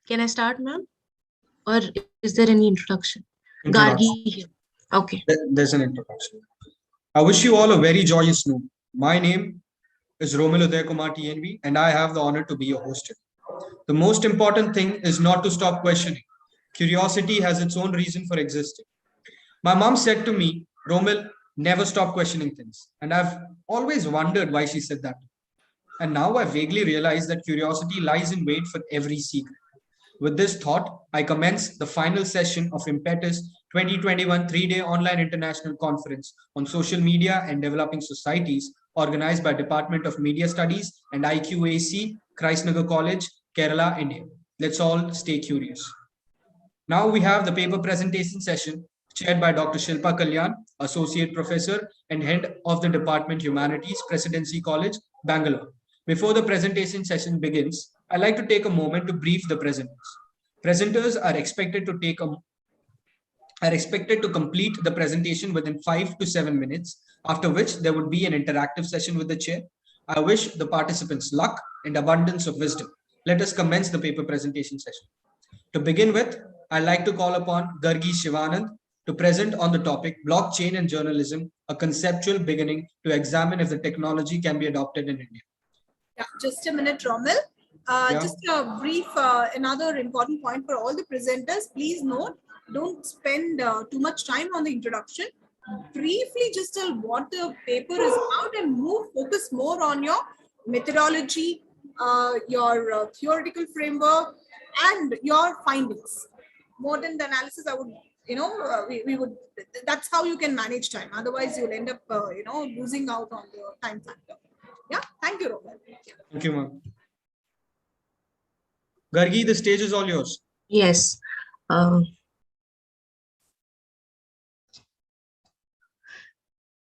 Can I start, ma'am? Or is there any introduction? Introduction. Gargi here. Okay. There's an introduction. I wish you all a very joyous noon. My name is Romil Uday Kumar TNV, and I have the honor to be your host today. The most important thing is not to stop questioning. Curiosity has its own reason for existing. My mom said to me, Romil, never stop questioning things. And I've always wondered why she said that. And now I vaguely realize that curiosity lies in wait for every secret. With this thought, I commence the final session of Impetus 2021 3-day online international conference on social media and developing societies, organized by Department of Media Studies and IQAC, Nagar College, Kerala, India. Let's all stay curious. Now we have the paper presentation session chaired by Dr. Shilpa Kalyan, Associate Professor and Head of the Department Humanities, Presidency College, Bangalore. Before the presentation session begins, I'd like to take a moment to brief the presenters. Presenters are expected to complete the presentation within 5 to 7 minutes, after which there would be an interactive session with the chair. I wish the participants luck and abundance of wisdom. Let us commence the paper presentation session. To begin with, I'd like to call upon Gargi Shivanan to present on the topic Blockchain and Journalism, a conceptual beginning to examine if the technology can be adopted in India. Yeah, just a minute, Romil. Just a brief, another important point for all the presenters. Please note, don't spend too much time on the introduction. Briefly, just tell what the paper is about and focus more on your methodology, your theoretical framework, and your findings. More than the analysis, I would, we would, that's how you can manage time. Otherwise, you'll end up, losing out on the time factor. Yeah, thank you, Robert. Thank you, ma'am. Gargi, the stage is all yours. Yes.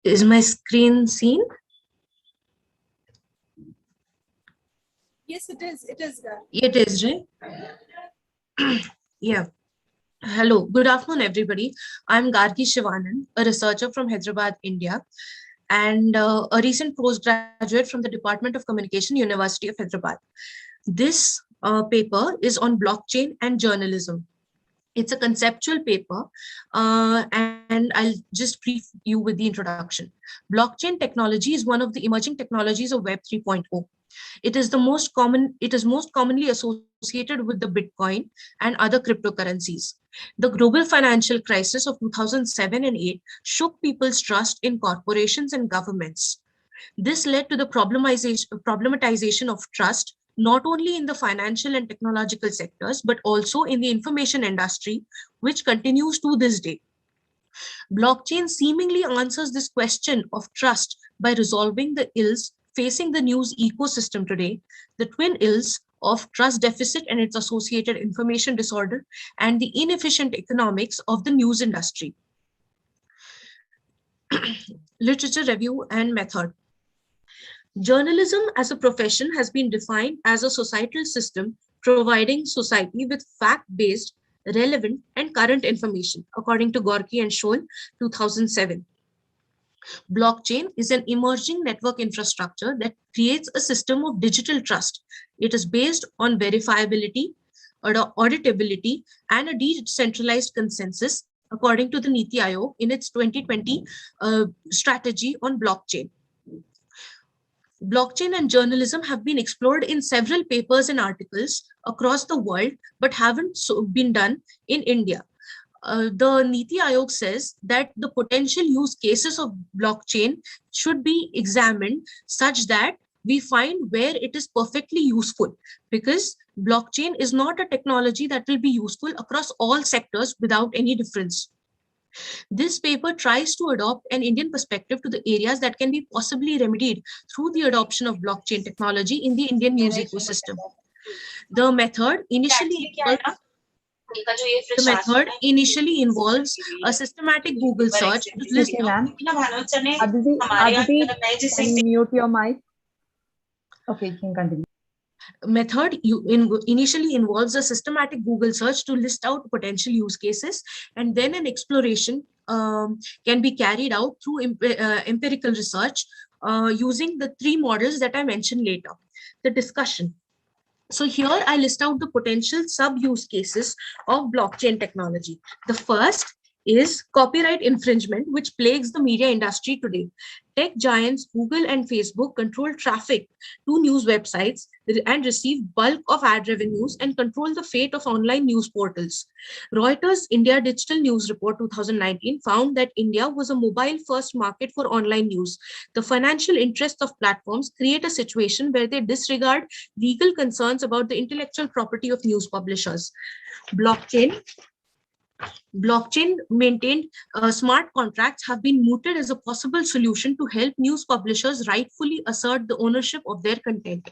Is my screen seen? Yes, it is. It is. It is, right? Yeah. Hello. Good afternoon, everybody. I'm Gargi Shivanan, a researcher from Hyderabad, India, and a recent postgraduate from the Department of Communication, University of Hyderabad. This paper is on blockchain and journalism. It's a conceptual paper, and I'll just brief you with the introduction. Blockchain technology is one of the emerging technologies of Web 3.0. It is most commonly associated with the Bitcoin and other cryptocurrencies. The global financial crisis of 2007 and 8 shook people's trust in corporations and governments. This led to the problematization of trust, not only in the financial and technological sectors, but also in the information industry, which continues to this day. Blockchain seemingly answers this question of trust by resolving the ills facing the news ecosystem today, the twin ills of trust deficit and its associated information disorder, and the inefficient economics of the news industry. Literature review and method. Journalism as a profession has been defined as a societal system providing society with fact-based, relevant, and current information, according to Gorky and Scholl, 2007. Blockchain is an emerging network infrastructure that creates a system of digital trust. It is based on verifiability, auditability, and a decentralized consensus, according to the Niti Aayog in its 2020 strategy on blockchain. Blockchain and journalism have been explored in several papers and articles across the world, but haven't been done in India. The Niti Aayog says that the potential use cases of blockchain should be examined such that we find where it is perfectly useful, because blockchain is not a technology that will be useful across all sectors without any difference. This paper tries to adopt an Indian perspective to the areas that can be possibly remedied through the adoption of blockchain technology in the Indian news ecosystem. The method initially involves a systematic Google search. Excuse me, ma'am. Aditi, can you mute your mic? Okay, you can continue. Method initially involves a systematic Google search to list out potential use cases, and then an exploration can be carried out through empirical research using the three models that I mentioned later. The discussion. So here I list out the potential sub-use cases of blockchain technology. The first is copyright infringement, which plagues the media industry today. Tech giants Google and Facebook control traffic to news websites and receive bulk of ad revenues and control the fate of online news portals. Reuters India Digital News Report 2019 found that India was a mobile-first market for online news. The financial interests of platforms create a situation where they disregard legal concerns about the intellectual property of news publishers. Blockchain maintained smart contracts have been mooted as a possible solution to help news publishers rightfully assert the ownership of their content.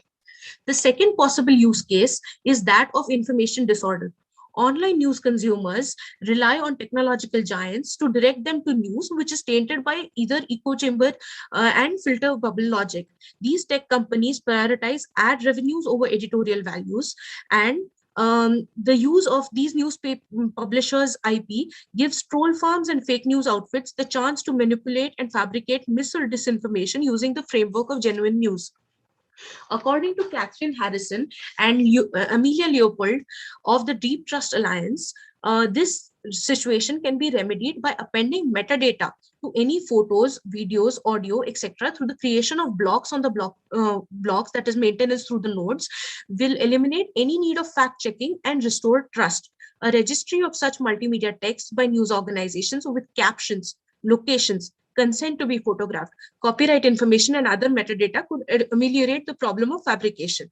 The second possible use case is that of information disorder. Online news consumers rely on technological giants to direct them to news which is tainted by either echo chamber and filter bubble logic. These tech companies prioritize ad revenues over editorial values, and the use of these newspaper publishers' IP gives troll farms and fake news outfits the chance to manipulate and fabricate mis or disinformation using the framework of genuine news. According to Catherine Harrison and Amelia Leopold of the Deep Trust Alliance, this situation can be remedied by appending metadata to any photos, videos, audio, etc. through the creation of blocks on the blocks, that is maintenance through the nodes, will eliminate any need of fact checking and restore trust. A registry of such multimedia texts by news organizations with captions, locations, consent to be photographed, copyright information, and other metadata could ameliorate the problem of fabrication.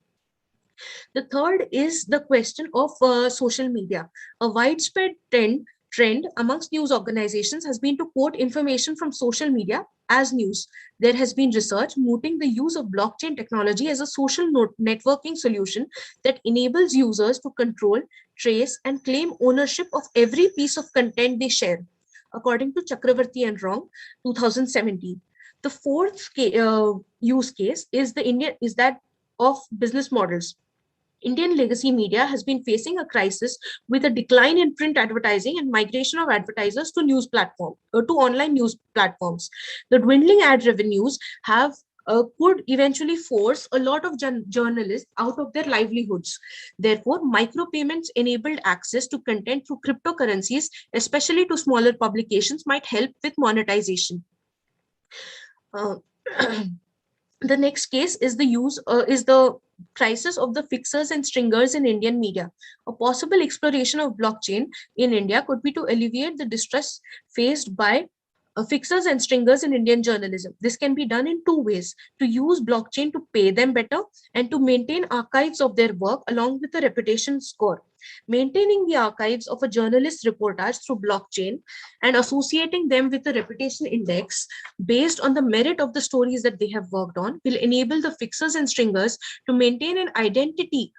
The third is the question of social media. A widespread trend amongst news organizations has been to quote information from social media as news. There has been research mooting the use of blockchain technology as a social networking solution that enables users to control, trace, and claim ownership of every piece of content they share, according to Chakravarti and Rong, 2017. The fourth use case is that of business models. Indian legacy media has been facing a crisis with a decline in print advertising and migration of advertisers to to online news platforms. The dwindling ad revenues could eventually force a lot of journalists out of their livelihoods. Therefore, micropayments enabled access to content through cryptocurrencies, especially to smaller publications, might help with monetization. Uh, the next case is the crisis of the fixers and stringers in Indian media. A possible exploration of blockchain in India could be to alleviate the distress faced by fixers and stringers in Indian journalism. This can be done in two ways: to use blockchain to pay them better and to maintain archives of their work along with a reputation score. Maintaining the archives of a journalist's reportage through blockchain and associating them with a reputation index based on the merit of the stories that they have worked on will enable the fixers and stringers to maintain an identity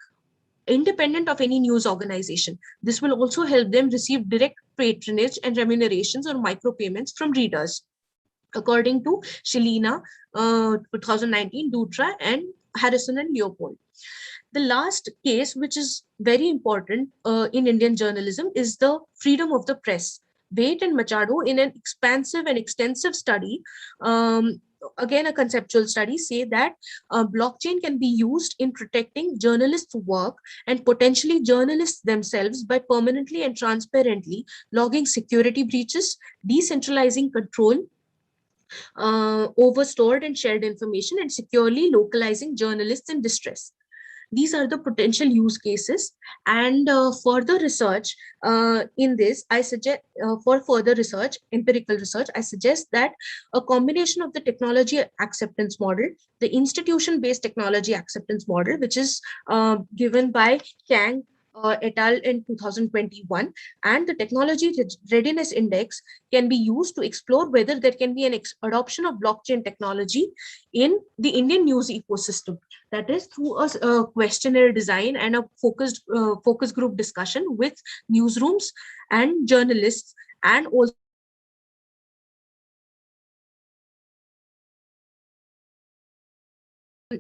independent of any news organization. This will also help them receive direct patronage and remunerations or micropayments from readers, according to Shalina, 2019, Dutra, and Harrison and Leopold. The last case, which is very important in Indian journalism, is the freedom of the press. Waite and Machado, in an expansive and extensive study, again a conceptual study, say that blockchain can be used in protecting journalists' work and potentially journalists themselves by permanently and transparently logging security breaches, decentralizing control over stored and shared information, and securely localizing journalists in distress. These are the potential use cases, and further research in this, I suggest for further research, empirical research, I suggest that a combination of the technology acceptance model, the institution-based technology acceptance model, which is given by Kang et al. In 2021, and the technology readiness index can be used to explore whether there can be an adoption of blockchain technology in the Indian news ecosystem. That is through a questionnaire design and a focus group discussion with newsrooms and journalists, and also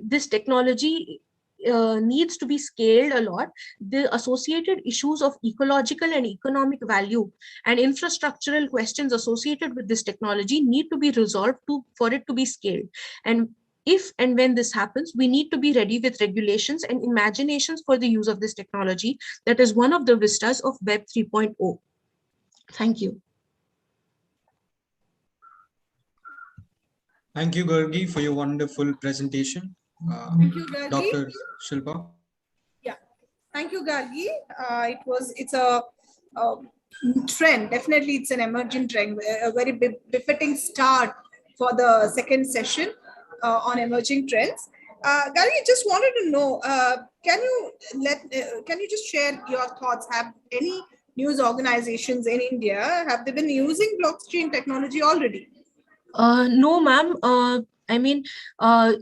this technology needs to be scaled a lot. The associated issues of ecological and economic value and infrastructural questions associated with this technology need to be resolved for it to be scaled. And if and when this happens, we need to be ready with regulations and imaginations for the use of this technology. That is one of the vistas of Web 3.0. Thank you. Thank you, Gargi, for your wonderful presentation. Thank you, Gargi. Dr. Shilpa. Yeah, thank you, Gargi. It's a trend. Definitely, it's an emerging trend, a very befitting start for the second session on emerging trends. Gargi, just wanted to know, can you just share your thoughts? Have any news organizations in India, have they been using blockchain technology already? No, ma'am. I mean,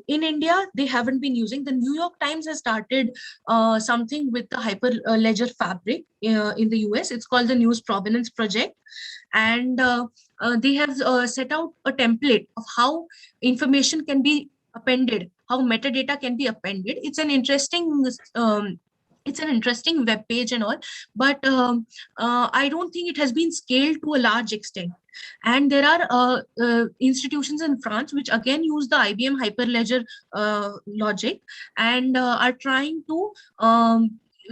in India, they haven't been using. The New York Times has started something with the Hyperledger fabric in the US. It's called the News Provenance Project. And they have set out a template of how information can be appended, how metadata can be appended. It's an interesting web page and all, but I don't think it has been scaled to a large extent. And there are institutions in France which again use the IBM Hyperledger logic and are trying to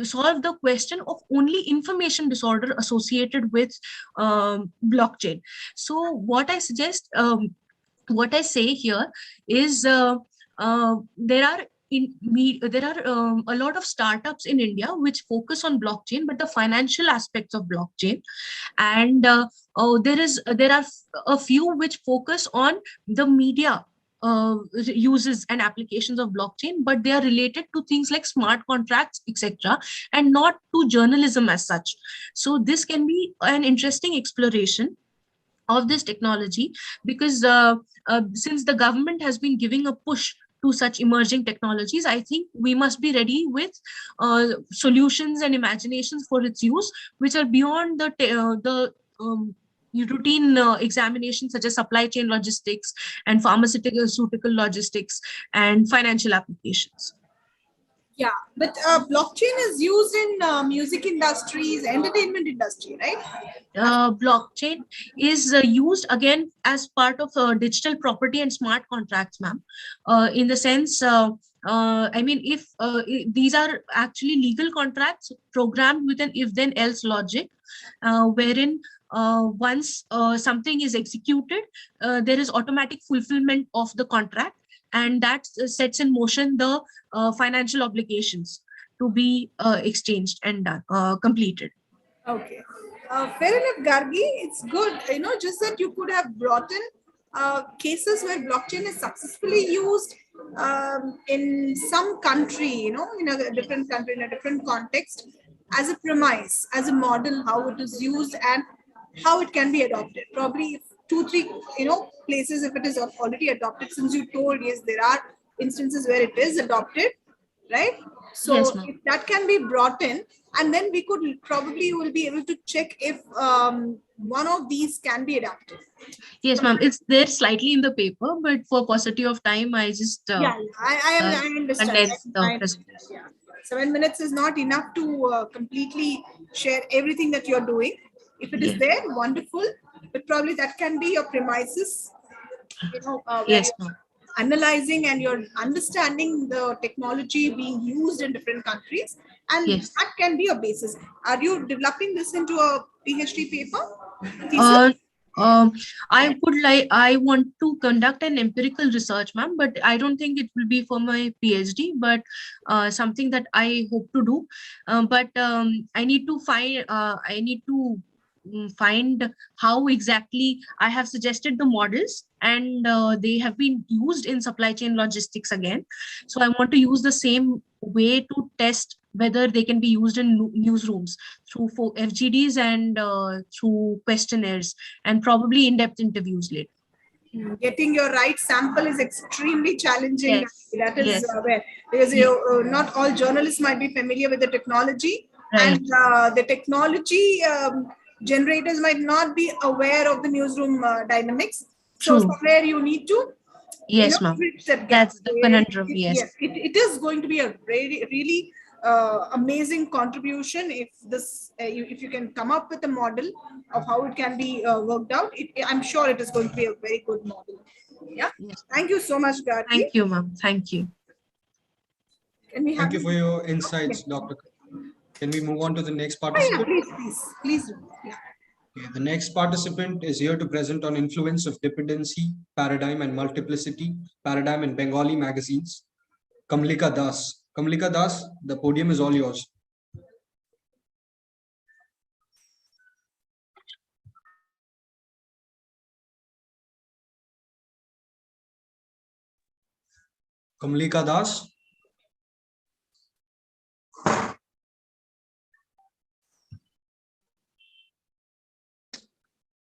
solve the question of only information disorder associated with blockchain. So what I suggest, what I say here is there are a lot of startups in India which focus on blockchain, but the financial aspects of blockchain, and there are a few which focus on the media uses and applications of blockchain, but they are related to things like smart contracts, etc., and not to journalism as such. So this can be an interesting exploration of this technology, because since the government has been giving a push to such emerging technologies, I think we must be ready with solutions and imaginations for its use, which are beyond the routine examinations such as supply chain logistics and pharmaceutical logistics and financial applications. Yeah, but blockchain is used in music industries, entertainment industry, right? Blockchain is used again as part of digital property and smart contracts, ma'am. In the sense, I mean, if these are actually legal contracts programmed with an if-then-else logic, wherein once something is executed, there is automatic fulfillment of the contract, and that sets in motion the financial obligations to be exchanged and done, completed. Okay. Fair enough, Gargi. It's good. Just that you could have brought in cases where blockchain is successfully used in some country, in a different country, in a different context, as a premise, as a model, how it is used and how it can be adopted. Probably if 2-3, places, if it is already adopted, since you told, yes, there are instances where it is adopted, right? So yes, if that can be brought in, and then we could probably will be able to check if one of these can be adapted. Yes, ma'am. It's there slightly in the paper, but for paucity of time, I just I understand. the presentation. Yeah. 7 minutes is not enough to completely share everything that you're doing. If it is there, wonderful. But probably that can be your premises. Where yes, you're analyzing and you're understanding the technology being used in different countries, and that can be a basis. Are you developing this into a PhD paper? I want to conduct an empirical research, ma'am, but I don't think it will be for my PhD, but something that I hope to do. But I need to find how exactly I have suggested the models, and they have been used in supply chain logistics again. So I want to use the same way to test whether they can be used in newsrooms through FGDs and through questionnaires and probably in-depth interviews later. Getting your right sample is extremely challenging. Yes. That is where, because not all journalists might be familiar with the technology, and the technology generators might not be aware of the newsroom dynamics. So somewhere you need to bridge that gap. That's the conundrum. Yes, it is going to be a really amazing contribution if this if you can come up with a model of how it can be worked out. I'm sure it is going to be a very good model. Yeah. Yes. Thank you so much, Gargi. Thank you, ma'am. Thank you. Can we have Thank you for your insights, Dr. Can we move on to the next participant? Please do. Yeah. Okay, the next participant is here to present on influence of dependency paradigm and multiplicity paradigm in Bengali magazines. Kamlika Das. Kamlika Das, the podium is all yours. Kamlika Das.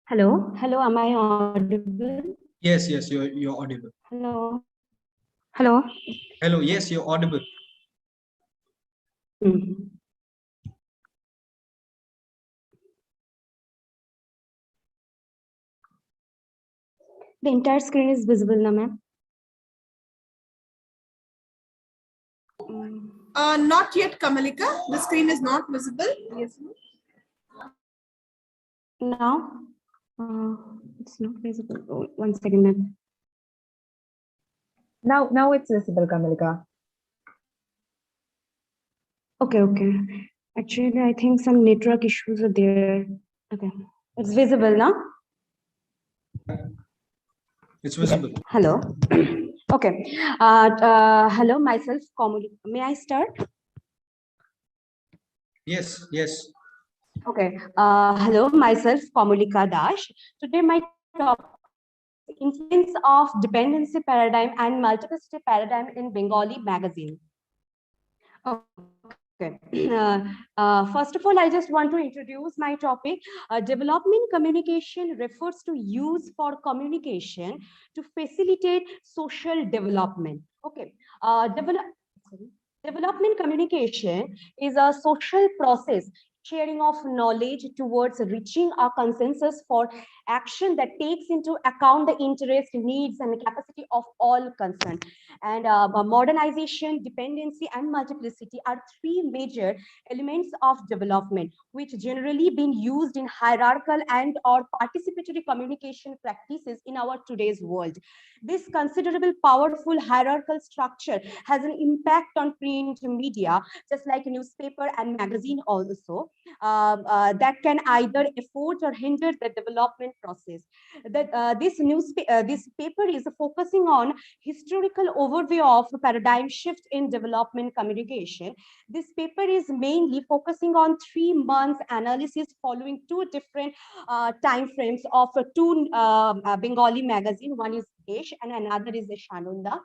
Hello, am I audible? Yes, you're audible. Hello. Hello, yes, you're audible. Hmm. The entire screen is visible now, ma'am. Not yet, Kamalika. The screen is not visible. Yes. Now, it's not visible. Oh, 1 second, ma'am. Now it's visible, Kamalika. Okay. Actually, I think some network issues are there. Okay, it's visible now. It's visible. Hello. Okay. Hello, myself, Kamuli. May I start? Yes. Okay. Hello, myself, Kamulika Dash. Today, my topic is influence of dependency paradigm and multiplicity paradigm in Bengali magazine. Okay. First of all, I just want to introduce my topic. Development communication refers to use for communication to facilitate social development. Okay. Development communication is a social process, sharing of knowledge towards reaching a consensus for action that takes into account the interest, needs, and capacity of all concerned. And modernization, dependency, and multiplicity are three major elements of development, which generally been used in hierarchical and or participatory communication practices in our today's world. This considerable, powerful hierarchical structure has an impact on print media, just like a newspaper and magazine also, that can either afford or hinder the development process. This paper is focusing on historical overview of paradigm shift in development communication. This paper is mainly focusing on 3 months analysis following two different time frames of two Bengali magazine. One is Desh and another is Shanunda.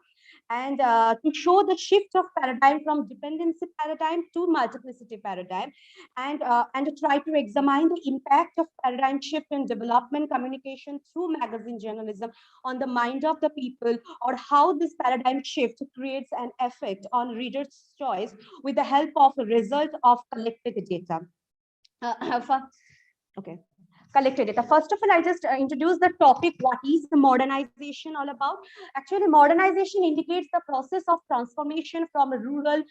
And to show the shift of paradigm from dependency paradigm to multiplicity paradigm, and to try to examine the impact of paradigm shift in development communication through magazine journalism on the mind of the people, or how this paradigm shift creates an effect on readers' choice with the help of a result of collected data. Okay. Collected data. First of all, I just introduce the topic. What is modernization all about? Actually, modernization indicates the process of transformation from rural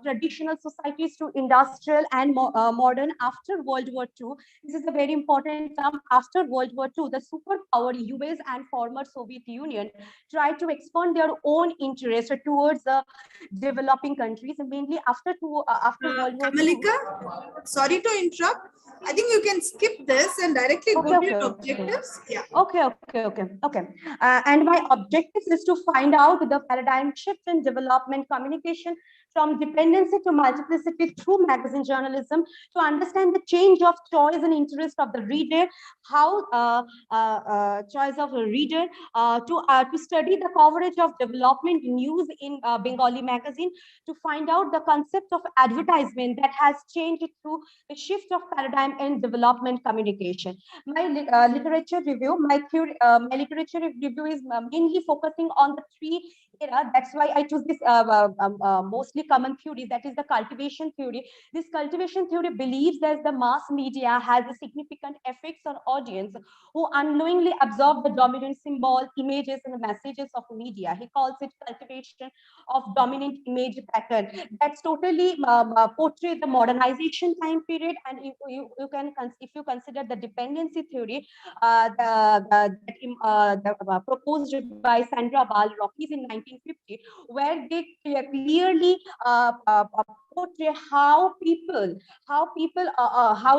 traditional societies to industrial and modern after World War II. This is a very important term. After World War II, the superpower US and former Soviet Union tried to expand their own interest towards the developing countries, mainly after World War II. Kamalika, sorry to interrupt. I think you can skip this and directly go to your objectives. Yeah. Okay. And my objective is to find out the paradigm shift in development communication from dependency to multiplicity through magazine journalism, to understand the change of choice and interest of the reader, how choice of a reader, to study the coverage of development news in Bengali magazine, to find out the concept of advertisement that has changed through the shift of paradigm in development communication. My literature review, my literature review is mainly focusing on the three era. That's why I choose this mostly common theory, that is the cultivation theory. This cultivation theory believes that the mass media has a significant effects on audience who unknowingly absorb the dominant symbol, images, and messages of media. He calls it cultivation of dominant image pattern. That's totally portray the modernization time period. And you can, if you consider the dependency theory, proposed by Sandra Ball Rockies in 1950, where they clearly portray how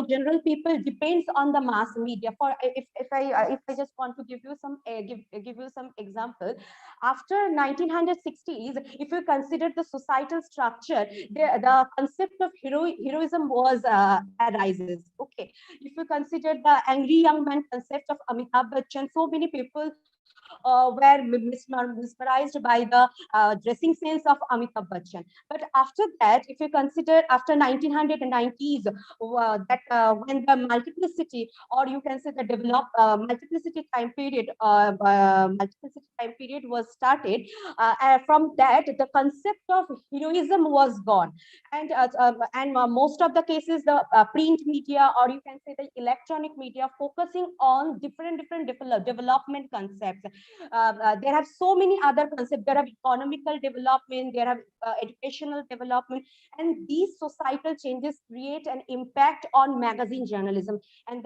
general people depends on the mass media. For if I just want to give you some give you some example, after 1960s, if you consider the societal structure, the concept of heroism was arises. Okay, if you consider the angry young man concept of Amitabh Bachchan, so many people were mesmerized by the dressing sense of Amitabh Bachchan. But after that, if you consider after 1990s, when the multiplicity, or you can say the multiplicity time period, was started, from that the concept of heroism was gone, and most of the cases the print media, or you can say the electronic media, focusing on different development concepts. There have so many other concepts. There have economical development, there have educational development, and these societal changes create an impact on magazine journalism. And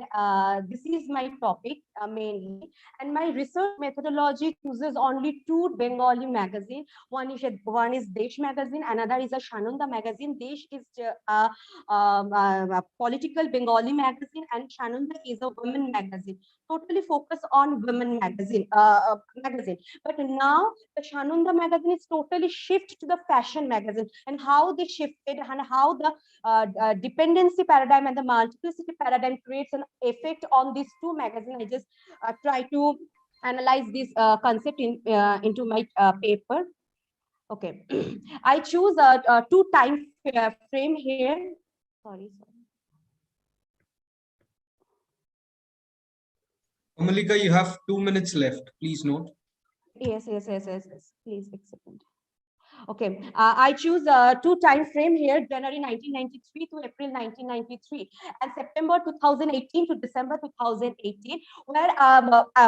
this is my topic mainly. And my research methodology chooses only two Bengali magazine. One is Desh magazine, another is a Shananda magazine. Desh is a political Bengali magazine, and Shananda is a women magazine, totally focus on women magazine. But now the Shanunda magazine is totally shift to the fashion magazine, and how they shifted, and how the dependency paradigm and the multiplicity paradigm creates an effect on these two magazines. I just try to analyze this concept into my paper. Okay, I choose two time frame here. Sorry. Malika, you have 2 minutes left. Please note. Yes. Please accept it. Okay, I choose two time frame here: January 1993 to April 1993, and September 2018 to December 2018. Where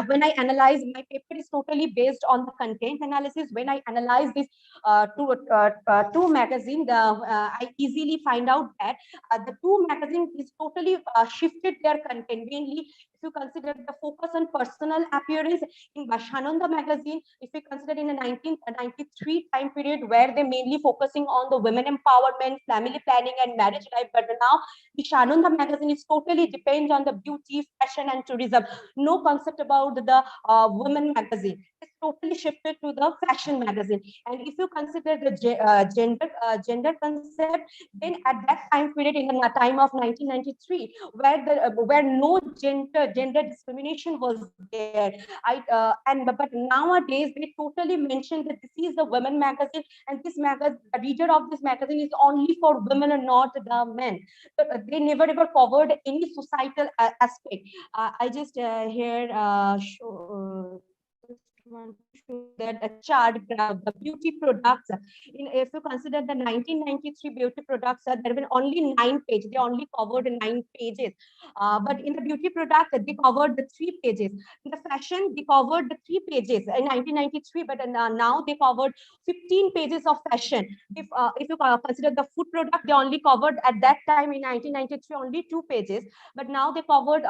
when I analyze, my paper is totally based on the content analysis. When I analyze this two magazine, I easily find out that the two magazines is totally shifted their content. Mainly, if you consider the focus on personal appearance in Bashananda magazine, if you consider in the 1993 time period, where they mainly focusing on the women empowerment, family planning, and marriage life. But now the Shananda magazine is totally depends on the beauty, fashion, and tourism. No concept about the women magazine. It's totally shifted to the fashion magazine. And if you consider the gender concept, then at that time period in the time of 1993, where no gender discrimination was there, but nowadays they totally mention that this is the women magazine, and this magazine, the reader of this magazine is only for women and not the men. But they never ever covered any societal aspect. I just here want to show that a chart graph the beauty products. If you consider the 1993 beauty products, there were only 9 pages. They only covered 9 pages. But in the beauty product, they covered the 3 pages. In the fashion, they covered the 3 pages in 1993, but now they covered 15 pages of fashion. If you consider the food product, they only covered at that time in 1993 only 2 pages, but now they covered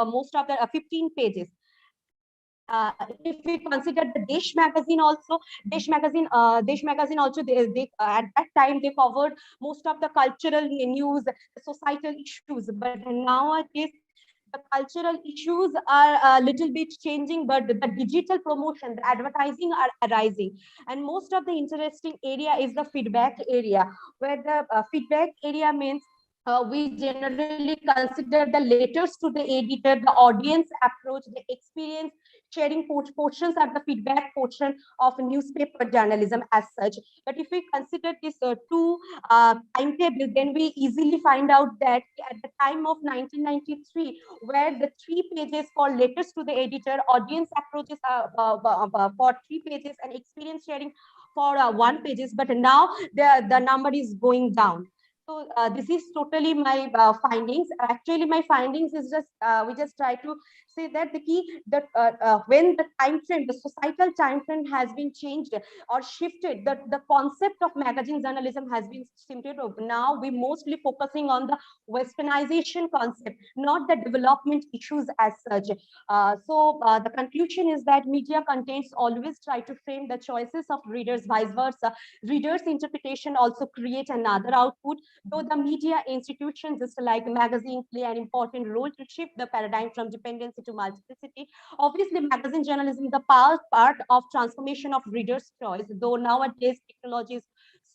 most of the 15 pages. If we consider the Desh magazine also, Desh magazine also, they at that time they covered most of the cultural news, the societal issues. But nowadays, the cultural issues are a little bit changing, but the digital promotion, the advertising are arising. And most of the interesting area is the feedback area, where the feedback area means we generally consider the letters to the editor, the audience approach, the experience sharing portions are the feedback portion of newspaper journalism as such. But if we consider this two timetable, then we easily find out that at the time of 1993, where the 3 pages for letters to the editor, audience approaches for 3 pages, and experience sharing for 1 pages, but now the number is going down. So this is totally my findings. Actually, my findings is just we just try to say that the key that when the time frame, the societal time frame has been changed or shifted, the concept of magazine journalism has been shifted. Now we mostly focusing on the westernization concept, not the development issues as such. So the conclusion is that media contents always try to frame the choices of readers, vice versa. Readers' interpretation also create another output, though the media institutions, just like magazine, play an important role to shift the paradigm from dependency to multiplicity. Obviously, magazine journalism is the part of transformation of readers' choice, though nowadays technology is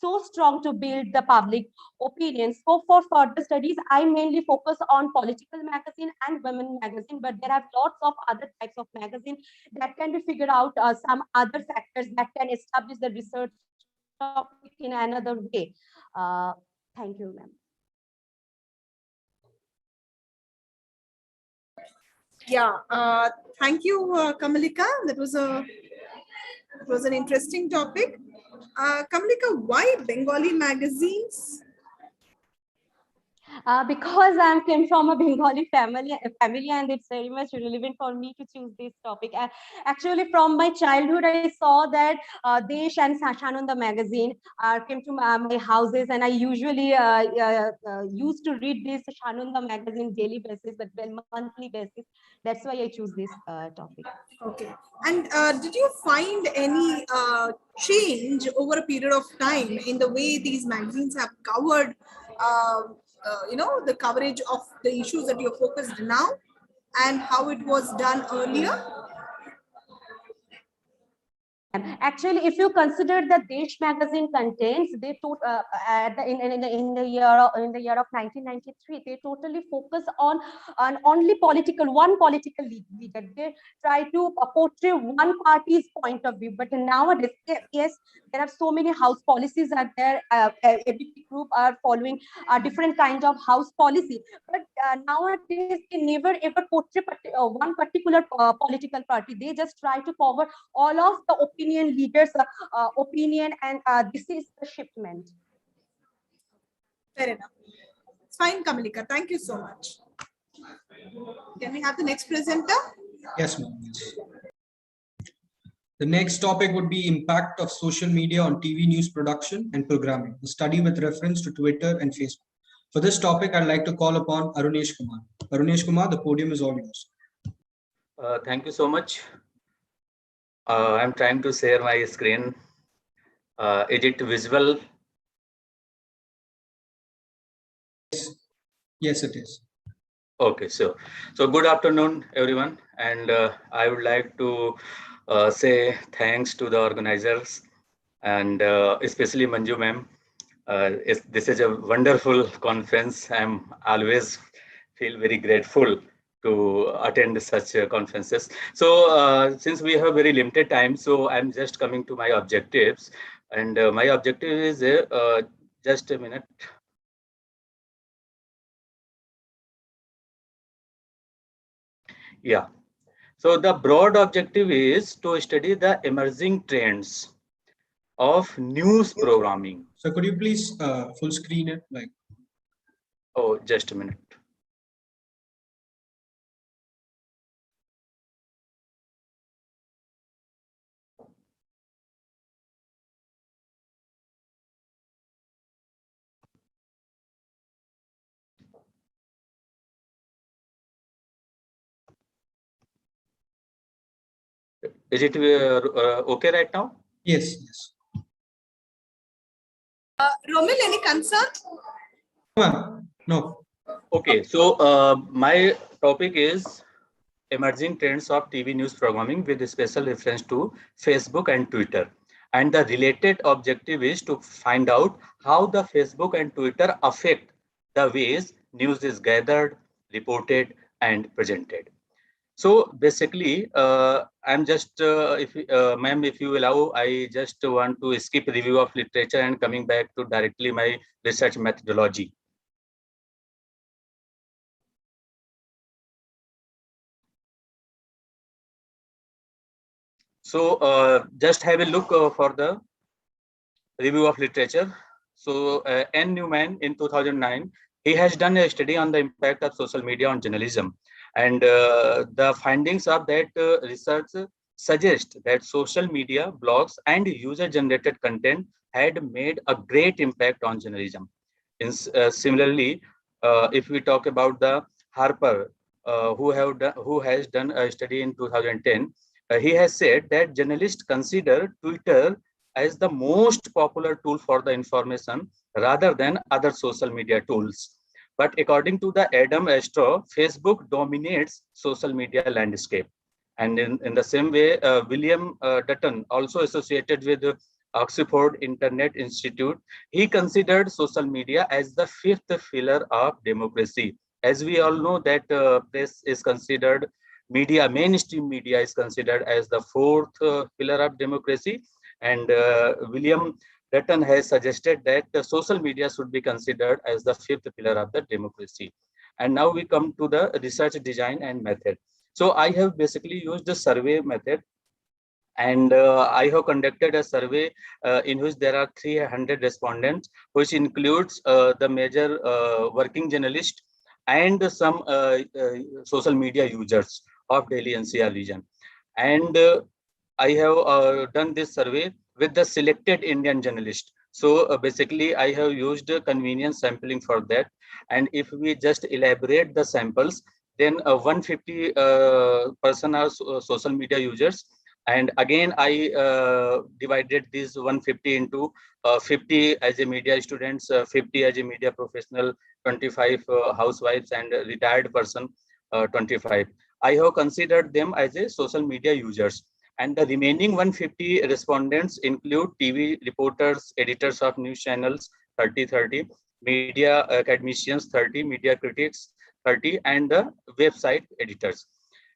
so strong to build the public opinion. So for further studies, I mainly focus on political magazine and women magazine, but there are lots of other types of magazine that can be figured out some other factors that can establish the research topic in another way. Thank you, ma'am. Yeah, thank you, Kamalika. That was an interesting topic. Kamalika, why Bengali magazines? Because I came from a Bengali family, and it's very much relevant for me to choose this topic. Actually, from my childhood, I saw that Desh and Sashananda magazine came to my houses, and I usually used to read this Shananda magazine daily basis, but then monthly basis. That's why I choose this topic. Okay. And did you find any change over a period of time in the way these magazines have covered, the coverage of the issues that you're focused now and how it was done earlier? Actually, if you consider the Desh magazine contents, they in the year of 1993, they totally focus on only one political leader. They try to portray one party's point of view. But nowadays, yes, there are so many house policies are there. Every group are following a different kind of house policy. But nowadays, they never ever portray one particular political party. They just try to cover all of the opinion leaders' opinion, and this is the shipment. Fair enough. It's fine, Kamalika. Thank you so much. Can we have the next presenter? Yes, ma'am. The next topic would be impact of social media on TV news production and programming, a study with reference to Twitter and Facebook. For this topic, I'd like to call upon Arunesh Kumar. Arunesh Kumar, the podium is all yours. Thank you so much. I'm trying to share my screen. Is it visible? Yes, it is. Okay, so good afternoon, everyone. And I would like to say thanks to the organizers and especially Manju ma'am. This is a wonderful conference. I'm always feel very grateful to attend such conferences. So since we have very limited time, so I'm just coming to my objectives. And my objective is just a minute. Yeah. So the broad objective is to study the emerging trends of news programming. So could you please full screen it? Oh, just a minute. Is it okay right now? Yes. Romil, any concern? No. Okay, so my topic is emerging trends of TV news programming with a special reference to Facebook and Twitter. And the related objective is to find out how the Facebook and Twitter affect the ways news is gathered, reported, and presented. So basically, I'm just, ma'am, if you allow, I just want to skip review of literature and coming back to directly my research methodology. So just have a look for the review of literature. So N. Newman in 2009, he has done a study on the impact of social media on journalism. And the findings of that research suggest that social media, blogs, and user-generated content had made a great impact on journalism. Similarly, if we talk about the Harper, who has done a study in 2010, he has said that journalists consider Twitter as the most popular tool for the information rather than other social media tools. But according to the Adam Astro, Facebook dominates social media landscape. And in the same way, William Dutton, also associated with Oxford Internet Institute, he considered social media as the fifth pillar of democracy. As we all know that press is considered, mainstream media is considered as the fourth pillar of democracy. And William Dutton has suggested that the social media should be considered as the fifth pillar of the democracy. And now we come to the research design and method. So I have basically used the survey method, and I have conducted a survey in which there are 300 respondents, which includes the major working journalists and some social media users of Delhi NCR region. And I have done this survey with the selected Indian journalist. So basically, I have used convenience sampling for that. And if we just elaborate the samples, then 150 person are social media users. And again, I divided this 150 into 50 as a media students, 50 as a media professional, 25 housewives, and retired person, 25. I have considered them as a social media users. And the remaining 150 respondents include TV reporters, editors of news channels, 30, media academicians, 30, media critics, 30, and the website editors.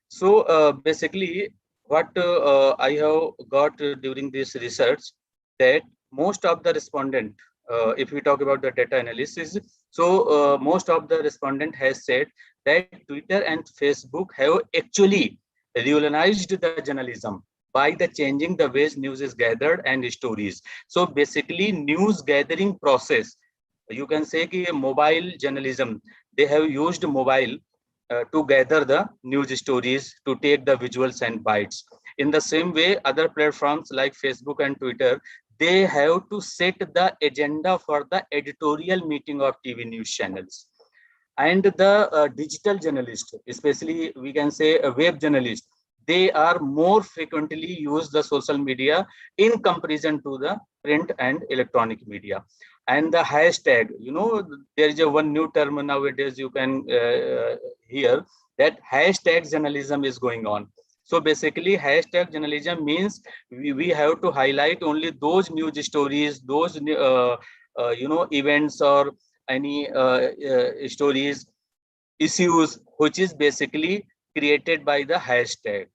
So basically, what I have got during this research, that most of the respondent, if we talk about the data analysis, so most of the respondent has said that Twitter and Facebook have actually revolutionized the journalism by the changing the ways news is gathered and stories. So basically, news gathering process, you can say कि mobile journalism, they have used mobile to gather the news stories, to take the visuals and bytes. In the same way, other platforms like Facebook and Twitter, they have to set the agenda for the editorial meeting of TV news channels. And the digital journalist, especially we can say a web journalist, they are more frequently use the social media in comparison to the print and electronic media. And the hashtag, there is a one new term nowadays you can hear, that hashtag journalism is going on. So basically, hashtag journalism means we have to highlight only those news stories, those events or any stories, issues, which is basically created by the hashtag.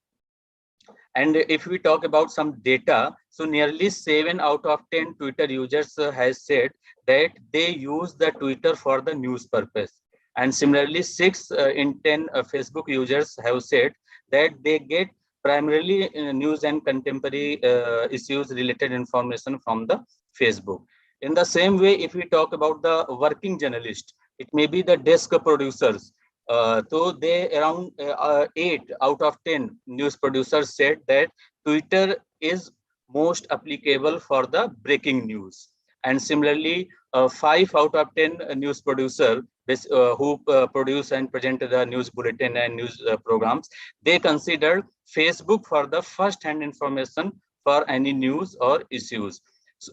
And if we talk about some data, so nearly 7 out of 10 Twitter users has said that they use the Twitter for the news purpose. And similarly, 6 in 10 Facebook users have said that they get primarily news and contemporary issues related information from the Facebook. In the same way, if we talk about the working journalist, it may be the desk producers. So they around 8 out of 10 news producers said that Twitter is most applicable for the breaking news. And similarly, 5 out of 10 news producers who produce and present the news bulletin and news programs, they consider Facebook for the first-hand information for any news or issues.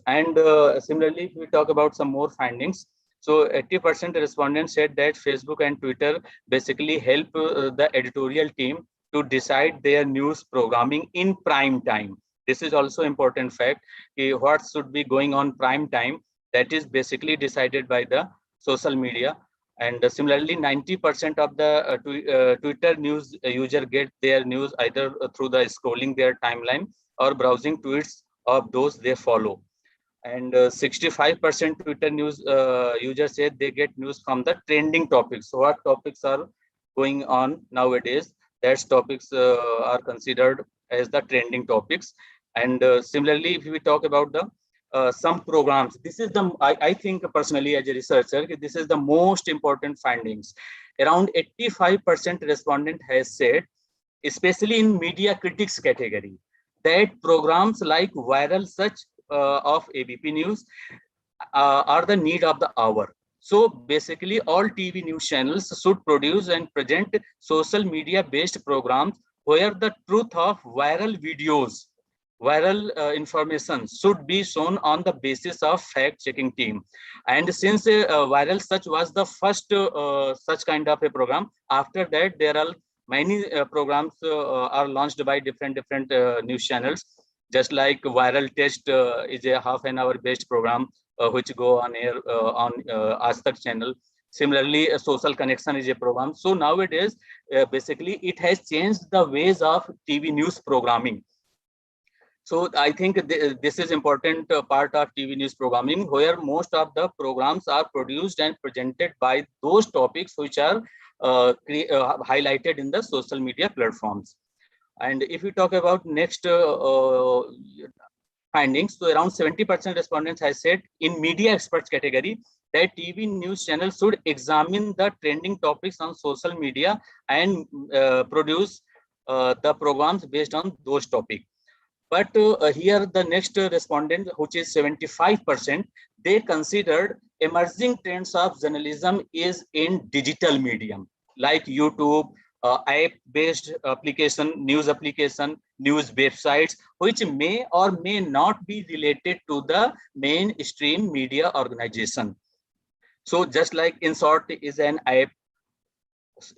And similarly, if we talk about some more findings, so 80% respondents said that Facebook and Twitter basically help the editorial team to decide their news programming in prime time. This is also important fact. What should be going on prime time, that is basically decided by the social media. And similarly, 90% of the Twitter news user get their news either through the scrolling their timeline or browsing tweets of those they follow. And 65% Twitter news users say they get news from the trending topics. So what topics are going on nowadays? That topics are considered as the trending topics. And similarly, if we talk about the some programs, this is the I think personally as a researcher, this is the most important findings. Around 85% respondent has said, especially in media critics category, that programs like viral search of ABP News are the need of the hour. So basically, all TV news channels should produce and present social media-based programs where the truth of viral videos, viral information should be shown on the basis of fact-checking team. And since viral search was the first such kind of a program, after that there are many programs are launched by different news channels. Just like viral test is a half an hour based program which go on air on Aaj Tak channel. Similarly, social connection is a program. So nowadays, basically, it has changed the ways of TV news programming. So I think this is important part of TV news programming, where most of the programs are produced and presented by those topics which are highlighted in the social media platforms. And if we talk about next findings, so around 70% respondents has said in media experts category that TV news channels should examine the trending topics on social media and produce the programs based on those topics. But here the next respondent, which is 75%, they considered emerging trends of journalism is in digital medium like YouTube, app-based application, news websites, which may or may not be related to the mainstream media organization. So just like In Short is an app.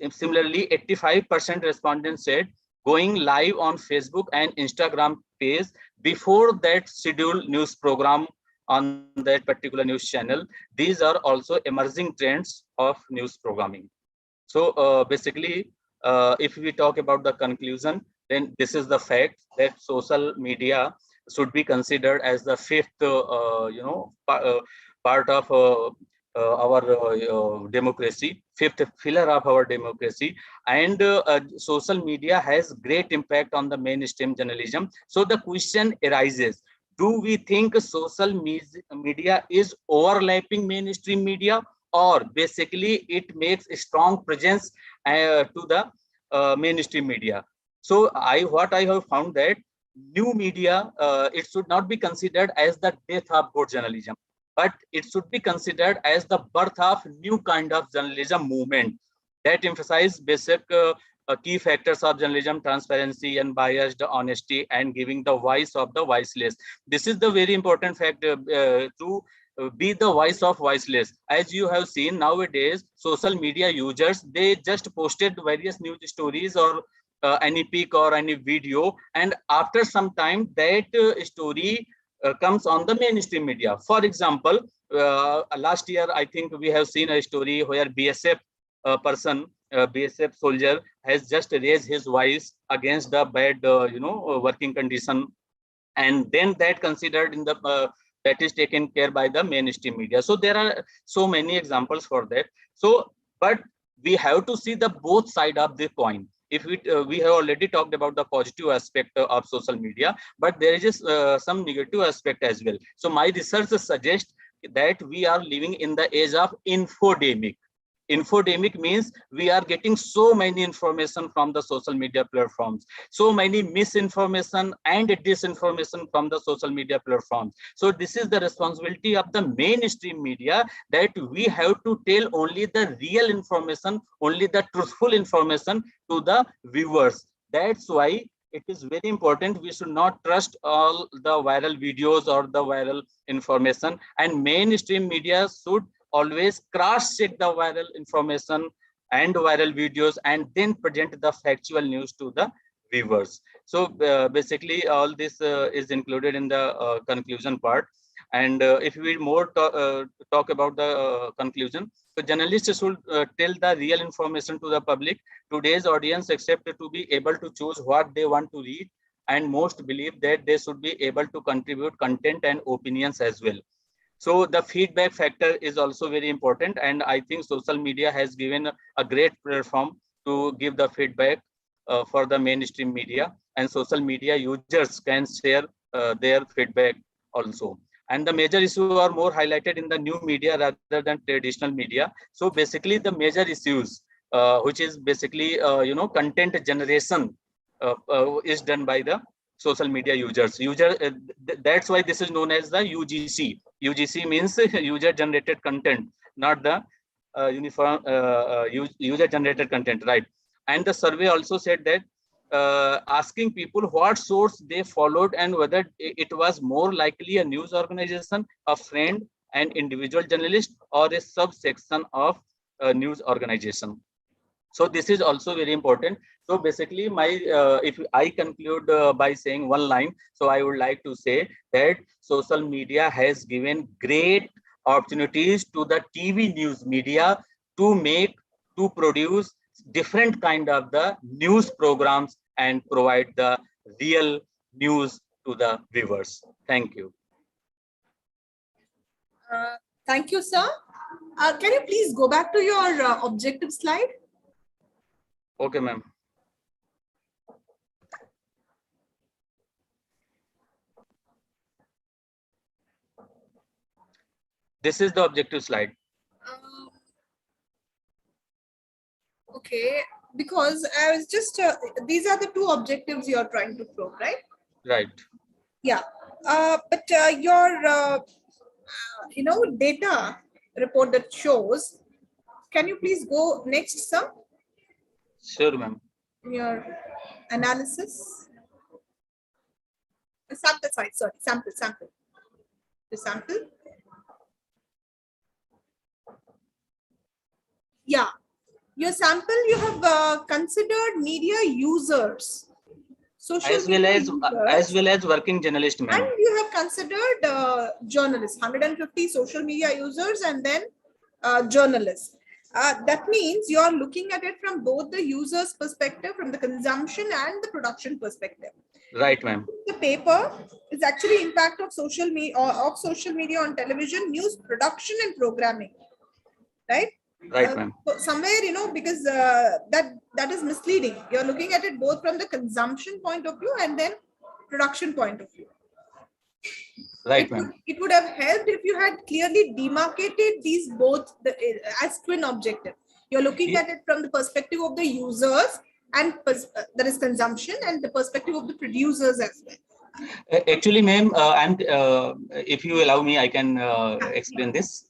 Similarly, 85% respondents said going live on Facebook and Instagram page before that scheduled news program on that particular news channel. These are also emerging trends of news programming. So basically, if we talk about the conclusion, then this is the fact that social media should be considered as the fifth, part of our democracy, fifth pillar of our democracy. And social media has great impact on the mainstream journalism. So the question arises, do we think social media is overlapping mainstream media, or basically it makes a strong presence to the mainstream media? So what I have found that new media, it should not be considered as the death of good journalism, but it should be considered as the birth of new kind of journalism movement that emphasize basic key factors of journalism: transparency, unbiased honesty, and giving the voice of the voiceless. This is the very important fact to be the voice of voiceless. As you have seen nowadays, social media users, they just posted various news stories or any pic or any video, and after some time that story comes on the mainstream media. For example, last year I think we have seen a story where BSF person, BSF soldier, has just raised his voice against the bad working condition, and then that considered in the that is taken care by the mainstream media. So there are so many examples for that. So but we have to see the both side of the coin. If we have already talked about the positive aspect of social media, but there is some negative aspect as well. So my research suggests that we are living in the age of infodemic. Infodemic means we are getting so many information from the social media platforms, so many misinformation and disinformation from the social media platforms. So this is the responsibility of the mainstream media, that we have to tell only the real information, only the truthful information to the viewers. That's why it is very important. We should not trust all the viral videos or the viral information, and mainstream media should always cross-check the viral information and viral videos and then present the factual news to the viewers. So basically all this is included in the conclusion part. And if we more talk about the conclusion, so journalists should tell the real information to the public. Today's audience accept to be able to choose what they want to read, and most believe that they should be able to contribute content and opinions as well. So the feedback factor is also very important, and I think social media has given a great platform to give the feedback for the mainstream media, and social media users can share their feedback also. And the major issues are more highlighted in the new media rather than traditional media. So basically the major issues, which is basically, content generation is done by the social media users. That's why this is known as the UGC. UGC means user generated content, not the uniform user generated content, right? And the survey also said that asking people what source they followed and whether it was more likely a news organization, a friend, an individual journalist, or a subsection of a news organization. So this is also very important. So basically if I conclude by saying one line, so I would like to say that social media has given great opportunities to the TV news media to produce different kind of the news programs and provide the real news to the viewers. Thank you. Thank you, sir. Can you please go back to your objective slide? Okay, ma'am. This is the objective slide. Okay, because I was just, these are the two objectives you're trying to probe, right? Right. Yeah, but your, data report that shows, can you please go next, sir? Sure, ma'am. Your analysis. Sample size, sorry, sample. The sample. Yeah, your sample, you have considered media users. As well as working journalists, ma'am. And you have considered journalists, 150 social media users and then journalists. That means you are looking at it from both the user's perspective, from the consumption and the production perspective. Right, ma'am. The paper is actually impact of social media on television, news production and programming, right? Right, ma'am. So somewhere, because that is misleading. You're looking at it both from the consumption point of view and then production point of view. Right, ma'am. It would have helped if you had clearly demarcated these both as twin objective. You're looking at it from the perspective of the users and that is consumption, and the perspective of the producers as well. Actually, ma'am, if you allow me, I can explain this.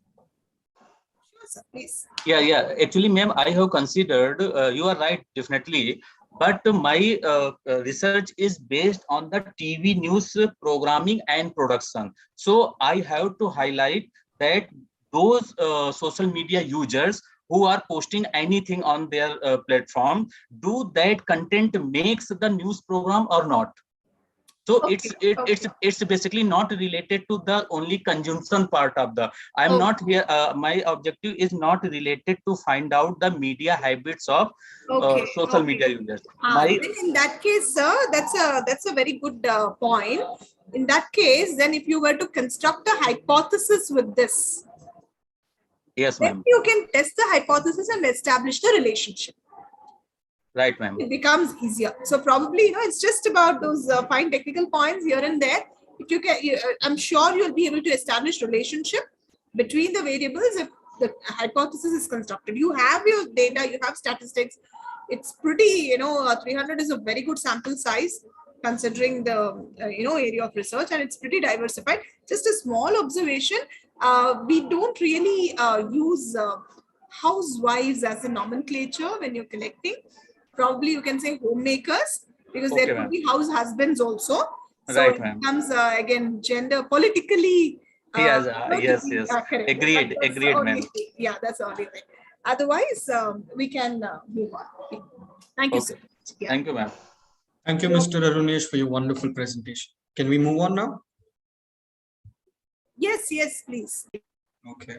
Sure, sir, please. Yeah. Actually, ma'am, I have considered, you are right, definitely. But my research is based on the TV news programming and production. So I have to highlight that those social media users who are posting anything on their platform, do that content makes the news program or not? So it's basically not related to the only consumption part of the. I'm not here. My objective is not related to find out the media habits of social media users. In that case, sir, that's a very good point. In that case, then if you were to construct a hypothesis with this, yes, ma'am, you can test the hypothesis and establish the relationship. Right, ma'am. It becomes easier. So probably, it's just about those fine technical points here and there. If you can, I'm sure you'll be able to establish relationship between the variables if the hypothesis is constructed. You have your data, you have statistics. It's pretty, 300 is a very good sample size considering the, area of research, and it's pretty diversified. Just a small observation. We don't really use housewives as a nomenclature when you're collecting. Probably you can say homemakers, because there could be house husbands also. So right, it becomes again gender politically. Yes. Agreed, ma'am. Yeah, that's the only thing. Otherwise, we can move on. Thank you, sir. Yeah. Thank you, ma'am. Thank you, Mr. Arunesh, for your wonderful presentation. Can we move on now? Yes, yes, please. Okay.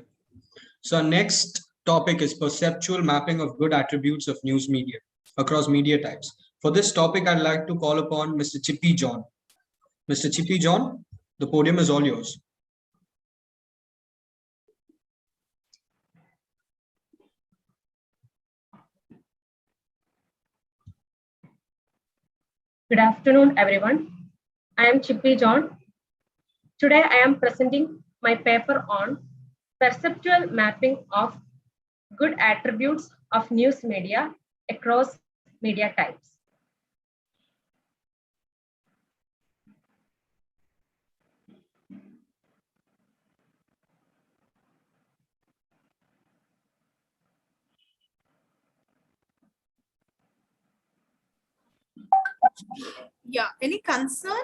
So our next topic is perceptual mapping of good attributes of news media across media types. For this topic, I'd like to call upon Mr. Chippy John. Mr. Chippy John, the podium is all yours. Good afternoon, everyone. I am Chippy John. Today, I am presenting my paper on perceptual mapping of good attributes of news media across media types. Yeah, any concern?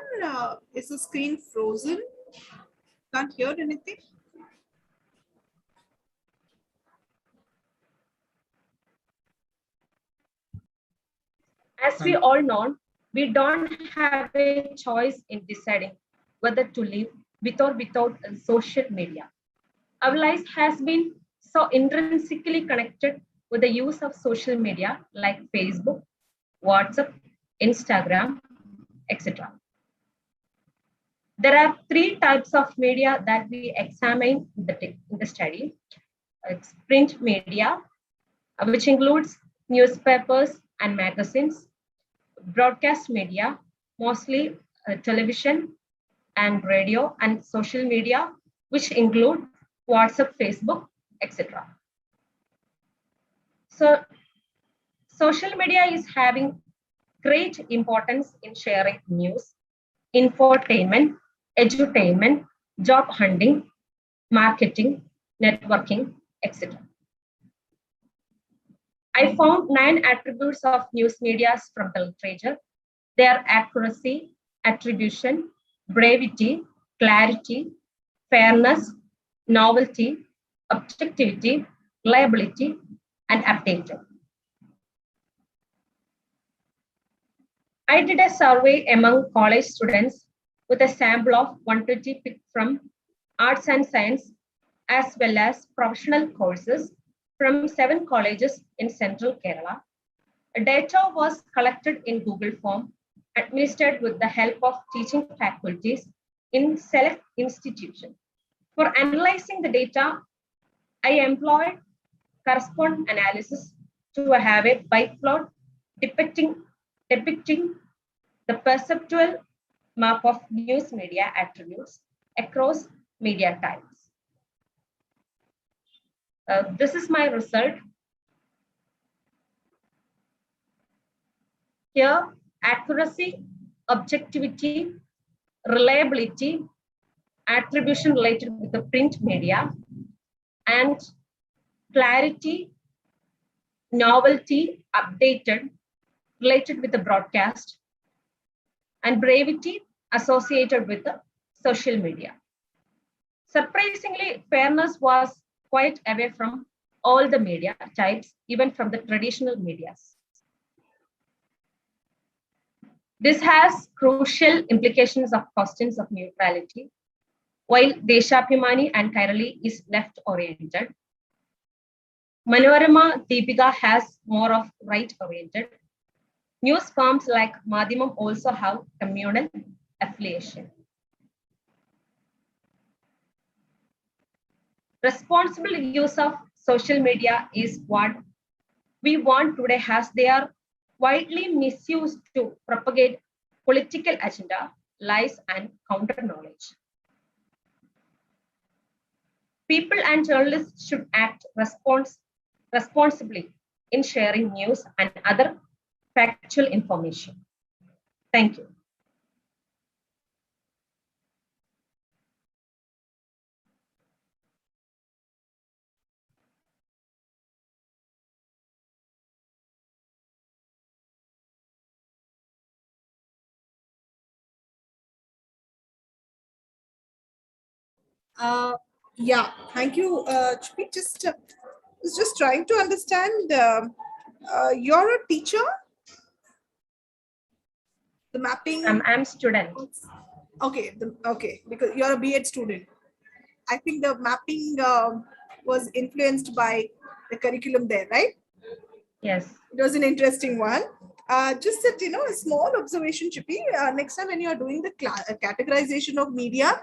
Is the screen frozen? Can't hear anything? As we all know, we don't have a choice in deciding whether to live with or without social media. Our life has been so intrinsically connected with the use of social media like Facebook, WhatsApp, Instagram, etc. There are three types of media that we examine in the study. It's print media, which includes newspapers and magazines, broadcast media, mostly television and radio, and social media, which include WhatsApp, Facebook, etc. So social media is having great importance in sharing news, infotainment, edutainment, job hunting, marketing, networking, etc. I found 9 attributes of news media from the literature. They are accuracy, attribution, brevity, clarity, fairness, novelty, objectivity, reliability, and updated. I did a survey among college students with a sample of 120 picked from arts and science as well as professional courses from 7 colleges in central Kerala. Data was collected in Google Form, administered with the help of teaching faculties in select institutions. For analyzing the data, I employed correspondence analysis to have a biplot depicting the perceptual map of news media attributes across media types. This is my result. Here, accuracy, objectivity, reliability, attribution related with the print media, and clarity, novelty, updated, related with the broadcast, and brevity associated with the social media. Surprisingly, fairness was quite away from all the media types, even from the traditional medias. This has crucial implications of questions of neutrality. While Deshabhimani and Kairali is left-oriented, Manorama Deepika has more of right-oriented. News firms like Madhimam also have communal affiliation. Responsible use of social media is what we want today, as they are widely misused to propagate political agenda, lies, and counter knowledge. People and journalists should act responsibly in sharing news and other factual information. Thank you. Yeah, thank you, Chippy. Just trying to understand. You're a teacher. The mapping. I'm student. Okay, okay, because you're a B.Ed student. I think the mapping was influenced by the curriculum there, right? Yes. It was an interesting one. Just that, a small observation, Chippy. Next time when you are doing the categorization of media,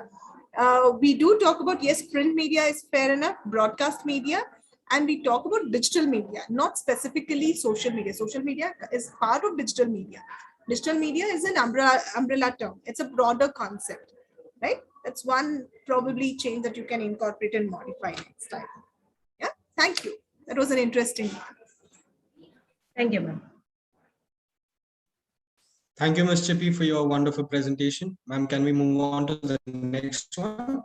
we do talk about, yes, print media is fair enough, broadcast media, and we talk about digital media, not specifically social media. Social media is part of digital media. Digital media is an umbrella term. It's a broader concept, right? That's one probably change that you can incorporate and modify next time. Yeah, thank you. That was an interesting one. Thank you, ma'am. Thank you, Ms. Chippy, for your wonderful presentation. Ma'am, can we move on to the next one?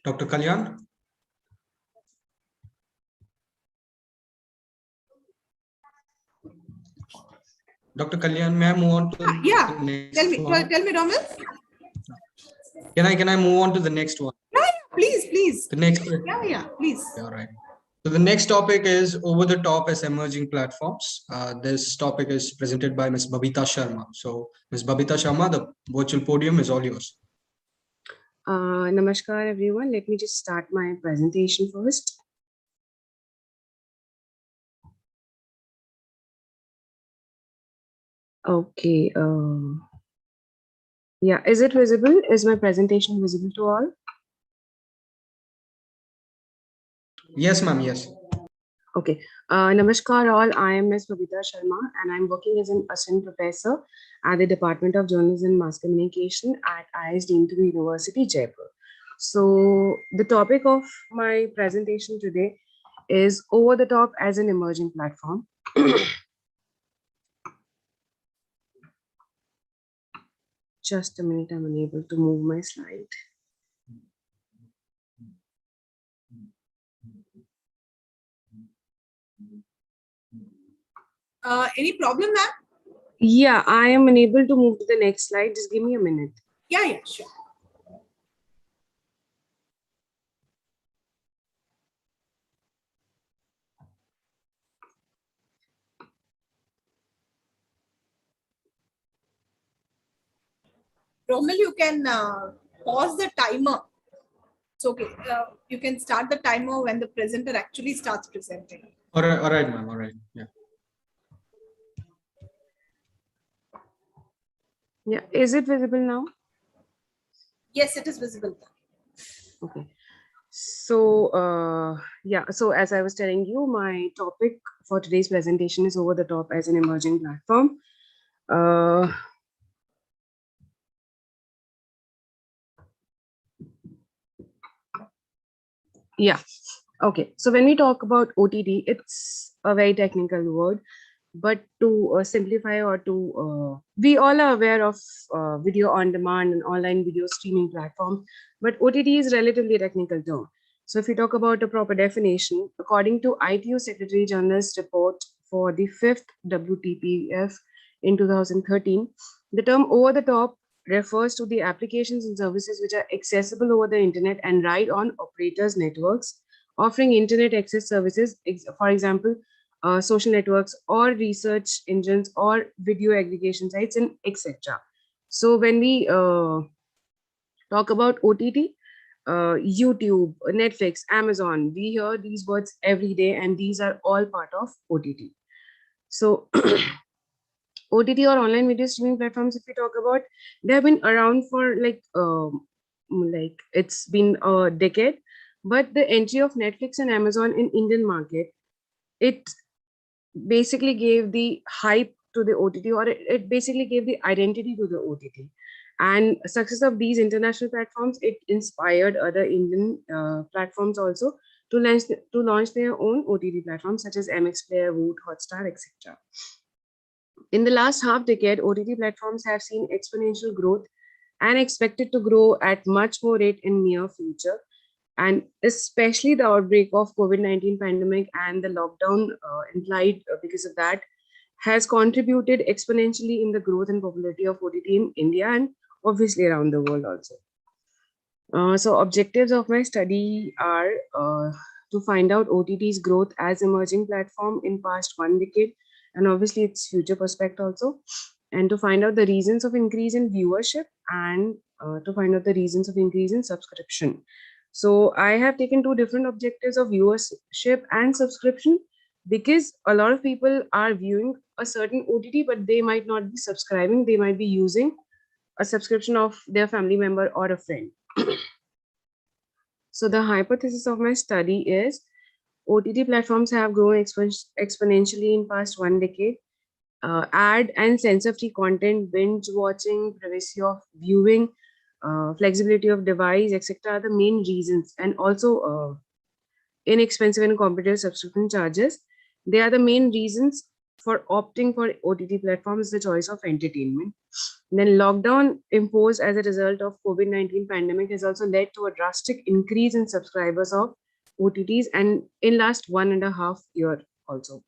Dr. Kalyan? Dr. Kalyan, may I move on to the next one? Tell me, Romil. Can I move on to the next one? Yeah, please. The next. Yeah, please. All right. So the next topic is over the top as emerging platforms. This topic is presented by Ms. Babita Sharma. So Ms. Babita Sharma, the virtual podium is all yours. Namaskar, everyone. Let me just start my presentation first. Okay. Yeah, is it visible? Is my presentation visible to all? Yes, ma'am. Yes. Okay. Namaskar all. I am Ms. Babita Sharma and I'm working as an assistant professor at the Department of Journalism and Mass Communication at IISD University, Jaipur. So the topic of my presentation today is over the top as an emerging platform. Just a minute, I'm unable to move my slide. Any problem, ma'am? Yeah, I am unable to move to the next slide. Just give me a minute. Yeah, sure. Romil, you can pause the timer. It's okay. You can start the timer when the presenter actually starts presenting. All right, ma'am. All right. Yeah. Yeah, is it visible now? Yes, it is visible. Okay. So, yeah, so as I was telling you, my topic for today's presentation is over the top as an emerging platform. Yeah. Okay. So when we talk about OTT, it's a very technical word, but to simplify or to, we all are aware of video on demand and online video streaming platform, but OTT is relatively technical term. So if we talk about a proper definition, according to ITU Secretary General's report for the 5th WTPF in 2013, the term over the top refers to the applications and services which are accessible over the internet and ride on operators' networks, offering internet access services, for example, social networks or research engines or video aggregation sites and etc. So when we talk about OTT, YouTube, Netflix, Amazon, we hear these words every day and these are all part of OTT. So OTT or online video streaming platforms, if we talk about, they have been around for like it's been a decade, but the entry of Netflix and Amazon in Indian market, it basically gave the hype to the OTT, or it basically gave the identity to the OTT. And success of these international platforms, it inspired other Indian platforms also to launch their own OTT platforms such as MX Player, Voot, Hotstar, etc. In the last half decade, OTT platforms have seen exponential growth and expected to grow at much more rate in near future. And especially the outbreak of COVID-19 pandemic and the lockdown implied because of that has contributed exponentially in the growth and popularity of OTT in India and obviously around the world also. So objectives of my study are to find out OTT's growth as emerging platform in past 1 decade, and obviously its future prospect also, and to find out the reasons of increase in viewership, and to find out the reasons of increase in subscription. So I have taken two different objectives of viewership and subscription, because a lot of people are viewing a certain OTT, but they might not be subscribing. They might be using a subscription of their family member or a friend. So the hypothesis of my study is OTT platforms have grown exponentially in past 1 decade. Ad and censor-free content, binge watching, privacy of viewing, flexibility of device, etc. are the main reasons, and also inexpensive and competitive subscription charges. They are the main reasons for opting for OTT platforms, the choice of entertainment. Then lockdown imposed as a result of COVID-19 pandemic has also led to a drastic increase in subscribers of OTTs, and in last 1.5 year also.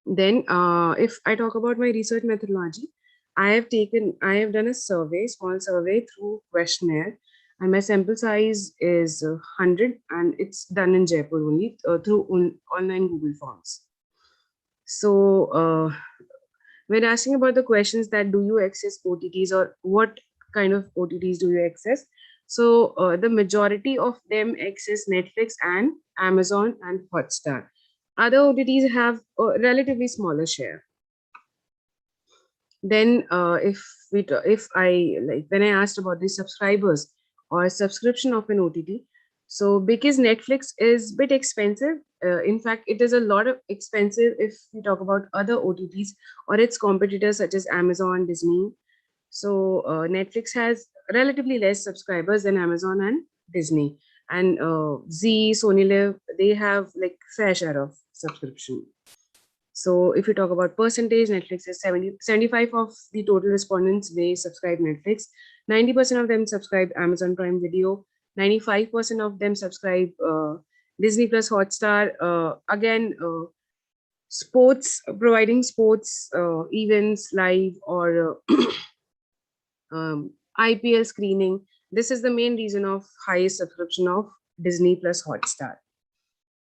Then if I talk about my research methodology, I have done a small survey through questionnaire, and my sample size is 100, and it's done in Jaipur only through online Google Forms. So when asking about the questions that do you access OTTs, or what kind of OTTs do you access? So the majority of them access Netflix and Amazon and Hotstar. Other OTTs have a relatively smaller share. Then if I like, when I asked about the subscribers or subscription of an OTT, so because Netflix is a bit expensive, in fact, it is a lot of expensive if we talk about other OTTs or its competitors such as Amazon, Disney. So Netflix has relatively less subscribers than Amazon and Disney. And Z, Sony Live, they have like fair share of subscription. So if you talk about percentage, Netflix is 75 of the total respondents, they subscribe Netflix. 90% of them subscribe Amazon Prime Video. 95% of them subscribe Disney Plus Hotstar. Again, providing sports events live, or IPL screening. This is the main reason of highest subscription of Disney Plus Hotstar.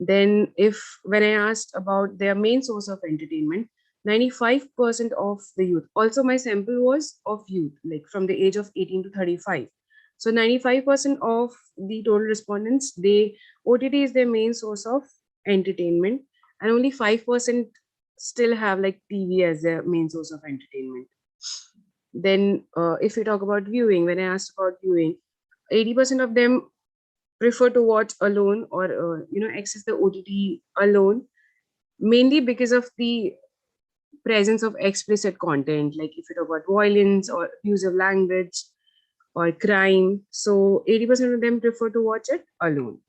Then when I asked about their main source of entertainment, 95% of the youth, also my sample was of youth, like from the age of 18 to 35. So 95% of the total respondents, OTT is their main source of entertainment, and only 5% still have like TV as their main source of entertainment. Then if we talk about viewing, when I asked about viewing, 80% of them prefer to watch alone, or access the OTT alone, mainly because of the presence of explicit content, like if you talk about violence or use of language or crime. So 80% of them prefer to watch it alone.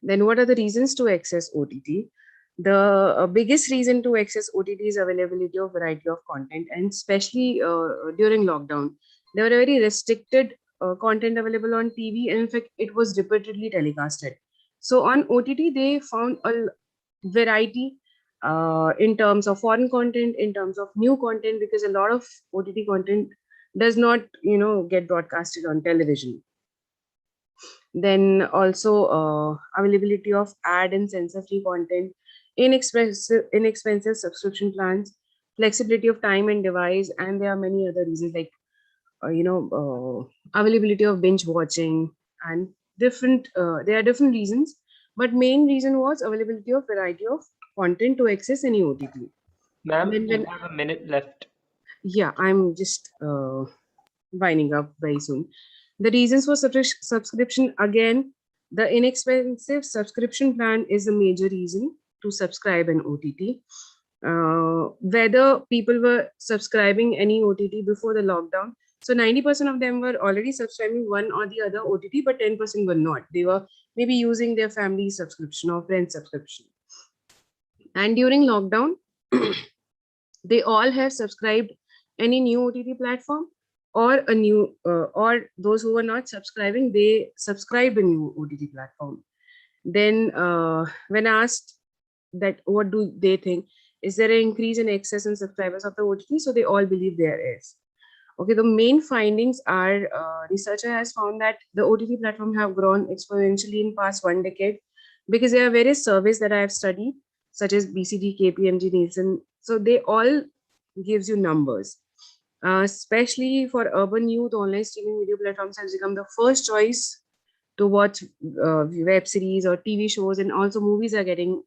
Then what are the reasons to access OTT? The biggest reason to access OTT is availability of variety of content, and especially during lockdown, there were very restricted content available on TV, and in fact, it was repeatedly telecasted. So on OTT, they found a variety in terms of foreign content, in terms of new content, because a lot of OTT content does not, get broadcasted on television. Then also availability of ad and censor-free content, inexpensive subscription plans, flexibility of time and device, and there are many other reasons like availability of binge watching, and there are different reasons, but main reason was availability of variety of content to access any OTT. Ma'am, you have a minute left. Yeah, I'm just winding up very soon. The reasons for subscription, again, the inexpensive subscription plan is a major reason to subscribe an OTT. Whether people were subscribing any OTT before the lockdown, so 90% of them were already subscribing one or the other OTT, but 10% were not. They were maybe using their family subscription or friend subscription. And during lockdown, they all have subscribed any new OTT platform, or or those who were not subscribing, they subscribed a new OTT platform. Then when asked that what do they think, is there an increase in access and subscribers of the OTT? So they all believe there is. Okay, the main findings are researcher has found that the OTT platform have grown exponentially in past 1 decade because there are various surveys that I have studied, such as BCG, KPMG, Nielsen. So they all gives you numbers. Especially for urban youth, online streaming video platforms has become the first choice to watch web series or TV shows, and also movies are getting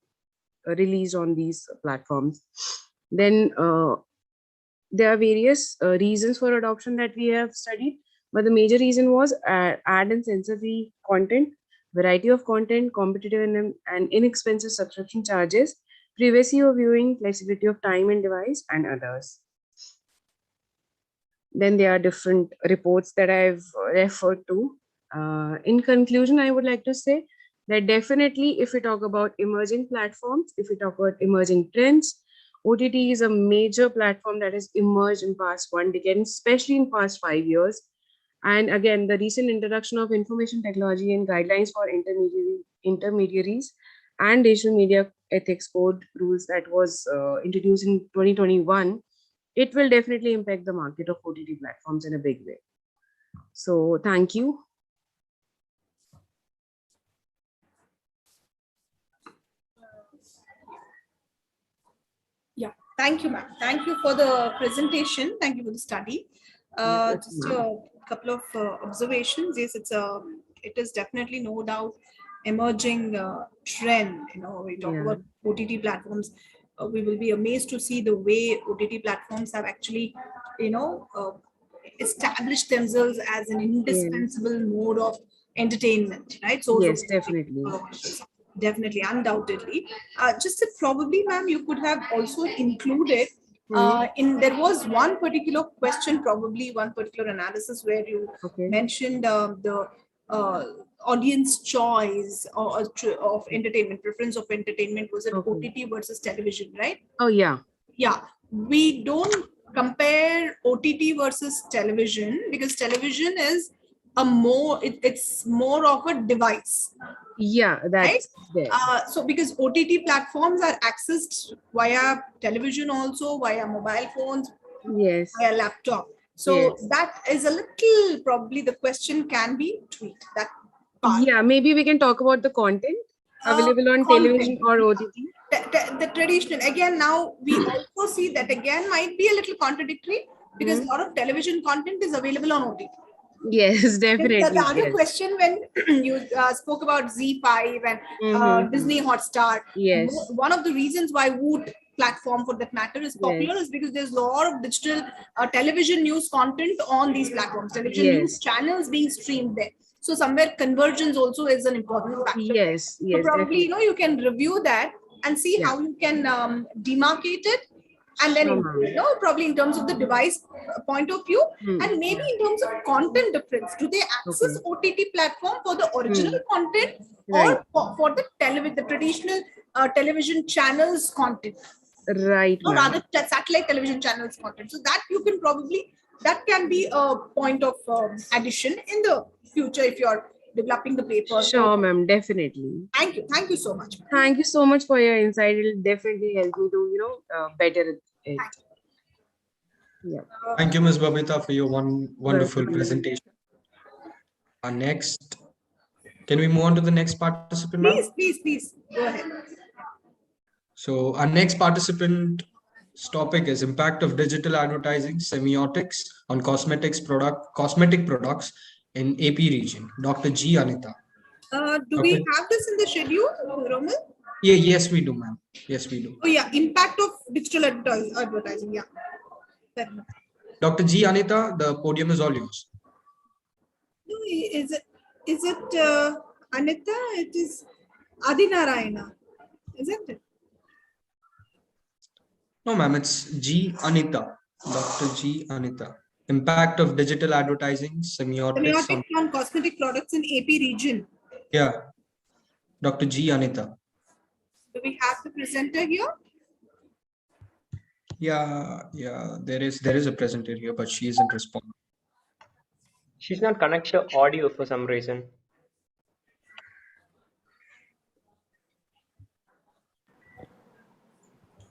released on these platforms. Then there are various reasons for adoption that we have studied, but the major reason was ad and censor-free content, variety of content, competitive and inexpensive subscription charges, privacy of viewing, flexibility of time and device, and others. Then there are different reports that I've referred to. In conclusion, I would like to say that definitely if we talk about emerging platforms, if we talk about emerging trends, OTT is a major platform that has emerged in past 1 decade, especially in past 5 years. And again, the recent introduction of information technology and guidelines for intermediaries and digital media ethics code rules that was introduced in 2021, it will definitely impact the market of OTT platforms in a big way. So thank you. Yeah, thank you, ma'am. Thank you for the presentation. Thank you for the study. Just a couple of observations. Yes, it is definitely no doubt emerging trend. You know, we talk about OTT platforms. We will be amazed to see the way OTT platforms have actually, established themselves as an indispensable mode of entertainment, right? So yes, definitely. Definitely, undoubtedly. Just that probably, ma'am, you could have also included there was one particular question, probably one particular analysis where you mentioned the audience choice of entertainment, preference of entertainment. Was it OTT versus television, right? Oh, yeah. Yeah, we don't compare OTT versus television because television is it's more of a device. Yeah, that's right? So because OTT platforms are accessed via television, also via mobile phones, via laptop. So that is a little, probably the question can be tweaked. That part. Yeah, maybe we can talk about the content available on television or OTT. The traditional, again, now we also see that again might be a little contradictory because a lot of television content is available on OTT. Yes, definitely. The other question when you spoke about Z5 and Disney Hotstar, one of the reasons why Woot platform for that matter is popular is because there's a lot of digital television news content on these platforms, television news channels being streamed there. So somewhere convergence also is an important factor. Yes, so probably definitely. You can review that and see how you can demarcate it, and then probably in terms of the device point of view, and maybe in terms of content difference, do they access OTT platform for the original content or for the traditional television channels content, right, or rather satellite television channels content? So that you can probably, that can be a point of addition in the future if you're developing the paper. Sure, ma'am, definitely. Thank you so much. Thank you so much for your insight. It'll definitely help me to better it. Yeah. Thank you, Ms. Babita, for your wonderful presentation. Next, can we move on to the next participant, ma'am? Please, go ahead. So our next participant's topic is impact of digital advertising semiotics on cosmetic products in AP region. Dr. G. Anita. Do we have this in the schedule, Romil? Yeah, yes, we do, ma'am. Yes, we do. Oh, yeah, impact of digital advertising. Yeah. Dr. G. Anita, the podium is all yours. No, is it Anita? It is Adinarayana, isn't it? No, ma'am, it's G. Anita. Dr. G. Anita. Impact of digital advertising semiotics on cosmetic products in AP region. Yeah. Dr. G. Anita. Do we have the presenter here? Yeah, there is a presenter here, but she isn't responding. She's not connected to audio for some reason.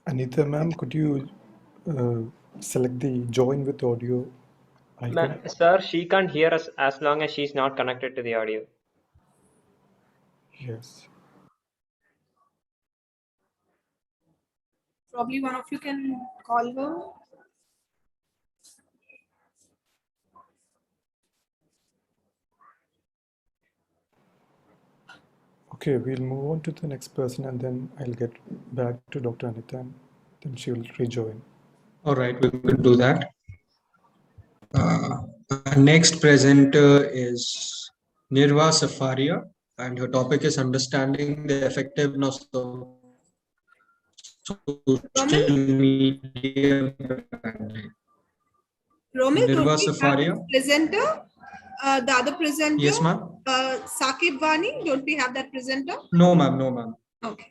Anita, ma'am, could you select the join with audio Sir, she can't hear us as long as she's not connected to the audio. Yes. Probably one of you can call her. Okay, we'll move on to the next person and then I'll get back to Dr. Anita and then she will rejoin. All right, we could do that. Our next presenter is Nirva Safaria, and her topic is understanding the effectiveness of social media branding. Romil, Nirva don't we have Safaria. this presenter? The other presenter? Yes, ma'am. Sakib Vani, don't we have that presenter? No, ma'am. No, ma'am. Okay.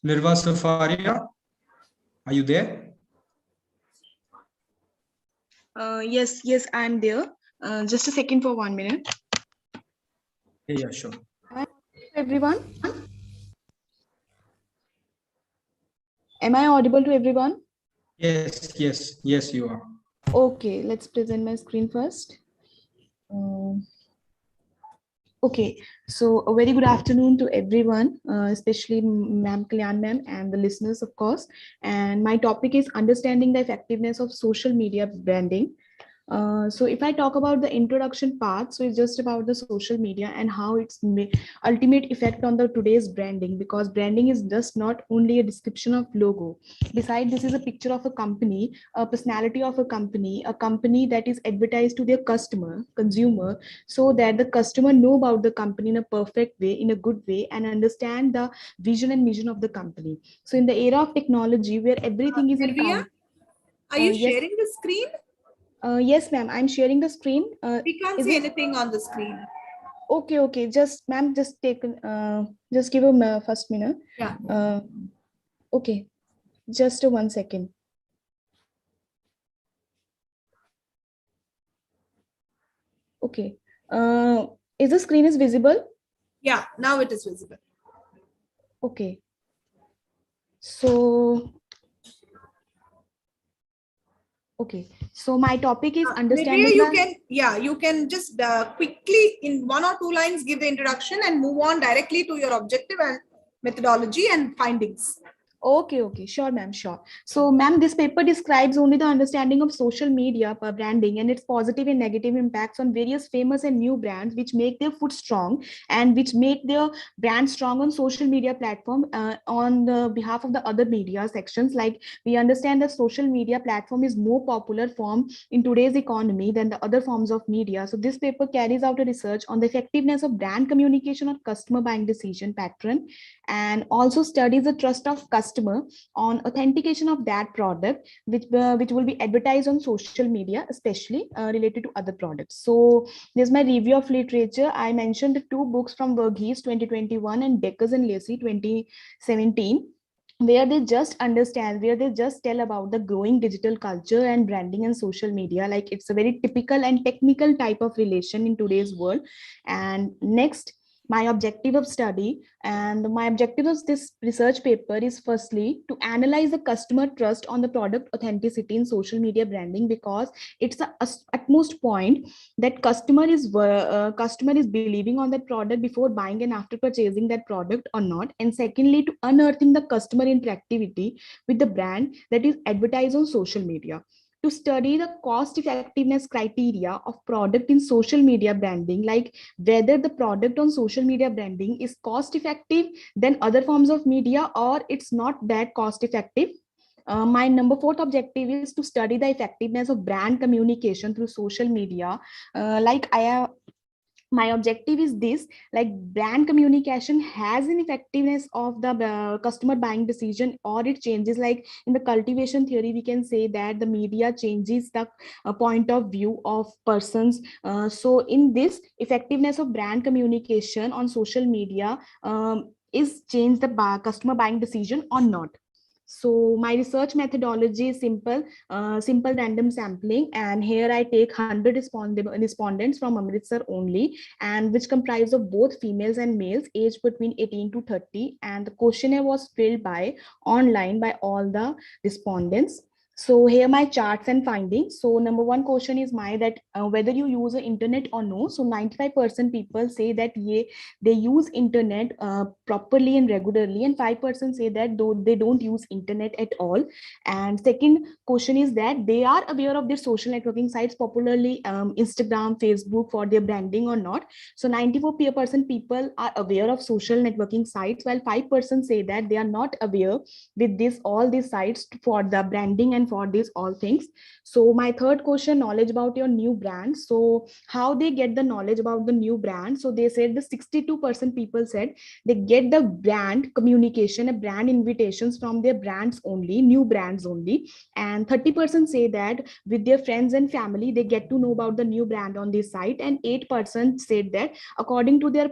Nirva Safaria, are you there? Yes, I'm there. Just a second for 1 minute. Yeah, sure. Everyone, am I audible to everyone? Yes, you are. Okay, let's present my screen first. Okay, so a very good afternoon to everyone, especially Ma'am Kalyan Ma'am and the listeners, of course. And my topic is understanding the effectiveness of social media branding. So if I talk about the introduction part, so it's just about the social media and how its ultimate effect on the today's branding, because branding is just not only a description of logo. Besides, this is a picture of a company, a personality of a company that is advertised to their consumer, so that the customer know about the company in a perfect way, in a good way, and understand the vision and mission of the company. So in the era of technology where everything is in Nirvia, are you yes. sharing the screen? Yes, ma'am. I'm sharing the screen. We can't see anything on the screen. Okay. Just, ma'am, just just give a first minute. Yeah. Okay. Just 1 second. Okay. Is the screen is visible? Yeah, now it is visible. Okay. So. Okay, so my topic is understanding. You can just quickly in 1 or 2 lines give the introduction and move on directly to your objective and methodology and findings. Okay, sure, ma'am, sure. So, ma'am, this paper describes only the understanding of social media branding and its positive and negative impacts on various famous and new brands, which make their foot strong and which make their brand strong on social media platform on the behalf of the other media sections. Like, we understand that social media platform is more popular form in today's economy than the other forms of media. So, this paper carries out a research on the effectiveness of brand communication on customer buying decision pattern, and also studies the trust of customer on authentication of that product, which will be advertised on social media, especially related to other products. So there's my review of literature. I mentioned the 2 books from Verghese 2021 and Deckers and Lacey 2017, where they just tell about the growing digital culture and branding and social media. Like, it's a very typical and technical type of relation in today's world. And next, my objective of study and my objective of this research paper is firstly to analyze the customer trust on the product authenticity in social media branding, because it's the utmost point that customer is believing on that product before buying and after purchasing that product or not. And secondly, to unearthing the customer interactivity with the brand that is advertised on social media, to study the cost effectiveness criteria of product in social media branding, like whether the product on social media branding is cost effective than other forms of media or it's not that cost effective. My number 4th objective is to study the effectiveness of brand communication through social media. My objective is this, like, brand communication has an effectiveness of the customer buying decision, or it changes. Like, in the cultivation theory, we can say that the media changes the point of view of persons. So in this, effectiveness of brand communication on social media is change the customer buying decision or not. So my research methodology is simple random sampling, and here I take 100 respondents from Amritsar only, and which comprise of both females and males aged between 18 to 30, and the questionnaire was filled by online by all the respondents. So here my charts and findings. So number one question is that whether you use the internet or no. So 95% people say that they use internet properly and regularly, and 5% say that though they don't use internet at all. And second question is that they are aware of their social networking sites, popularly Instagram, Facebook, for their branding or not. So 94% people are aware of social networking sites, while 5% say that they are not aware with all these sites for the branding and for these all things. So my third question, knowledge about your new brand. So how they get the knowledge about the new brand? So they said the 62% people said they get the brand communication and brand invitations from their brands only, new brands only. And 30% say that with their friends and family they get to know about the new brand on this site. And 8% said that according to their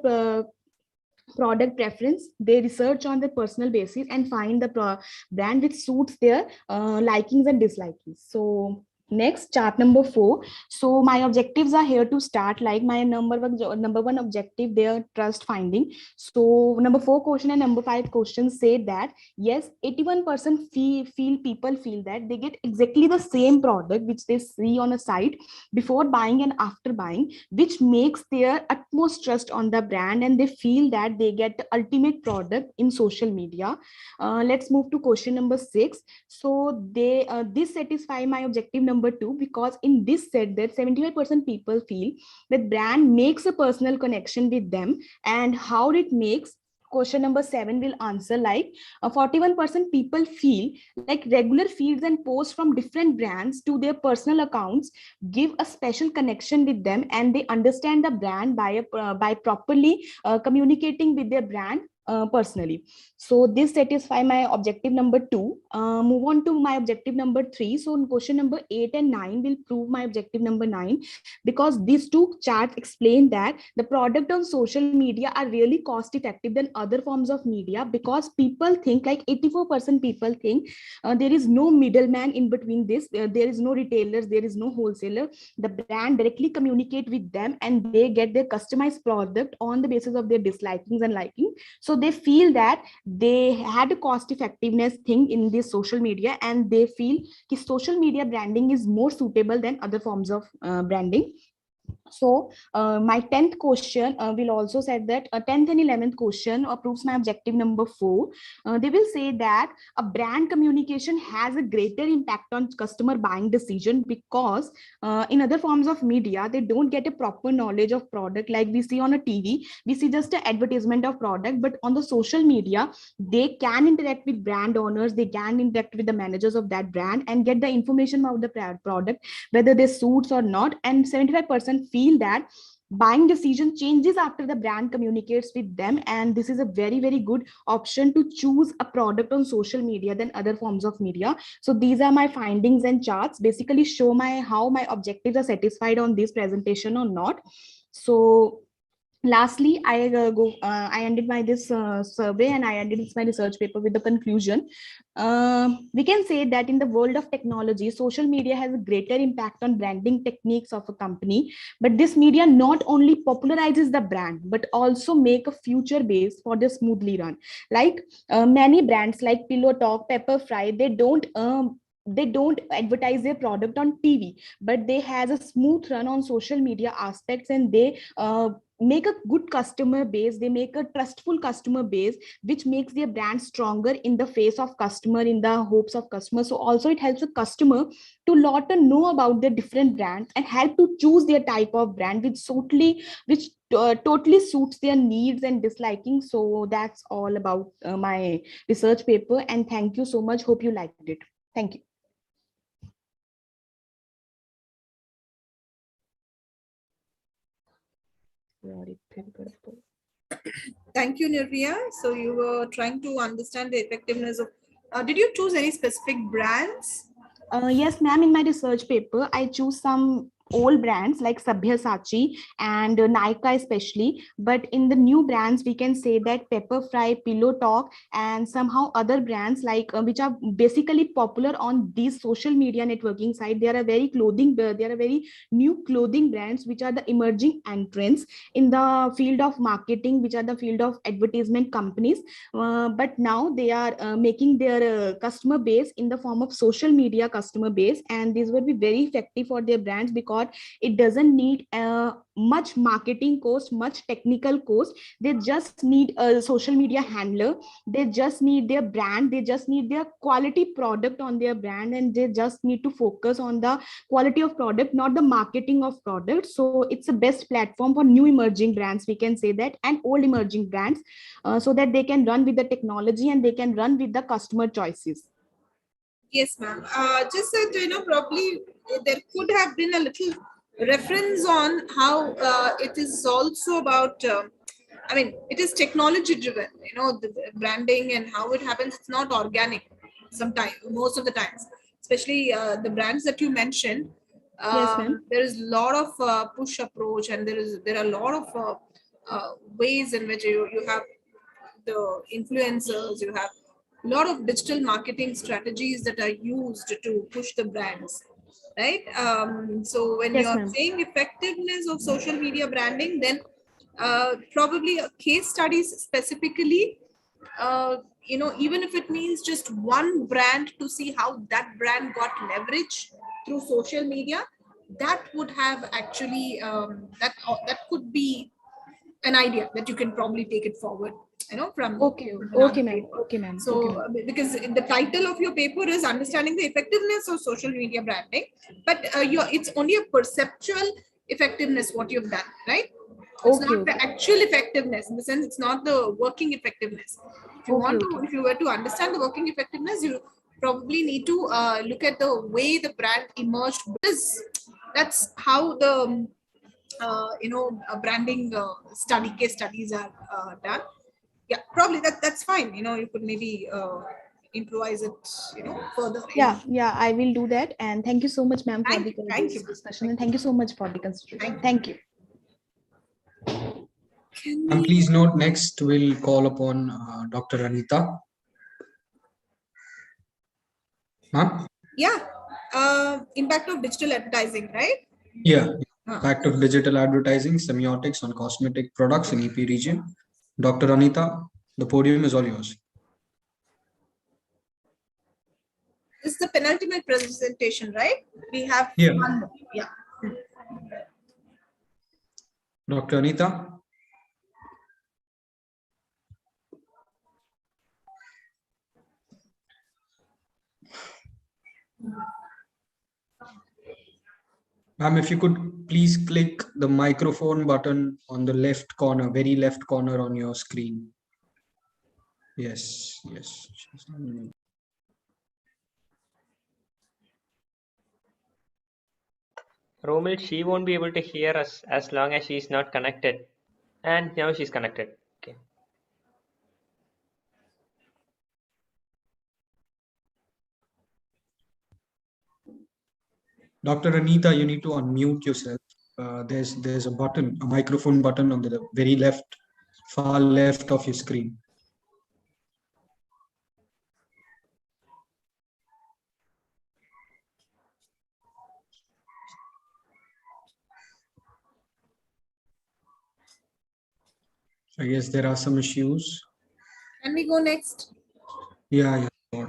product preference, they research on the personal basis and find the brand which suits their likings and dislikings. So next, chart number 4. So my objectives are here to start. Like my number one objective, their trust finding. So number 4 question and number 5 questions say that yes, 81% people feel that they get exactly the same product which they see on a site before buying and after buying, which makes their utmost trust on the brand, and they feel that they get the ultimate product in social media. Let's move to question number 6. So they this satisfy my objective number 2, because in this set that 75% people feel that brand makes a personal connection with them. And how it makes, question number 7 will answer. Like 41% people feel like regular feeds and posts from different brands to their personal accounts give a special connection with them, and they understand the brand by properly communicating with their brand personally. So this satisfy my objective number 2. Move on to my objective number 3. So in question number 8 and 9 will prove my objective number 9, because these two charts explain that the product on social media are really cost effective than other forms of media, because people think, like 84% people think there is no middleman in between this. There is no retailers, there is no wholesaler. The brand directly communicate with them, and they get their customized product on the basis of their dislikings and liking. So they feel that they had a cost effectiveness thing in this social media, and they feel that social media branding is more suitable than other forms of branding. So my 10th question will also say that 10th and 11th question proves my objective number 4. They will say that a brand communication has a greater impact on customer buying decision, because in other forms of media they don't get a proper knowledge of product. Like we see on a TV, we see just an advertisement of product, but on the social media they can interact with brand owners, they can interact with the managers of that brand and get the information about the product, whether they suits or not. And 75% feel that buying decision changes after the brand communicates with them, and this is a very, very good option to choose a product on social media than other forms of media. So these are my findings, and charts basically show how my objectives are satisfied on this presentation or not. So lastly, I ended this survey, and I ended my research paper with the conclusion. We can say that in the world of technology, social media has a greater impact on branding techniques of a company, but this media not only popularizes the brand but also make a future base for the smoothly run. Like many brands like Pillow Talk, Pepper Fry, they don't advertise their product on TV, but they has a smooth run on social media aspects, and they make a good customer base, they make a trustful customer base, which makes their brand stronger in the face of customer, in the hopes of customer. So also it helps a customer to lot and know about their different brands and help to choose their type of brand which totally suits their needs and disliking. So that's all about my research paper, and thank you so much. Hope you liked it. Thank you. Thank you, Nirvia. So you were trying to understand the effectiveness of, did you choose any specific brands? Yes, ma'am. In my research paper, I choose some old brands like Sabyasachi and Nykaa especially, but in the new brands we can say that Pepperfry, Pillow Talk, and somehow other brands like which are basically popular on these social media networking site. They are a very new clothing brands which are the emerging entrants in the field of marketing, which are the field of advertisement companies, but now they are making their customer base in the form of social media customer base, and these will be very effective for their brands because it doesn't need much marketing cost, much technical cost. They just need a social media handler, they just need their brand, they just need their quality product on their brand, and they just need to focus on the quality of product, not the marketing of product. So it's a best platform for new emerging brands, we can say that, and old emerging brands, so that they can run with the technology and they can run with the customer choices. Yes, ma'am. Just that, probably there could have been a little reference on how it is also about, it is technology driven, the branding and how it happens. It's not organic sometimes, most of the times, especially the brands that you mentioned. Yes, ma'am. There is a lot of push approach, and there are a lot of ways in which you have the influencers, you have a lot of digital marketing strategies that are used to push the brands, right? So when Yes, you're ma'am. saying effectiveness of social media branding, then probably a case studies specifically, even if it means just one brand to see how that brand got leverage through social media, that would have actually that could be an idea that you can probably take it forward, from Okay, another ma'am. paper. Okay, ma'am. So Okay, ma'am. because the title of your paper is understanding the effectiveness of social media branding, but it's only a perceptual effectiveness what you've done, right? It's Okay, not the actual effectiveness, in the sense it's not the working effectiveness. If you want to, if you were to understand the working effectiveness, you probably need to look at the way the brand emerged, because that's how the branding case studies are done. Yeah, probably that's fine. You could maybe improvise it, further. Yeah, I will do that. And thank you so much, ma'am, for the Thank you. discussion, and thank you so much for the consideration. Thank you. And please note, next we'll call upon Dr. Anita. Ma'am? Yeah, impact of digital advertising, right? Yeah, impact of digital advertising, semiotics on cosmetic products in EP region. Dr. Anita, the podium is all yours. This is the penultimate presentation, right? We have one more. Yeah. Dr. Anita. Ma'am, if you could please click the microphone button on the left corner, very left corner on your screen. Yes, yes. Romil, she won't be able to hear us as long as she's not connected. And now she's connected. Okay. Dr. Anita, you need to unmute yourself. There's a button, a microphone button on the very left, far left of your screen. I guess there are some issues. Can we go next? Yeah, sure.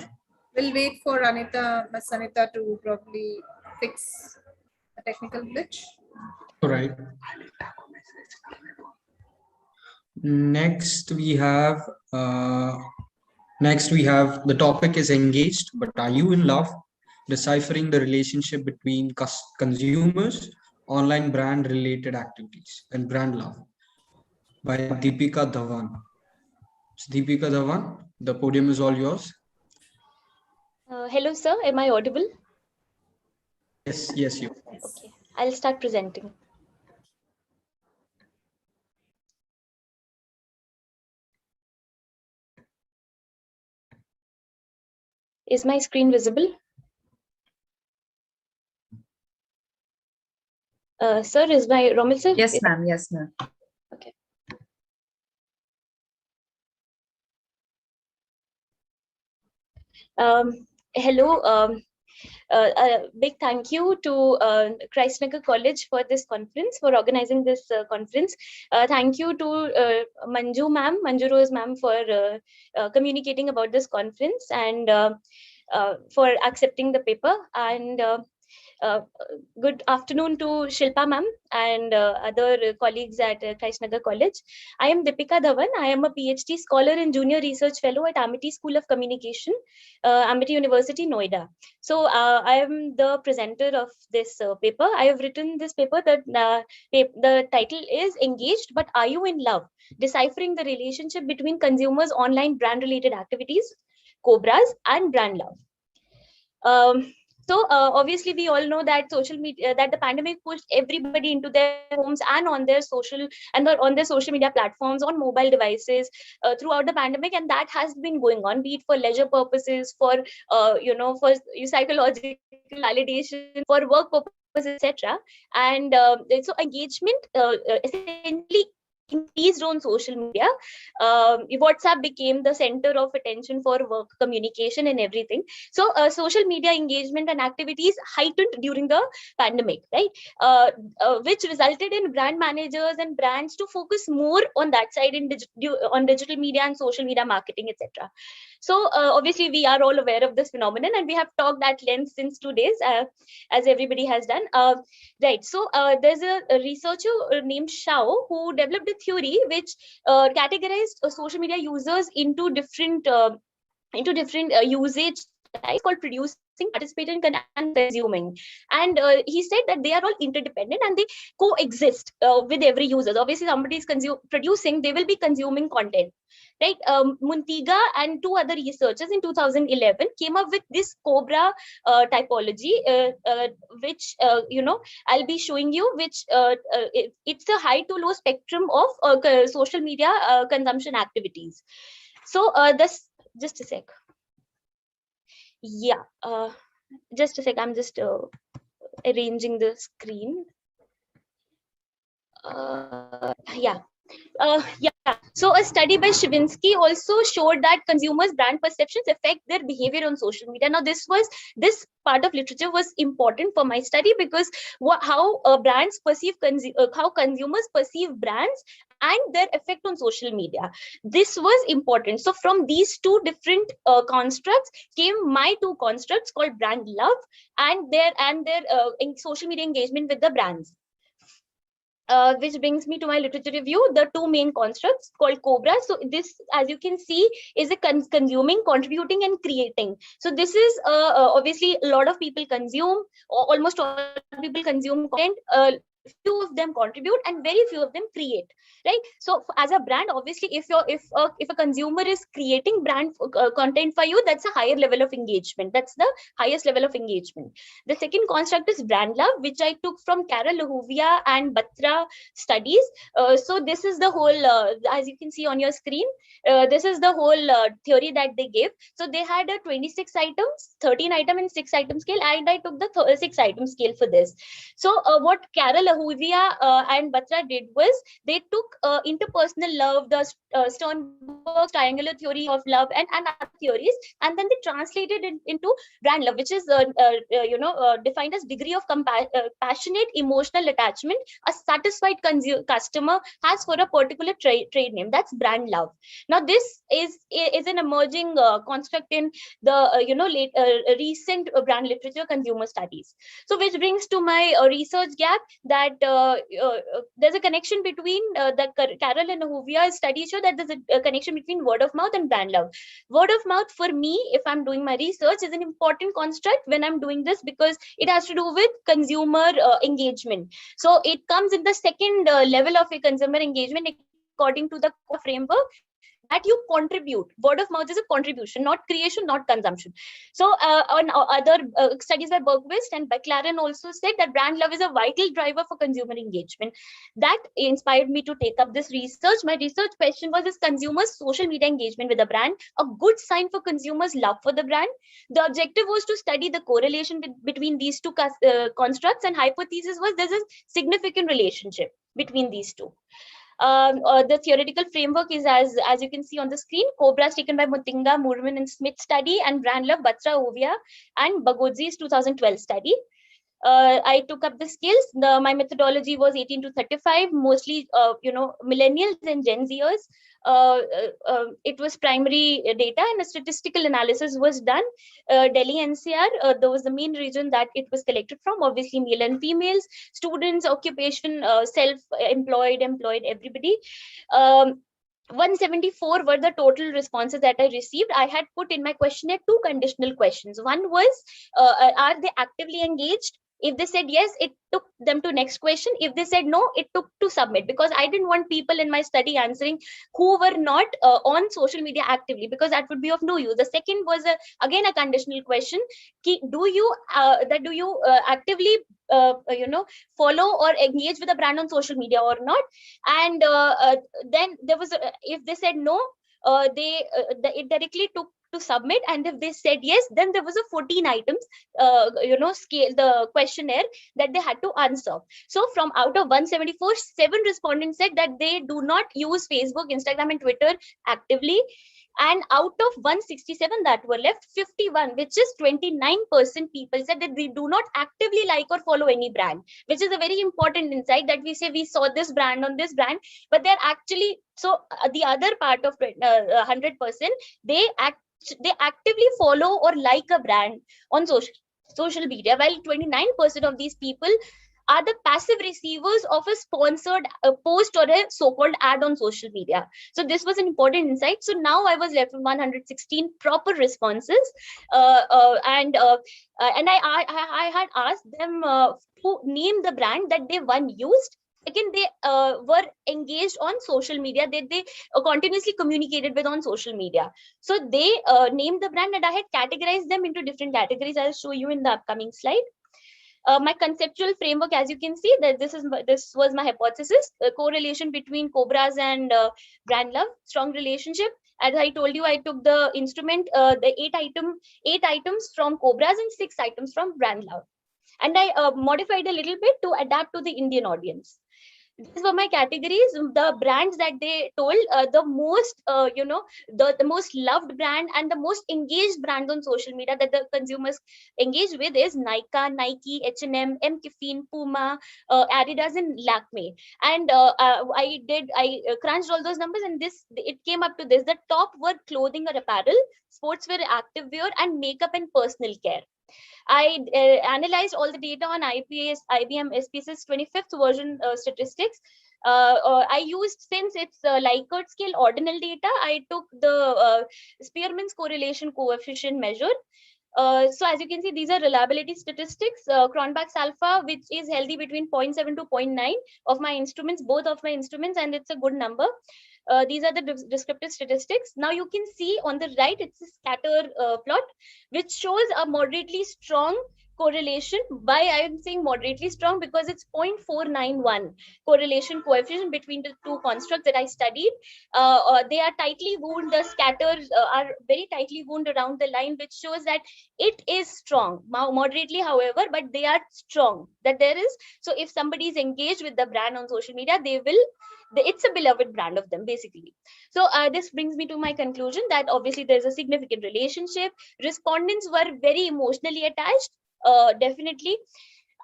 We'll wait for Ms. Anita to probably fix the technical glitch. All right. Next we have the topic is engaged, but are you in love? Deciphering the relationship between consumers, online brand related activities, and brand love, by Deepika Dhawan. Deepika Dhawan, the podium is all yours. Hello, sir. Am I audible? Yes, you. Okay, I'll start presenting. Is my screen visible? Sir, is my Romil sir? Yes, ma'am. Yes, ma'am. Okay. Hello. Big thank you to Nagar College for this conference, for organizing this conference. Thank you to Manju Rose ma'am for communicating about this conference and for accepting the paper. And uh, good afternoon to Shilpa ma'am and other colleagues at Nagar College. I am Deepika Dhawan. I am a PhD scholar and junior research fellow at Amity School of Communication, Amity University, Noida. So I am the presenter of this paper. I have written this paper that the title is Engaged, but Are You in Love? Deciphering the relationship between consumers' online brand related activities, cobras, and brand love. So obviously we all know that social media, that the pandemic pushed everybody into their homes and on their social media platforms, on mobile devices throughout the pandemic, and that has been going on, be it for leisure purposes, for for psychological validation, for work purposes, etc. And so engagement essentially increased on social media. WhatsApp became the center of attention for work communication and everything. So social media engagement and activities heightened during the pandemic, right? Which resulted in brand managers and brands to focus more on that side on digital media and social media marketing, etc. So obviously we are all aware of this phenomenon, and we have talked at length since 2 days, as everybody has done. Right. So there's a researcher named Shao who developed a theory which categorized social media users into different usage types called producing, participating, and consuming. And he said that they are all interdependent and they coexist with every user. Obviously, somebody is producing, they will be consuming content, right? Muntiga and 2 other researchers in 2011 came up with this Cobra typology, which I'll be showing you, which it's a high to low spectrum of social media consumption activities. So this, just a sec. Yeah, just a sec. I'm just arranging the screen. Yeah. So a study by Shivinsky also showed that consumers' brand perceptions affect their behavior on social media. Now, this part of literature was important for my study because how brands perceive how consumers perceive brands and their effect on social media. This was important. So from these 2 different constructs came my 2 constructs called brand love and their social media engagement with the brands. Which brings me to my literature review, the 2 main constructs called Cobra. So this, as you can see, is a consuming, contributing, and creating. So this is obviously a lot of people consume, or almost all people consume content. Few of them contribute and very few of them create, right? So as a brand, obviously if a consumer is creating brand content for you, that's a higher level of engagement. That's the highest level of engagement. The second construct is brand love, which I took from Carol Lahuvia and Batra studies. So this is the whole, as you can see on your screen, this is the whole theory that they gave. So they had a 26 items, 13 item and 6 item scale, and I took the 6 item scale for this. So what Carol Lahuvia and Batra did was they took interpersonal love, the Sternberg's triangular theory of love, and other theories, and then they translated it into brand love, which is defined as degree of passionate emotional attachment a satisfied customer has for a particular trade name. That's brand love. Now this is an emerging construct in the recent brand literature consumer studies. So which brings to my research gap that there's a connection between the Carol and Lahuvia studies show that there's a connection between word of mouth and brand love. Word of mouth for me, if I'm doing my research, is an important construct when I'm doing this because it has to do with consumer engagement. So it comes in the second level of a consumer engagement according to the framework, that you contribute. Word of mouth is a contribution, not creation, not consumption. So on other studies by Bergquist and Beclaren also said that brand love is a vital driver for consumer engagement. That inspired me to take up this research. My research question was, is consumers' social media engagement with a brand a good sign for consumers' love for the brand? The objective was to study the correlation between these two constructs, and hypothesis was there's a significant relationship between these two. The theoretical framework is as you can see on the screen: Cobras taken by Mutinga, Moorman and Smith study, and brand love, Batra, Ovia and Bagodzi's 2012 study. I took up the skills. My methodology was 18 to 35, mostly millennials and Gen Zers. It was primary data, and a statistical analysis was done. Delhi NCR, there was the main region that it was collected from, obviously male and females, students, occupation, self-employed, employed, everybody. 174 were the total responses that I received. I had put in my questionnaire 2 conditional questions. One was, are they actively engaged? If they said yes, it took them to next question. If they said no, it took to submit, because I didn't want people in my study answering who were not on social media actively, because that would be of no use. The second was again a conditional question: do you actively follow or engage with a brand on social media or not? And then there was if they said no, it directly took to submit, and if they said yes, then there was a 14 items scale the questionnaire that they had to answer. So from out of 174, 7 respondents said that they do not use Facebook, Instagram and Twitter actively. And out of 167 that were left, 51, which is 29% people, said that they do not actively like or follow any brand, which is a very important insight, that we say we saw this brand on this brand, but they're actually, so the other part of 100%, they actively follow or like a brand on social media, while 29% of these people are the passive receivers of a sponsored post or a so-called ad on social media. So this was an important insight. So now I was left with 116 proper responses, and I had asked them to name the brand that they used. Again, they were engaged on social media, they continuously communicated with on social media. So they named the brand, and I had categorized them into different categories. I'll show you in the upcoming slide. My conceptual framework, as you can see, that this was my hypothesis: the correlation between cobras and brand love, strong relationship. As I told you, I took the instrument, the 8 items from cobras and 6 items from brand love, and I modified a little bit to adapt to the Indian audience. These were my categories. The brands that they told, the most the most loved brand and the most engaged brands on social media that the consumers engage with is Nike, H&M, Caffeine, Puma, Adidas and Lakme. And I crunched all those numbers, and it came up to this: the top were clothing or apparel, sportswear, activewear and makeup and personal care. I analyzed all the data on IBM SPSS 25th version statistics. I used, since it's Likert scale ordinal data, I took the Spearman's correlation coefficient measure. So as you can see, these are reliability statistics. Cronbach's alpha, which is healthy between 0.7 to 0.9 of my instruments, both of my instruments, and it's a good number. These are the descriptive statistics. Now you can see on the right, it's a scatter plot, which shows a moderately strong correlation. Why I am saying moderately strong? Because it's 0.491 correlation coefficient between the two constructs that I studied. They are tightly wound, the scatters are very tightly wound around the line, which shows that it is strong. Moderately, however, but they are strong. That there is, so if somebody is engaged with the brand on social media, it's a beloved brand of them, basically. So this brings me to my conclusion that obviously there's a significant relationship. Respondents were very emotionally attached, definitely.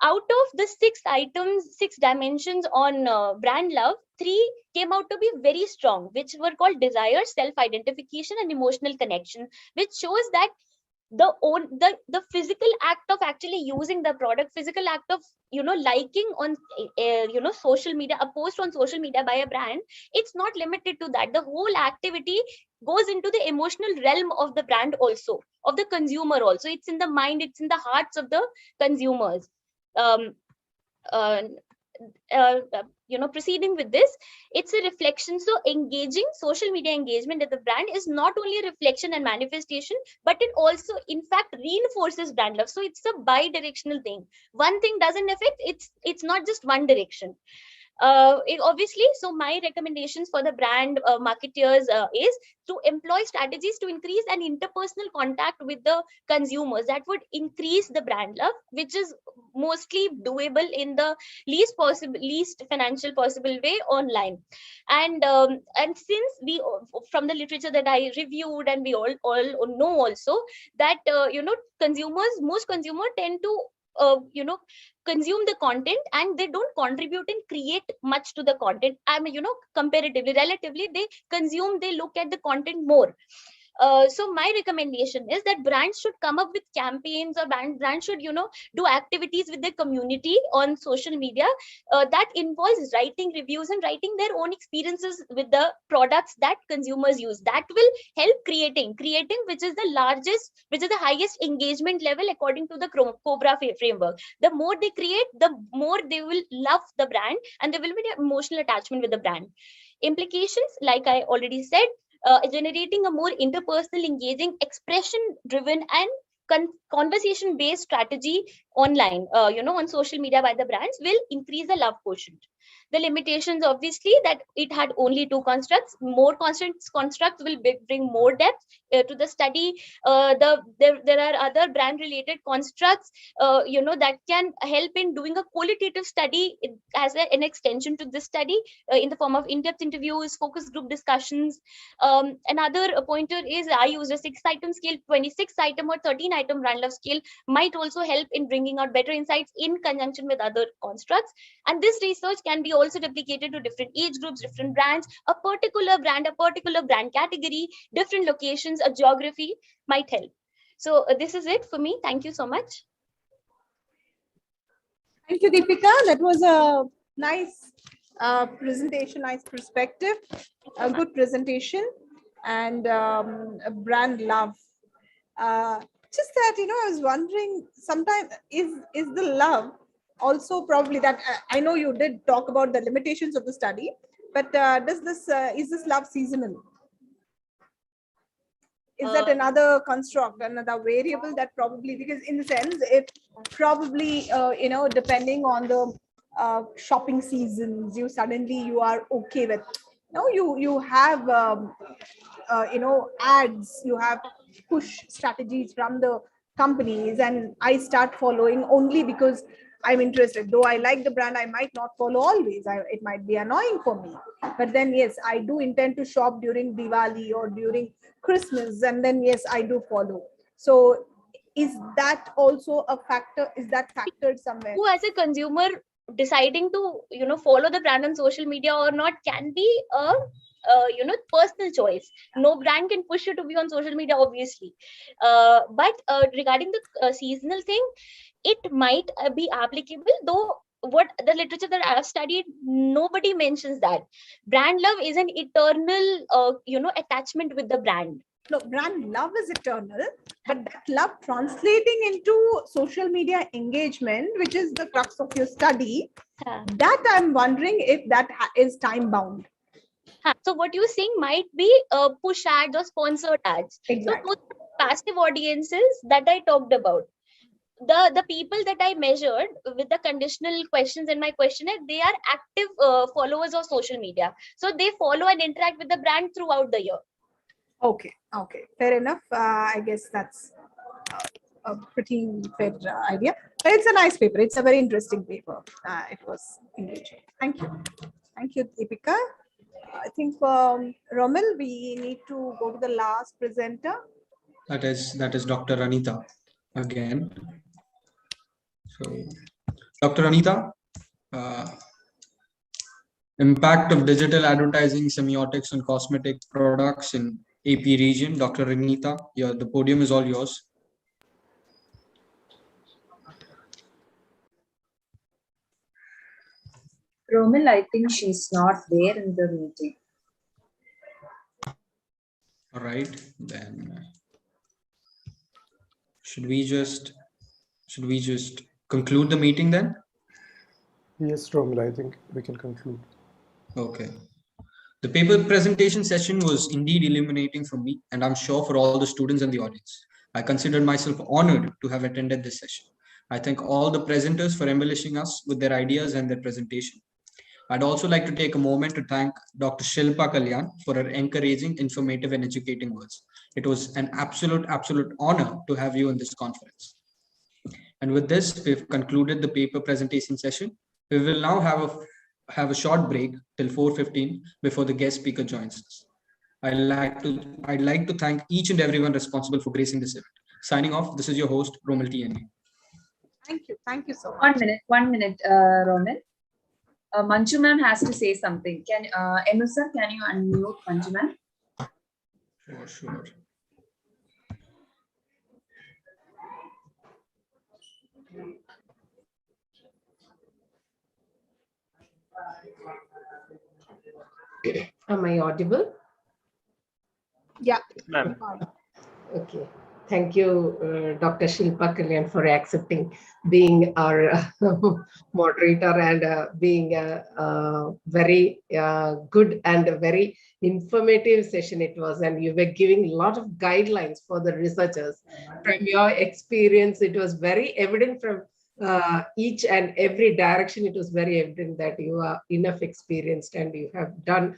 Out of the 6 items, 6 dimensions on brand love, 3 came out to be very strong, which were called desire, self-identification and emotional connection, which shows that the physical act of actually using the product, physical act of liking on social media, a post on social media by a brand, it's not limited to that. The whole activity goes into the emotional realm of the brand also, of the consumer also. It's in the mind, it's in the hearts of the consumers. proceeding with this, it's a reflection. So engaging, social media engagement at the brand is not only a reflection and manifestation, but it also in fact reinforces brand love. So it's a bi-directional thing. One thing doesn't affect, it's not just one direction. Obviously, so my recommendations for the brand marketeers is to employ strategies to increase an interpersonal contact with the consumers that would increase the brand love, which is mostly doable in the least financial possible way online. And since we, from the literature that I reviewed, and we all know also that most consumers tend to consume the content, and they don't contribute and create much to the content. I mean, comparatively, relatively, they look at the content more. So my recommendation is that brands should come up with campaigns, or brands should do activities with their community on social media that involves writing reviews and writing their own experiences with the products that consumers use. That will help creating, which is the highest engagement level according to the Cobra framework. The more they create, the more they will love the brand, and there will be an emotional attachment with the brand. Implications, like I already said, generating a more interpersonal, engaging, expression driven, and conversation based strategy online, on social media by the brands, will increase the love quotient. The limitations, obviously, that it had only 2 constructs. More constructs will bring more depth to the study. There are other brand related constructs that can help in doing a qualitative study as an extension to this study, in the form of in-depth interviews, focus group discussions. Another pointer is I use a 6-item scale. 26-item or 13-item brand love scale might also help in bringing out better insights in conjunction with other constructs. And this research can be also replicated to different age groups, different brands, a particular brand category, different locations, a geography might help. So this is it for me. Thank you so much. Thank you, Deepika. That was a nice presentation, nice perspective, a good presentation, and brand love. Just that, I was wondering, sometimes is the love also probably that, I know you did talk about the limitations of the study, but is this love seasonal? Is that another construct, another variable that probably, because in the sense, it probably, depending on the shopping seasons, you are okay with, you have, ads, you have push strategies from the companies, and I start following only because I'm interested. Though I like the brand, I might not follow always. It might be annoying for me. But then, yes, I do intend to shop during Diwali or during Christmas, and then, yes, I do follow. So is that also a factor? Is that factored somewhere? Who, as a consumer, deciding to follow the brand on social media or not can be a personal choice. No brand can push you to be on social media, obviously. But regarding the seasonal thing, it might be applicable, though what the literature that I have studied, nobody mentions that brand love is an eternal attachment with the brand. No, brand love is eternal, but that love translating into social media engagement, which is the crux of your study, that I'm wondering if that is time bound. So what you're saying might be push ads or sponsored ads. Exactly. So those passive audiences that I talked about, the people that I measured with the conditional questions in my questionnaire, they are active followers of social media. So they follow and interact with the brand throughout the year. Okay, fair enough. I guess that's a pretty fair idea. But it's a nice paper. It's a very interesting paper. It was engaging. Thank you, Deepika. I think Romil, we need to go to the last presenter. That is Dr. Anita again. So, Dr. Anita, impact of digital advertising, semiotics, and cosmetic products in AP region. Dr. Anita, the podium is all yours. Romil, I think she's not there in the meeting. All right, then should we just conclude the meeting then? Yes, Romil, I think we can conclude. Okay. The paper presentation session was indeed illuminating for me, and I'm sure for all the students in the audience. I considered myself honored to have attended this session. I thank all the presenters for embellishing us with their ideas and their presentation. I'd also like to take a moment to thank Dr. Shilpa Kalyan for her encouraging, informative, and educating words. It was an absolute honor to have you in this conference. And with this, we've concluded the paper presentation session. We will now have a short break till 4:15 before the guest speaker joins us. I'd like to thank each and everyone responsible for gracing this event. Signing off, this is your host, Romil TNV. Thank you so much. 1 minute, Romil. Manju ma'am has to say something. Can Enu sir, can you unmute Manju ma'am? Sure. Am I audible? Yeah. Ma'am. Okay. Thank you, Dr. Shilpa Kalyan, for accepting being our moderator and being a very good and a very informative session it was. And you were giving a lot of guidelines for the researchers. From your experience, it was very evident from each and every direction. It was very evident that you are enough experienced and you have done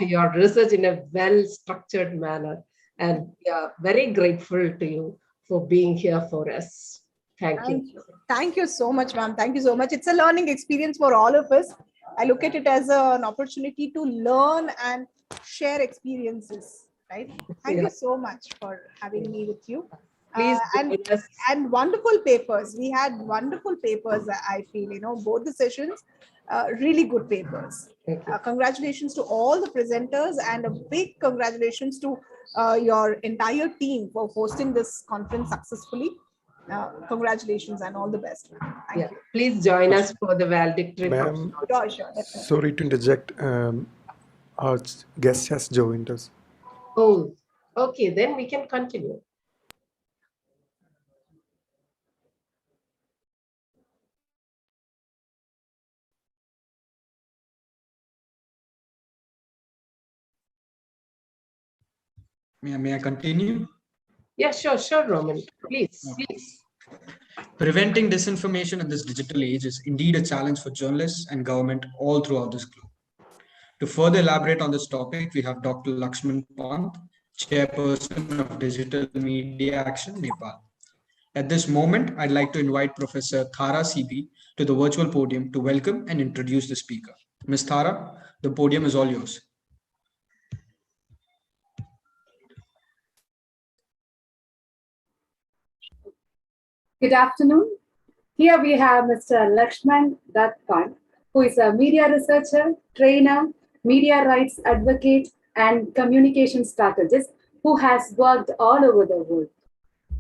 your research in a well-structured manner. And we are very grateful to you for being here for us. Thank you. Thank you so much, ma'am. Thank you so much. It's a learning experience for all of us. I look at it as an opportunity to learn and share experiences, right? Thank you so much for having me with you. Please and wonderful papers. We had wonderful papers, I feel, both the sessions, really good papers. Congratulations to all the presenters and a big congratulations to your entire team for hosting this conference successfully. Congratulations and all the best. Thank you. Please join us for the valedictory. Ma'am, Sure, sorry to interject. Our guest has joined us. Oh, okay, then we can continue. May I continue? Yeah, sure, Roman. Please. Preventing disinformation in this digital age is indeed a challenge for journalists and government all throughout this globe. To further elaborate on this topic, we have Dr. Lakshman Pant, Chairperson of Digital Media Action, Nepal. At this moment, I'd like to invite Professor Thara CB to the virtual podium to welcome and introduce the speaker. Ms. Thara, the podium is all yours. Good afternoon. Here we have Mr. Lakshman Pant, who is a media researcher, trainer, media rights advocate, and communication strategist who has worked all over the world.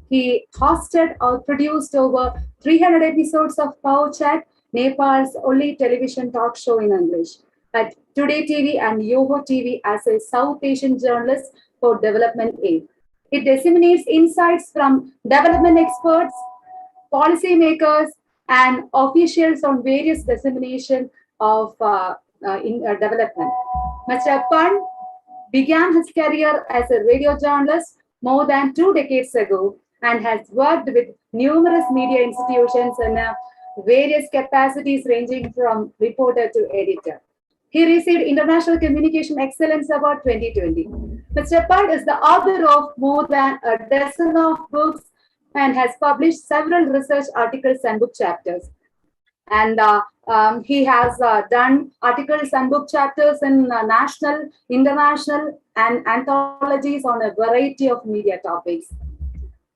He hosted or produced over 300 episodes of Power Chat, Nepal's only television talk show in English, at Today TV and Yoho TV as a South Asian journalist for development aid. It disseminates insights from development experts, policymakers, and officials on various dissemination of development. Mr. Pant began his career as a radio journalist more than 2 decades ago and has worked with numerous media institutions in various capacities ranging from reporter to editor. He received International Communication Excellence Award 2020. Mr. Pant is the author of more than a dozen of books and has published several research articles and book chapters. And he has done articles and book chapters in national, international, and anthologies on a variety of media topics.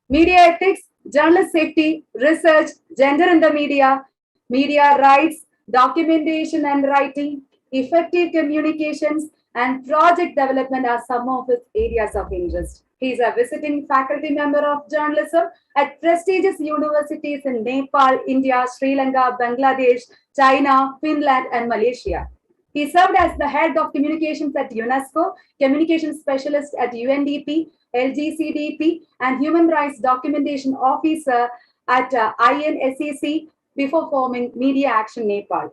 Media ethics, journalist safety, research, gender in the media rights, documentation and writing, effective communications, and project development are some of his areas of interest. He is a visiting faculty member of journalism at prestigious universities in Nepal, India, Sri Lanka, Bangladesh, China, Finland, and Malaysia. He served as the head of communications at UNESCO, communication specialist at UNDP, LGCDP, and human rights documentation officer at INSAC before forming Media Action Nepal.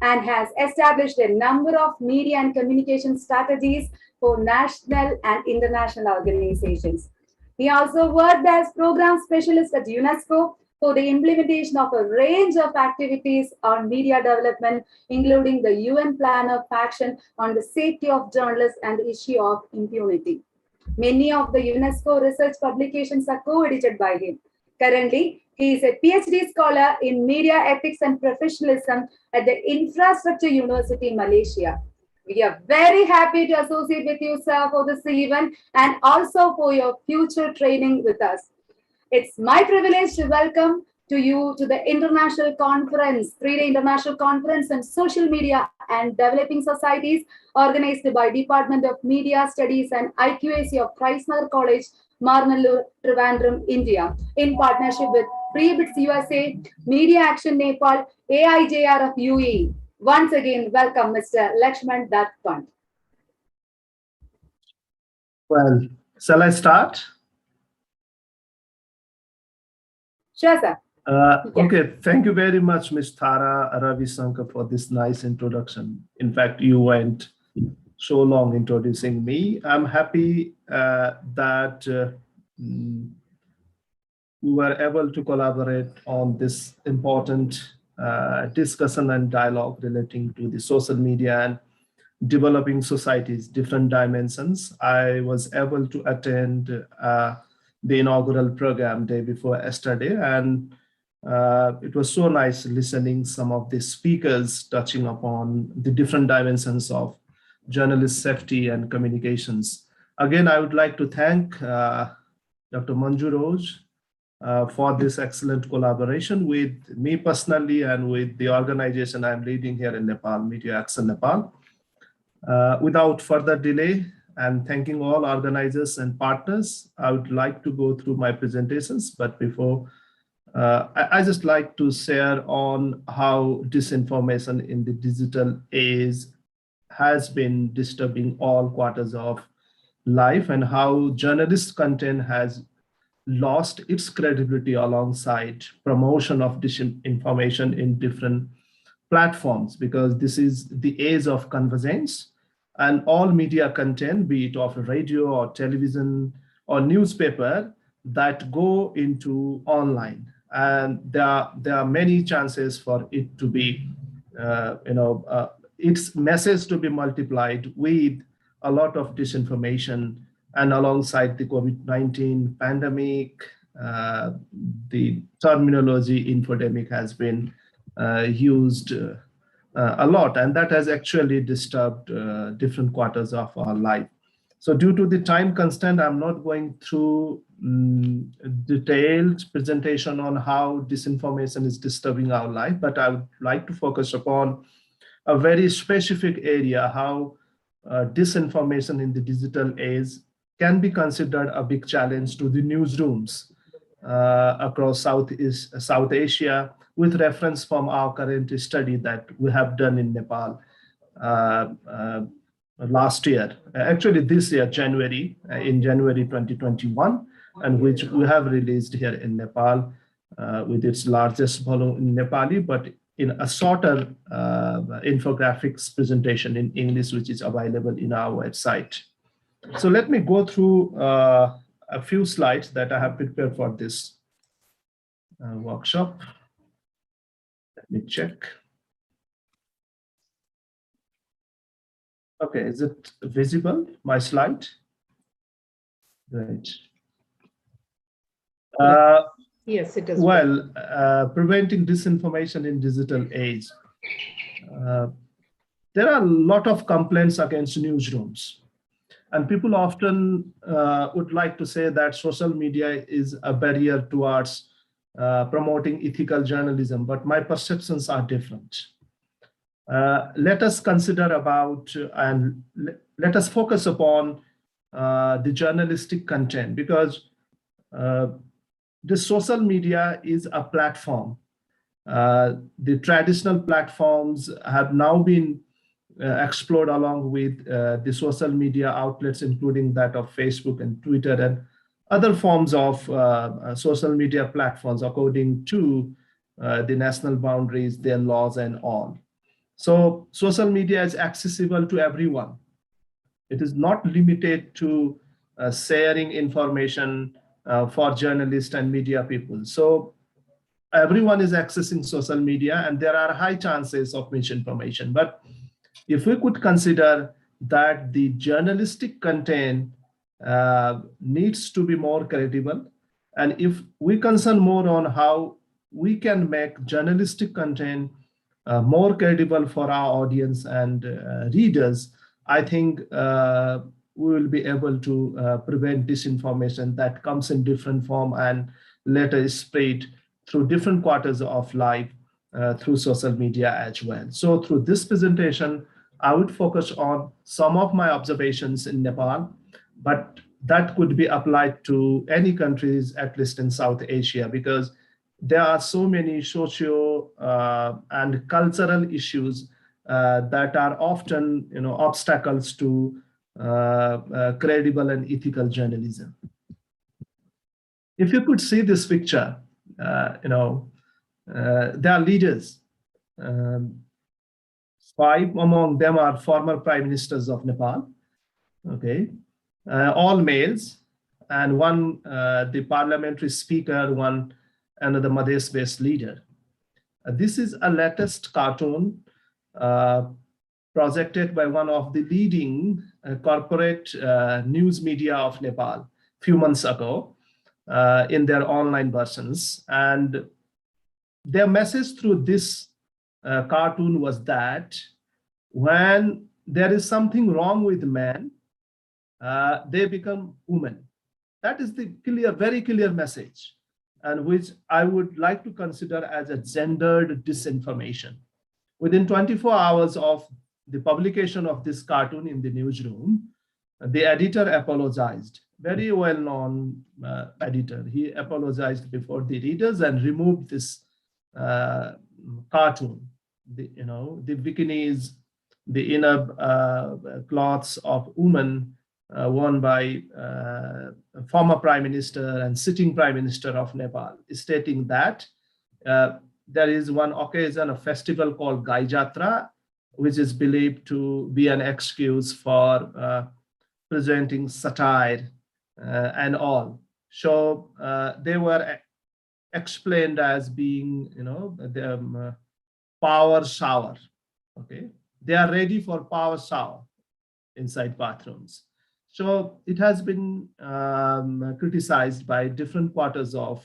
and has established a number of media and communication strategies for national and international organizations. He also worked as program specialist at UNESCO for the implementation of a range of activities on media development, including the UN Plan of Action on the Safety of Journalists and the issue of impunity. Many of the UNESCO research publications are co-edited by him. Currently, he is a PhD scholar in media ethics and professionalism at the Infrastructure University, Malaysia. We are very happy to associate with you, sir, for this event and also for your future training with us. It's my privilege to welcome to you to the international conference, 3-day international conference on social media and developing societies, organized by Department of Media Studies and IQAC of Nagar College, Maranalloor, Trivandrum, India, in partnership with FreeBits USA, Media Action Nepal, AIJR of UAE. Once again, welcome Mr. Lakshman Dattpant. Well, shall I start? Sure, sir. Okay, thank you very much, Ms. Tara Ravi Shankar, for this nice introduction. In fact, you went so long introducing me. I'm happy that we were able to collaborate on this important discussion and dialogue relating to the social media and developing societies, different dimensions. I was able to attend the inaugural program day before yesterday, and it was so nice listening some of the speakers touching upon the different dimensions of journalist safety and communications. Again, I would like to thank Dr. Manju Rose for this excellent collaboration with me personally and with the organization I'm leading here in Nepal, Media Action Nepal. Without further delay, and thanking all organizers and partners, I would like to go through my presentations. But before, I just like to share on how disinformation in the digital age has been disturbing all quarters of life, and how journalist content has lost its credibility alongside promotion of disinformation in different platforms, because this is the age of convergence, and all media content, be it of radio or television or newspaper, that go into online. And there are many chances for it to be, its message to be multiplied with a lot of disinformation. And alongside the COVID-19 pandemic, the terminology infodemic has been used a lot, and that has actually disturbed different quarters of our life. So due to the time constraint, I'm not going through detailed presentation on how disinformation is disturbing our life, but I would like to focus upon a very specific area, how disinformation in the digital age can be considered a big challenge to the newsrooms across South Asia, with reference from our current study that we have done in Nepal last year, actually this year, in January 2021, and which we have released here in Nepal with its largest volume in Nepali, but in a shorter infographics presentation in English, which is available in our website. So let me go through a few slides that I have prepared for this workshop. Let me check. Okay, is it visible, my slide? Great. Yes, it is. Well, preventing disinformation in digital age. There are a lot of complaints against newsrooms. And people often would like to say that social media is a barrier towards promoting ethical journalism, but my perceptions are different. Let us consider about and let us focus upon the journalistic content, because the social media is a platform. The traditional platforms have now been explored along with the social media outlets, including that of Facebook and Twitter and other forms of social media platforms, according to the national boundaries, their laws and all. So social media is accessible to everyone. It is not limited to sharing information for journalists and media people. So everyone is accessing social media, and there are high chances of misinformation. But if we could consider that the journalistic content needs to be more credible, and if we concern more on how we can make journalistic content more credible for our audience and readers, I think we will be able to prevent disinformation that comes in different form and later spread through different quarters of life through social media as well. So through this presentation, I would focus on some of my observations in Nepal, but that could be applied to any countries, at least in South Asia, because there are so many socio and cultural issues that are often, obstacles to credible and ethical journalism. If you could see this picture, there are leaders. 5 among them are former prime ministers of Nepal. Okay, all males, and one the parliamentary speaker, one another Madhesh-based leader. This is a latest cartoon projected by one of the leading corporate news media of Nepal a few months ago in their online versions. And their message through this cartoon was that when there is something wrong with men, they become women. That is the very clear message, and which I would like to consider as a gendered disinformation. Within 24 hours of the publication of this cartoon in the newsroom, the editor apologized. Very well-known editor. He apologized before the readers and removed this cartoon. The bikinis, the inner cloths of women worn by former prime minister and sitting prime minister of Nepal, stating that there is one occasion, a festival called Gai Jatra, which is believed to be an excuse for presenting satire and all. So they were explained as being, the power shower. Okay, they are ready for power shower inside bathrooms. So it has been criticized by different quarters of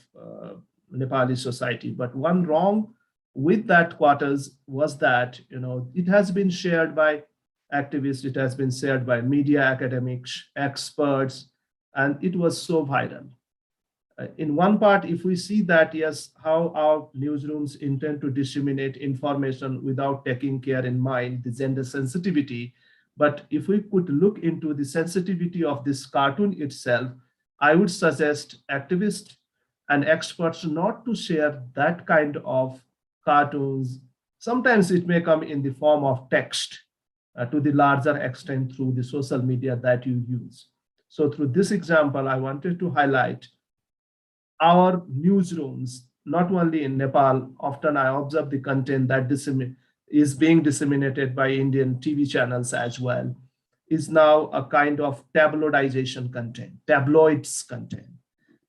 Nepali society. But one wrong with that quarters was that, it has been shared by activists, it has been shared by media academics, experts, and it was so viral. In one part, if we see that, yes, how our newsrooms intend to disseminate information without taking care in mind the gender sensitivity, but if we could look into the sensitivity of this cartoon itself, I would suggest activists and experts not to share that kind of cartoons. Sometimes it may come in the form of text to the larger extent through the social media that you use. So through this example, I wanted to highlight our newsrooms, not only in Nepal. Often I observe the content that is being disseminated by Indian TV channels as well, is now a kind of tabloidization content, tabloids content.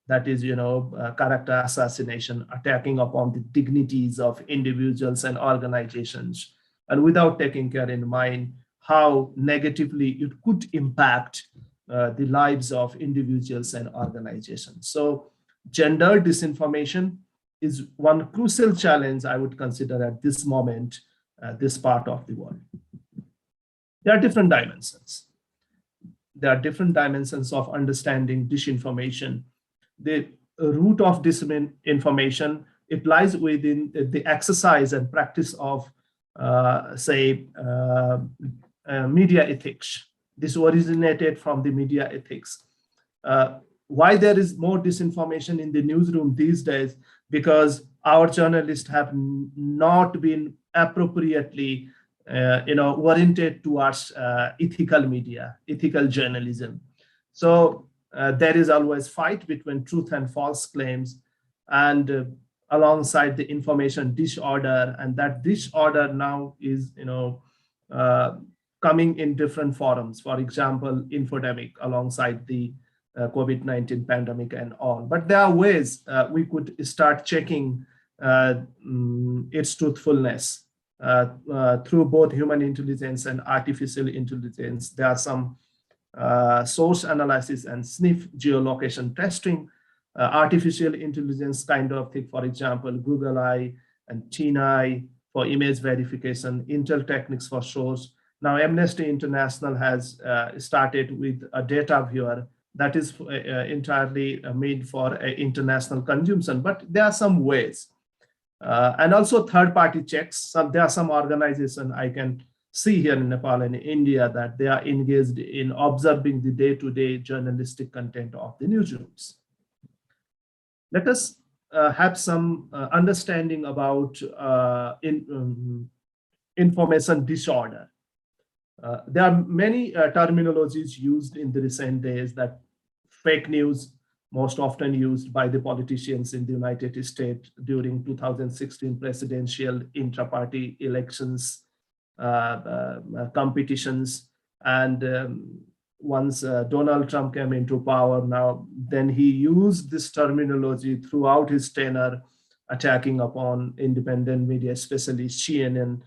That is, character assassination, attacking upon the dignities of individuals and organizations, and without taking care in mind how negatively it could impact the lives of individuals and organizations. So gender disinformation is one crucial challenge I would consider at this moment, this part of the world. There are different dimensions. There are different dimensions of understanding disinformation. The root of disinformation, it lies within the exercise and practice of, media ethics. This originated from the media ethics. Why there is more disinformation in the newsroom these days? Because our journalists have not been appropriately oriented towards ethical media, ethical journalism. So there is always fight between truth and false claims. And alongside the information disorder, and that disorder now is coming in different forums. For example, infodemic alongside the COVID-19 pandemic and all. But there are ways we could start checking its truthfulness through both human intelligence and artificial intelligence. There are some source analysis and sniff geolocation testing, artificial intelligence kind of thing, for example, Google Eye and TinEye for image verification, Intel Techniques for source. Now, Amnesty International has started with a data viewer that is entirely made for international consumption, but there are some ways. And also third-party checks. There are some organizations I can see here in Nepal and India that they are engaged in observing the day-to-day journalistic content of the newsrooms. Let us have some understanding about information disorder. There are many terminologies used in the recent days that fake news, most often used by the politicians in the United States during 2016 presidential intra-party elections, competitions, and once Donald Trump came into power, then he used this terminology throughout his tenure, attacking upon independent media, especially CNN,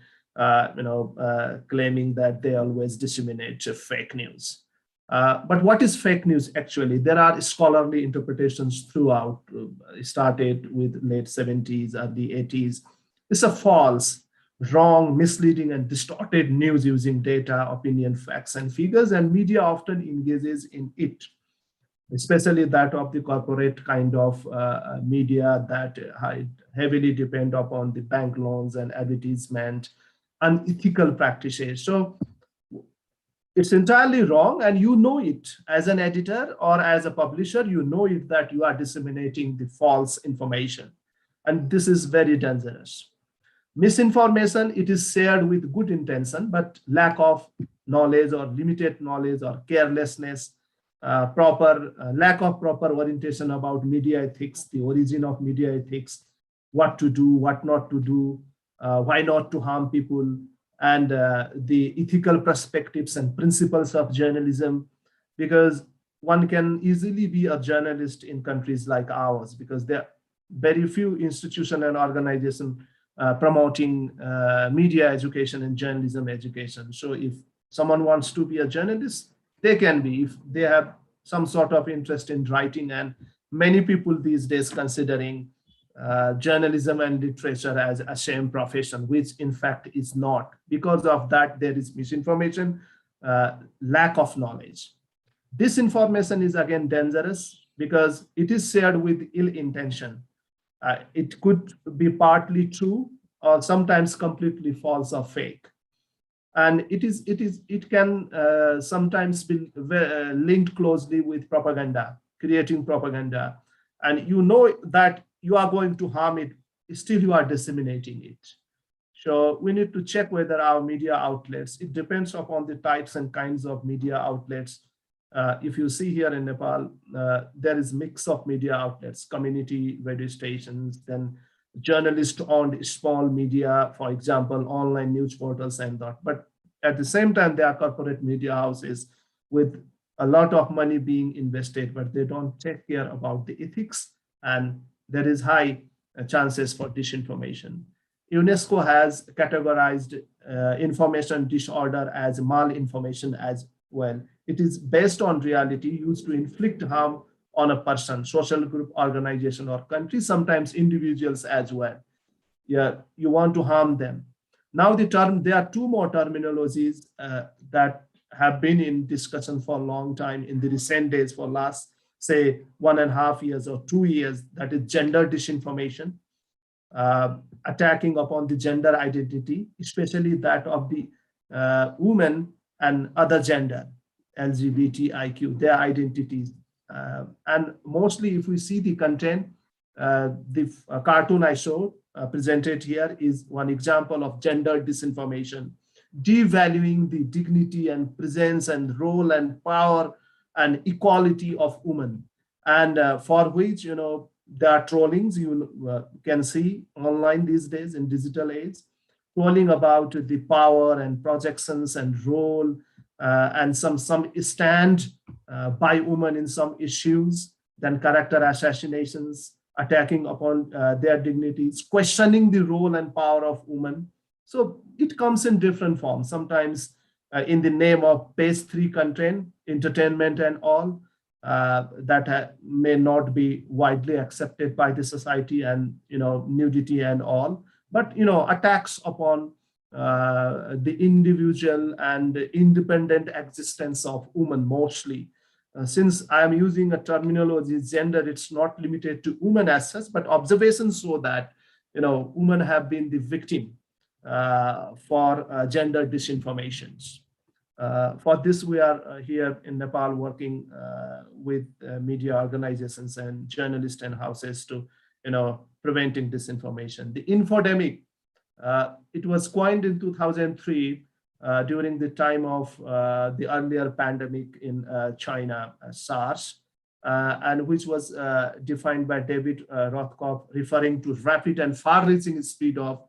claiming that they always disseminate fake news. But what is fake news actually? There are scholarly interpretations throughout, started with late 70s, early 80s. It's a false, wrong, misleading, and distorted news using data, opinion, facts, and figures, and media often engages in it, especially that of the corporate kind of media that heavily depend upon the bank loans and advertisement, unethical practices. So it's entirely wrong, and you know it as an editor or as a publisher, you know it that you are disseminating the false information. And this is very dangerous. Misinformation, it is shared with good intention, but lack of knowledge or limited knowledge or carelessness, lack of proper orientation about media ethics, the origin of media ethics, what to do, what not to do, why not to harm people, and the ethical perspectives and principles of journalism, because one can easily be a journalist in countries like ours because there are very few institutions and organizations promoting media education and journalism education. So if someone wants to be a journalist, they can be if they have some sort of interest in writing, and many people these days considering journalism and literature as a shame profession, which in fact is not. Because of that, there is misinformation, lack of knowledge. Disinformation is again dangerous because it is shared with ill intention. It could be partly true or sometimes completely false or fake. And it can sometimes be linked closely with propaganda, creating propaganda. And you know that you are going to harm it, still you are disseminating it. So we need to check whether our media outlets, it depends upon the types and kinds of media outlets. If you see here in Nepal, there is mix of media outlets, community radio stations, then journalist-owned small media, for example, online news portals and that. But at the same time, there are corporate media houses with a lot of money being invested, but they don't take care about the ethics, and there is high chances for disinformation. UNESCO has categorized information disorder as malinformation as well. It is based on reality used to inflict harm on a person, social group, organization, or country, sometimes individuals as well. Yeah, you want to harm them. Now there are two more terminologies that have been in discussion for a long time in the recent days, for last, say, 1.5 years or 2 years, that is gender disinformation, attacking upon the gender identity, especially that of the women and other gender, LGBTIQ, their identities. And mostly if we see the content, the cartoon I showed, presented here is one example of gender disinformation, devaluing the dignity and presence and role and power and equality of women, and for which There are trollings you can see online these days in digital age, trolling about the power and projections and role and some stand by women in some issues, then character assassinations, attacking upon their dignities, questioning the role and power of women. So it comes in different forms, sometimes in the name of page 3 content, entertainment and all, that may not be widely accepted by the society, and nudity and all, but attacks upon the individual and independent existence of women mostly. Since I am using a terminology gender, it's not limited to women as such, but observations show that women have been the victim for gender disinformations. For this, we are here in Nepal working with media organizations and journalists and houses to, preventing disinformation. The infodemic, it was coined in 2003 during the time of the earlier pandemic in China, SARS, and which was defined by David Rothkopf, referring to rapid and far-reaching speed of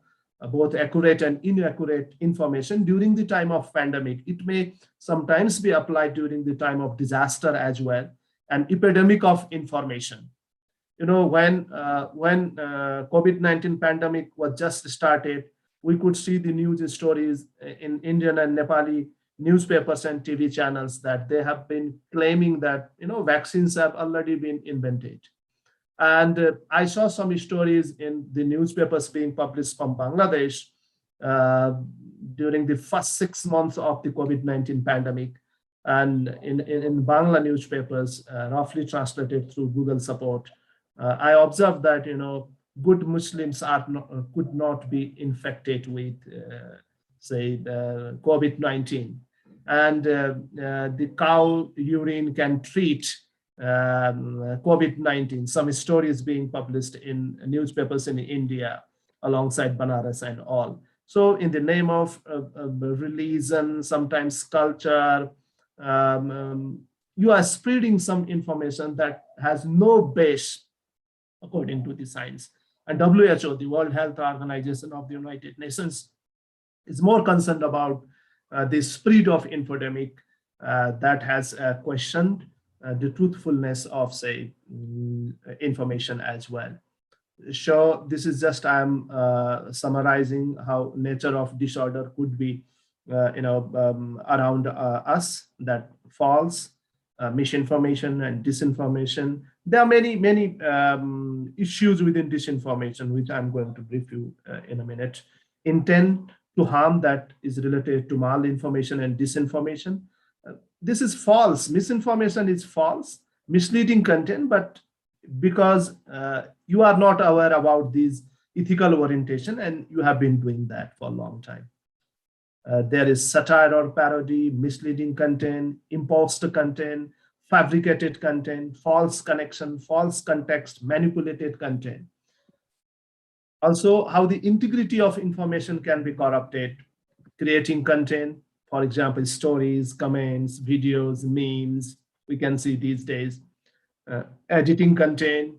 both accurate and inaccurate information during the time of pandemic. It may sometimes be applied during the time of disaster as well, an epidemic of information. When COVID-19 pandemic was just started, we could see the news stories in Indian and Nepali newspapers and TV channels that they have been claiming that vaccines have already been invented. And I saw some stories in the newspapers being published from Bangladesh during the first 6 months of the COVID-19 pandemic. And in Bangla newspapers, roughly translated through Google support, I observed that, good Muslims could not be infected with, say, COVID-19. And the cow urine can treat COVID-19. Some stories being published in newspapers in India alongside Banaras and all. So in the name of religion, sometimes culture, you are spreading some information that has no base according to the science. And WHO, the World Health Organization of the United Nations, is more concerned about the spread of infodemic that has questioned the truthfulness of, say, information as well. So this is just, I'm summarizing how nature of disorder could be, around us, that false, misinformation and disinformation. There are many issues within disinformation, which I'm going to brief you in a minute. Intent to harm, that is related to malinformation and disinformation. This is false. Misinformation is false, misleading content, but because you are not aware about these ethical orientation, and you have been doing that for a long time. There is satire or parody, misleading content, imposed content, fabricated content, false connection, false context, manipulated content. Also, how the integrity of information can be corrupted, creating content, for example, stories, comments, videos, memes, we can see these days, editing content,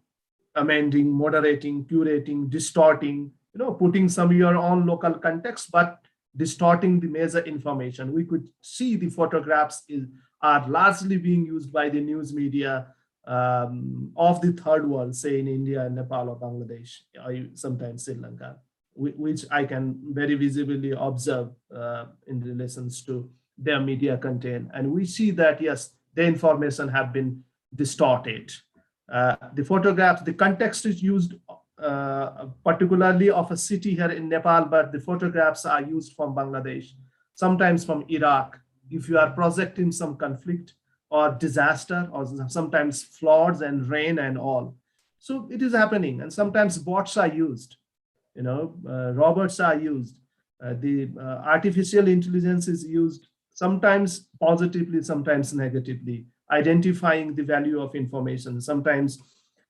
amending, moderating, curating, distorting, putting some of your own local context, but distorting the major information. We could see the photographs are largely being used by the news media of the third world, say in India, Nepal, or Bangladesh, or sometimes Sri Lanka, which I can very visibly observe in relations to their media content. And we see that, yes, the information have been distorted. The photographs, the context is used particularly of a city here in Nepal, but the photographs are used from Bangladesh, sometimes from Iraq. If you are projecting some conflict or disaster, or sometimes floods and rain and all. So it is happening, and sometimes bots are used, robots are used. The artificial intelligence is used, sometimes positively, sometimes negatively, identifying the value of information, sometimes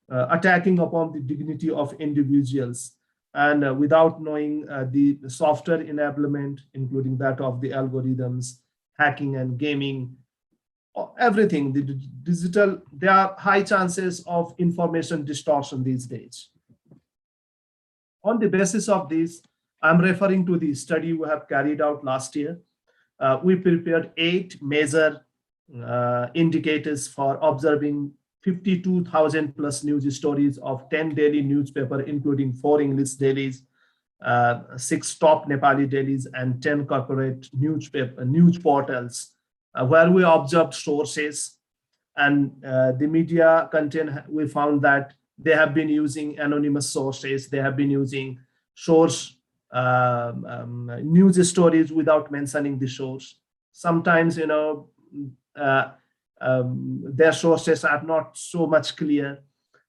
attacking upon the dignity of individuals, and without knowing the software enablement, including that of the algorithms, hacking and gaming, everything, the digital, there are high chances of information distortion these days. On the basis of this, I'm referring to the study we have carried out last year. We prepared 8 major indicators for observing 52,000 plus news stories of 10 daily newspapers, including 4 English dailies, 6 top Nepali dailies, and 10 corporate news portals, where we observed sources and the media content. We found that they have been using anonymous sources. They have been using source news stories without mentioning the source. Sometimes, their sources are not so much clear.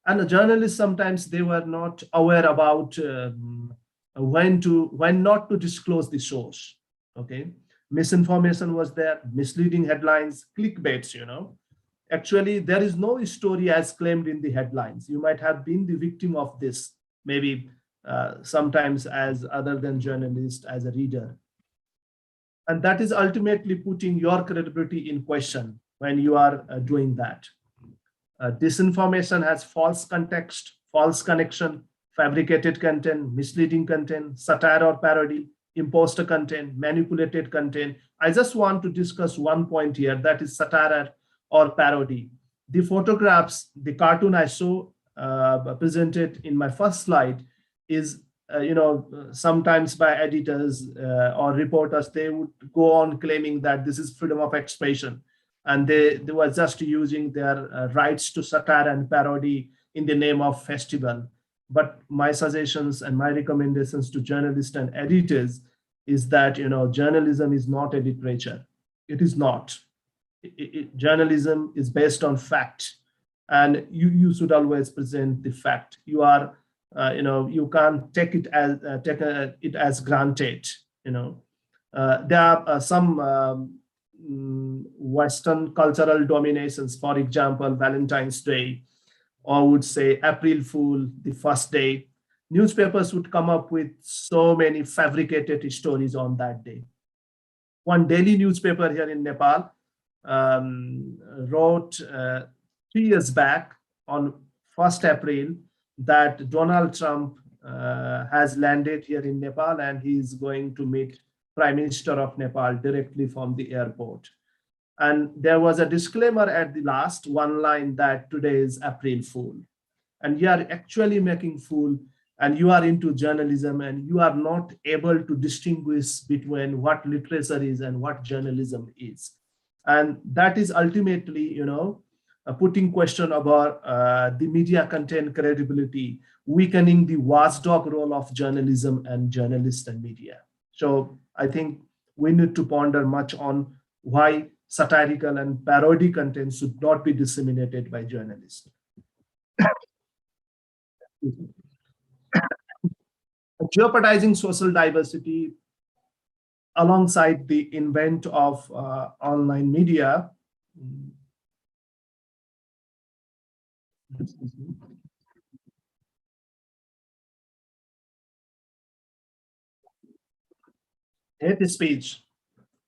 And the journalists, sometimes they were not aware about when not to disclose the source. Okay, misinformation was there, misleading headlines, clickbaits. Actually, there is no story as claimed in the headlines. You might have been the victim of this, maybe sometimes as other than journalist, as a reader. And that is ultimately putting your credibility in question when you are doing that. Disinformation has false context, false connection, fabricated content, misleading content, satire or parody, imposter content, manipulated content. I just want to discuss one point here, that is satire or parody. The photographs, the cartoon I saw presented in my first slide is, sometimes by editors or reporters, they would go on claiming that this is freedom of expression. And they were just using their rights to satire and parody in the name of festival. But my suggestions and my recommendations to journalists and editors is that, journalism is not a literature. It is not. Journalism is based on fact, and you should always present the fact. You are, you can't take it as granted. There are some Western cultural dominations, for example, Valentine's Day, or would say April Fool, the first day. Newspapers would come up with so many fabricated stories on that day. One daily newspaper here in Nepal wrote 3 years back on 1st April that Donald Trump has landed here in Nepal and he is going to meet Prime Minister of Nepal directly from the airport. And there was a disclaimer at the last one line that today is April Fool. And you are actually making fool, and you are into journalism, and you are not able to distinguish between what literature is and what journalism is. And that is ultimately, putting question about the media content credibility, weakening the watchdog role of journalism and journalists and media. So I think we need to ponder much on why satirical and parody content should not be disseminated by journalists. Jeopardizing social diversity alongside the invent of online media. Hate speech,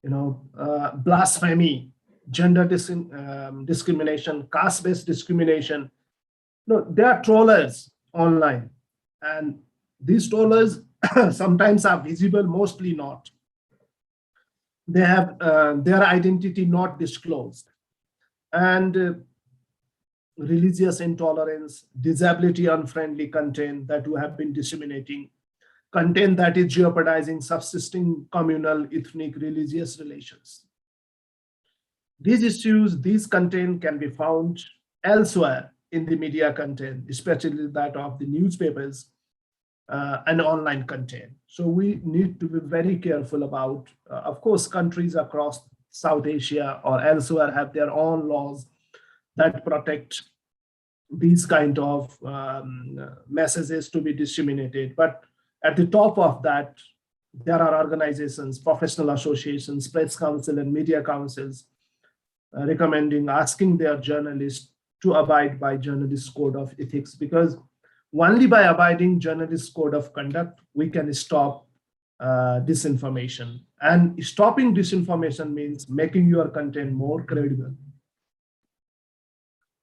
blasphemy, gender discrimination, caste-based discrimination. There are trollers online, and these trollers sometimes are visible, mostly not. They have their identity not disclosed. And religious intolerance, disability unfriendly content that we have been disseminating, content that is jeopardizing subsisting communal, ethnic, religious relations. These issues, these content can be found elsewhere in the media content, especially that of the newspapers and online content. So we need to be very careful about, of course, countries across South Asia or elsewhere have their own laws that protect these kind of messages to be disseminated. But at the top of that, there are organizations, professional associations, press council and media councils recommending, asking their journalists to abide by journalist code of ethics, because only by abiding journalist code of conduct, we can stop disinformation. And stopping disinformation means making your content more credible.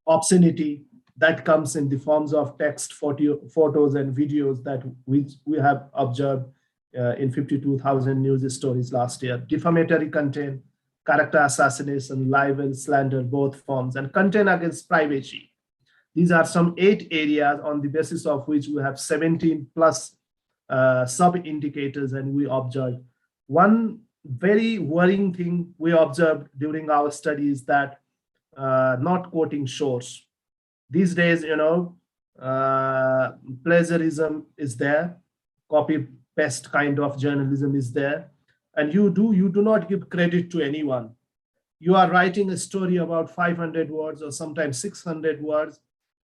obscenity that comes in the forms of text, photos, and videos that we have observed in 52,000 news stories last year. Defamatory content, character assassination, libel, slander, both forms, and content against privacy. These are some 8 areas on the basis of which we have 17 plus sub-indicators, and we observed. One very worrying thing we observed during our study is that not quoting source. These days, plagiarism is there, copy paste kind of journalism is there, and you do not give credit to anyone. You are writing a story about 500 words or sometimes 600 words,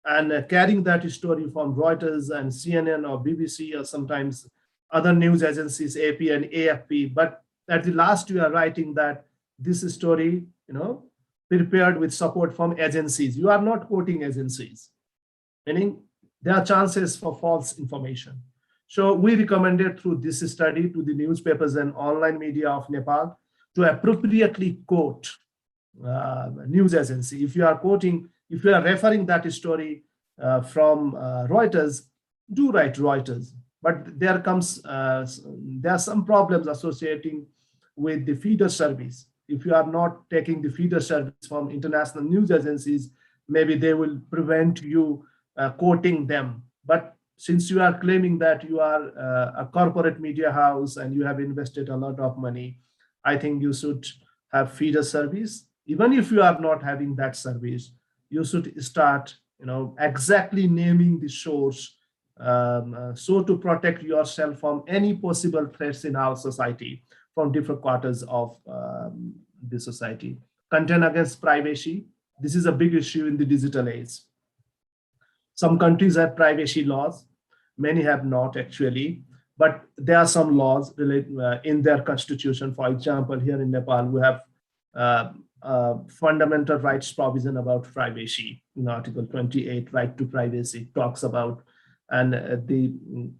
and carrying that story from Reuters and CNN or BBC or sometimes other news agencies, AP and AFP. But at the last, you are writing that this story, prepared with support from agencies. You are not quoting agencies, meaning there are chances for false information. So we recommended through this study to the newspapers and online media of Nepal to appropriately quote news agency. If you are referring that story from Reuters, do write Reuters. But there are some problems associating with the feeder service. If you are not taking the feeder service from international news agencies, maybe they will prevent you quoting them. But since you are claiming that you are a corporate media house and you have invested a lot of money, I think you should have feeder service. Even if you are not having that service, you should start, exactly naming the source, so to protect yourself from any possible threats in our society from different quarters of the society. Content against privacy. This is a big issue in the digital age. Some countries have privacy laws. Many have not actually, but there are some laws in their constitution. For example, here in Nepal, we have fundamental rights provision about privacy in Article 28, right to privacy talks about, and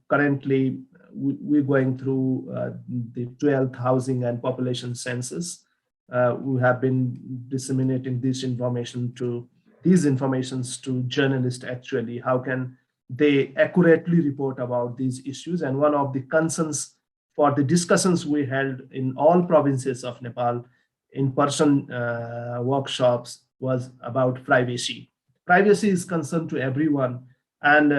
currently we're going through the 12th housing and population census. We have been disseminating these informations to journalists actually. How can they accurately report about these issues? And one of the concerns for the discussions we held in all provinces of Nepal in-person workshops was about privacy. Privacy is concerned to everyone, and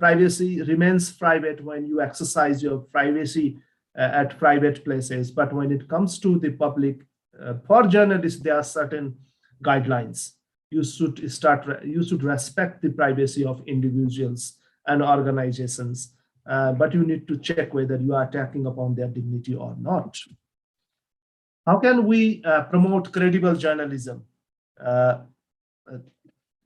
privacy remains private when you exercise your privacy at private places. But when it comes to the public, for journalists, there are certain guidelines. You should respect the privacy of individuals and organizations, but you need to check whether you are attacking upon their dignity or not. How can we promote credible journalism?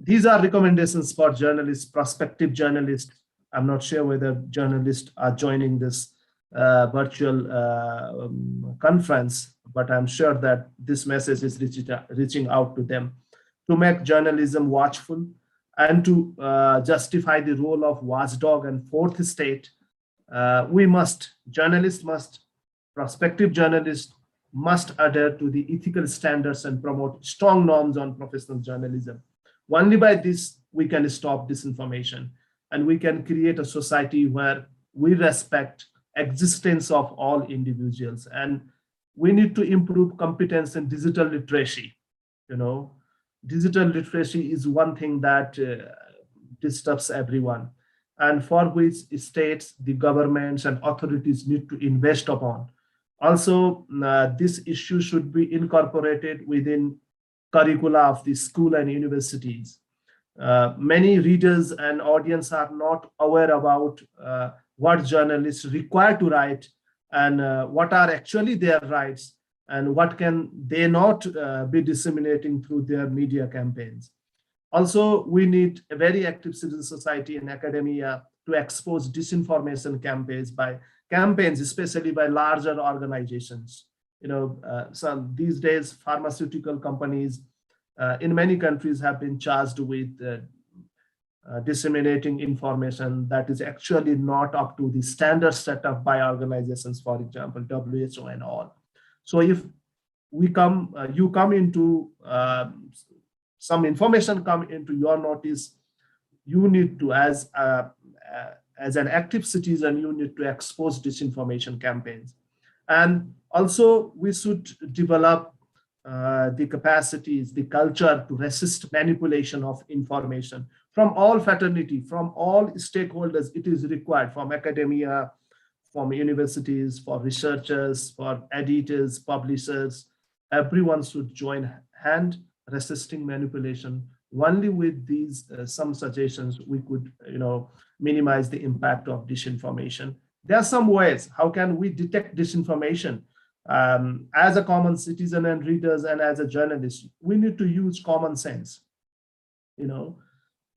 These are recommendations for journalists, prospective journalists. I'm not sure whether journalists are joining this virtual conference, but I'm sure that this message is reaching out to them. To make journalism watchful and to justify the role of watchdog and fourth estate, prospective journalists must adhere to the ethical standards and promote strong norms on professional journalism. Only by this, we can stop disinformation, and we can create a society where we respect existence of all individuals. And we need to improve competence in digital literacy. Digital literacy is one thing that disturbs everyone, and for which states, the governments and authorities need to invest upon. Also, this issue should be incorporated within curricula of the school and universities. Many readers and audience are not aware about what journalists require to write and what are actually their rights and what can they not be disseminating through their media campaigns. Also, we need a very active civil society and academia to expose disinformation campaigns, especially by larger organizations. These days, pharmaceutical companies in many countries have been charged with disseminating information that is actually not up to the standards set up by organizations, for example, WHO and all. So if you come into some information come into your notice, you need to, as an active citizen, you need to expose disinformation campaigns. And also we should develop the capacities, the culture to resist manipulation of information from all fraternity, from all stakeholders. It is required from academia, from universities, for researchers, for editors, publishers. Everyone should join hand resisting manipulation. Only with these some suggestions we could, minimize the impact of disinformation. There are some ways. How can we detect disinformation? As a common citizen and readers, and as a journalist, we need to use common sense.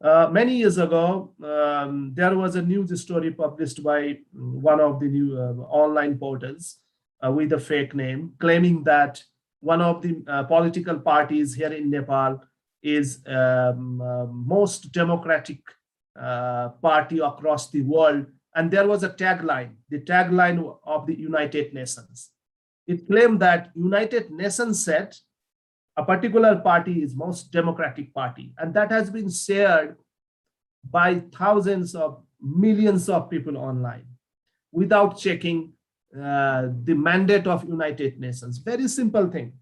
Many years ago, there was a news story published by one of the new online portals with a fake name, claiming that one of the political parties here in Nepal is most democratic party across the world. And there was a tagline, the tagline of the United Nations. It claimed that United Nations said a particular party is most democratic party. And that has been shared by thousands of millions of people online without checking the mandate of United Nations. Very simple thing.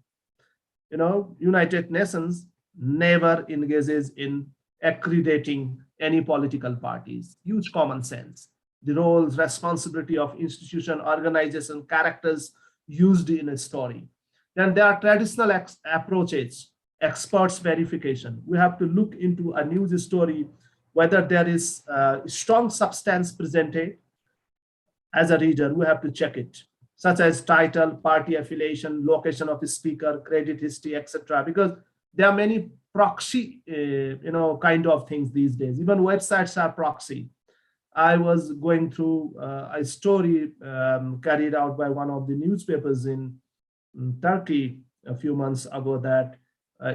United Nations never engages in accrediting any political parties. Use common sense. The roles, responsibility of institution, organization, characters used in a story. Then there are traditional approaches, experts verification. We have to look into a news story, whether there is strong substance presented. As a reader, we have to check it, such as title, party affiliation, location of the speaker, credit history, etc. Because there are many proxy, kind of things these days. Even websites are proxy. I was going through a story carried out by one of the newspapers in Turkey a few months ago that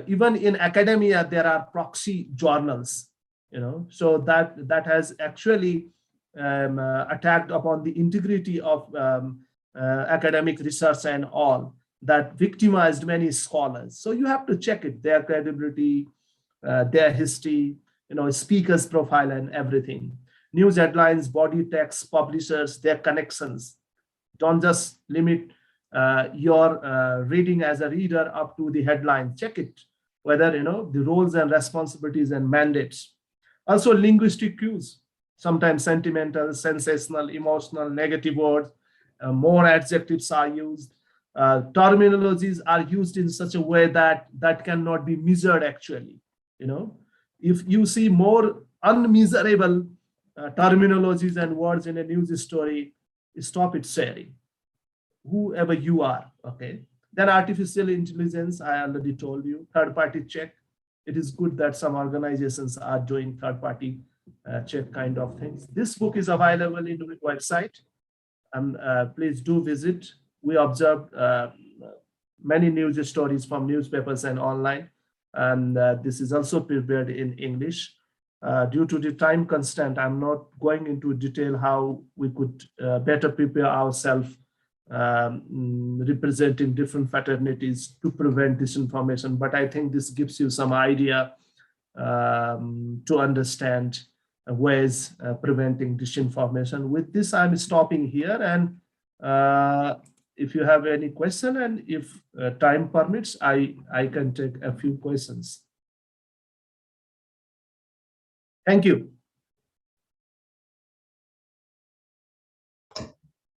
even in academia there are proxy journals. So that has actually attacked upon the integrity of academic research and all, that victimized many scholars. So you have to check it, their credibility, their history, speaker's profile and everything. News headlines, body text, publishers, their connections. Don't just limit your reading as a reader up to the headline. Check it, whether the roles and responsibilities and mandates. Also linguistic cues, sometimes sentimental, sensational, emotional, negative words, more adjectives are used. Terminologies are used in such a way that cannot be measured actually. If you see more unmeasurable terminologies and words in a news story, stop it sharing, whoever you are, okay? Then artificial intelligence, I already told you, third-party check. It is good that some organizations are doing third-party check kind of things. This book is available in the website, and please do visit. We observed many news stories from newspapers and online, and this is also prepared in English. Due to the time constraint, I'm not going into detail how we could better prepare ourselves representing different fraternities to prevent disinformation. But I think this gives you some idea to understand ways preventing disinformation. With this, I'm stopping here. And if you have any question, and if time permits, I can take a few questions. Thank you.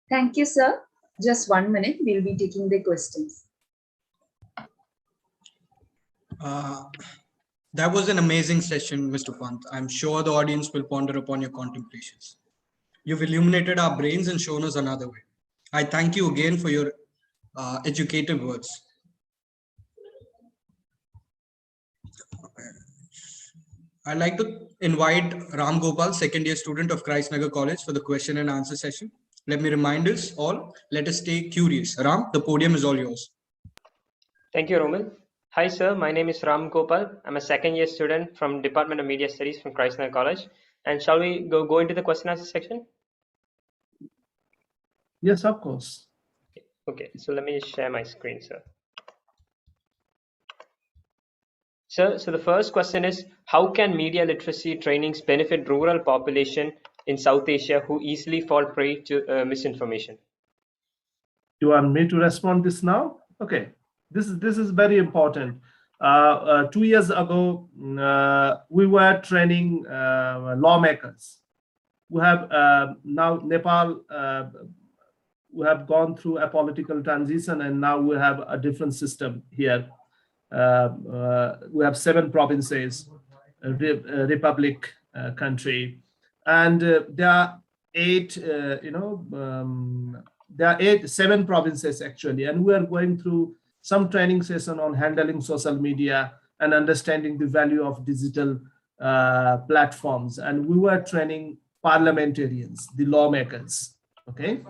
Thank you, sir. Just 1 minute, we'll be taking the questions. That was an amazing session, Mr. Pant. I'm sure the audience will ponder upon your contemplations. You've illuminated our brains and shown us another way. I thank you again for your educative words. I'd like to invite Ram Gopal, second year student of Christ Nagar College, for the question and answer session. Let me remind us all, let us stay curious. Ram, the podium is all yours. Thank you, Roman. Hi, sir. My name is Ram Gopal. I'm a second year student from Department of Media Studies from Christ Nagar College. And shall we go into the question and answer section? Yes, of course. Okay, so let me just share my screen, sir. So the first question is, how can media literacy trainings benefit rural population in South Asia who easily fall prey to misinformation? You want me to respond this now? Okay, this is very important. 2 years ago, we were training lawmakers. We have now Nepal. We have gone through a political transition, and now we have a different system here. We have 7 provinces, a republic country, and there are 8. There are 7 provinces actually, and we are going through some training session on handling social media and understanding the value of digital platforms. And we were training parliamentarians, the lawmakers. Okay,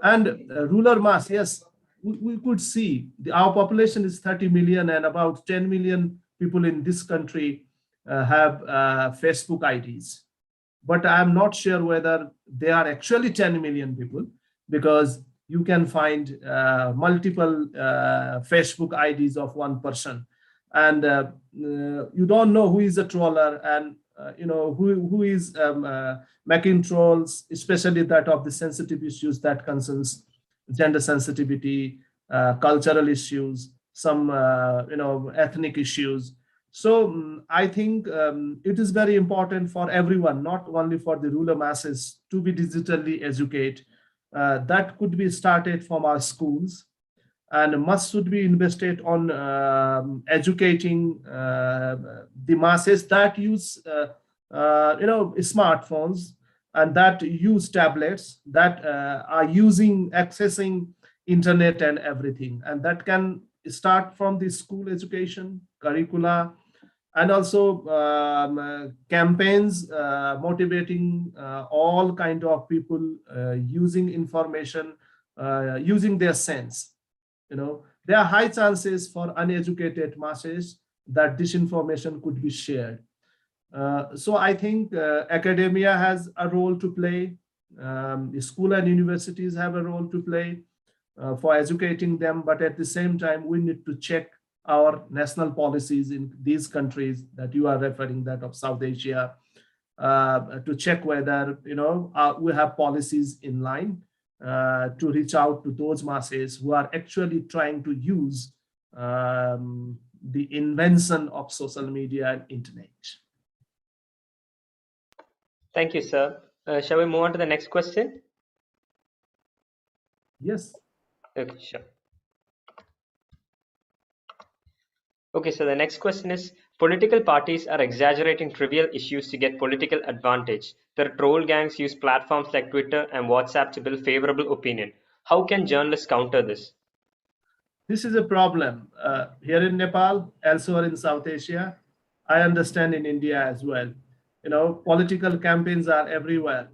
and rural mass, yes, we could see our population is 30 million, and about 10 million people in this country have Facebook IDs. But I'm not sure whether they are actually 10 million people, because you can find multiple Facebook IDs of one person, and you don't know who is a troller, and who is making trolls, especially that of the sensitive issues that concerns gender sensitivity, cultural issues, some ethnic issues. So I think it is very important for everyone, not only for the rural masses, to be digitally educated. That could be started from our schools, and much should be invested on educating the masses that use smartphones, and that use tablets, that are accessing internet and everything. And that can start from the school education curricula, and also campaigns motivating all kind of people using information, using their sense. There are high chances for uneducated masses that disinformation could be shared. So I think academia has a role to play. School and universities have a role to play for educating them, but at the same time, we need to check our national policies in these countries that you are referring, that of South Asia, to check whether we have policies in line to reach out to those masses who are actually trying to use the invention of social media and internet. Thank you, sir. Shall we move on to the next question? Yes. Okay, sure. Okay, so the next question is, political parties are exaggerating trivial issues to get political advantage. Their troll gangs use platforms like Twitter and WhatsApp to build favorable opinion. How can journalists counter this? This is a problem here in Nepal, elsewhere in South Asia. I understand in India as well. Political campaigns are everywhere.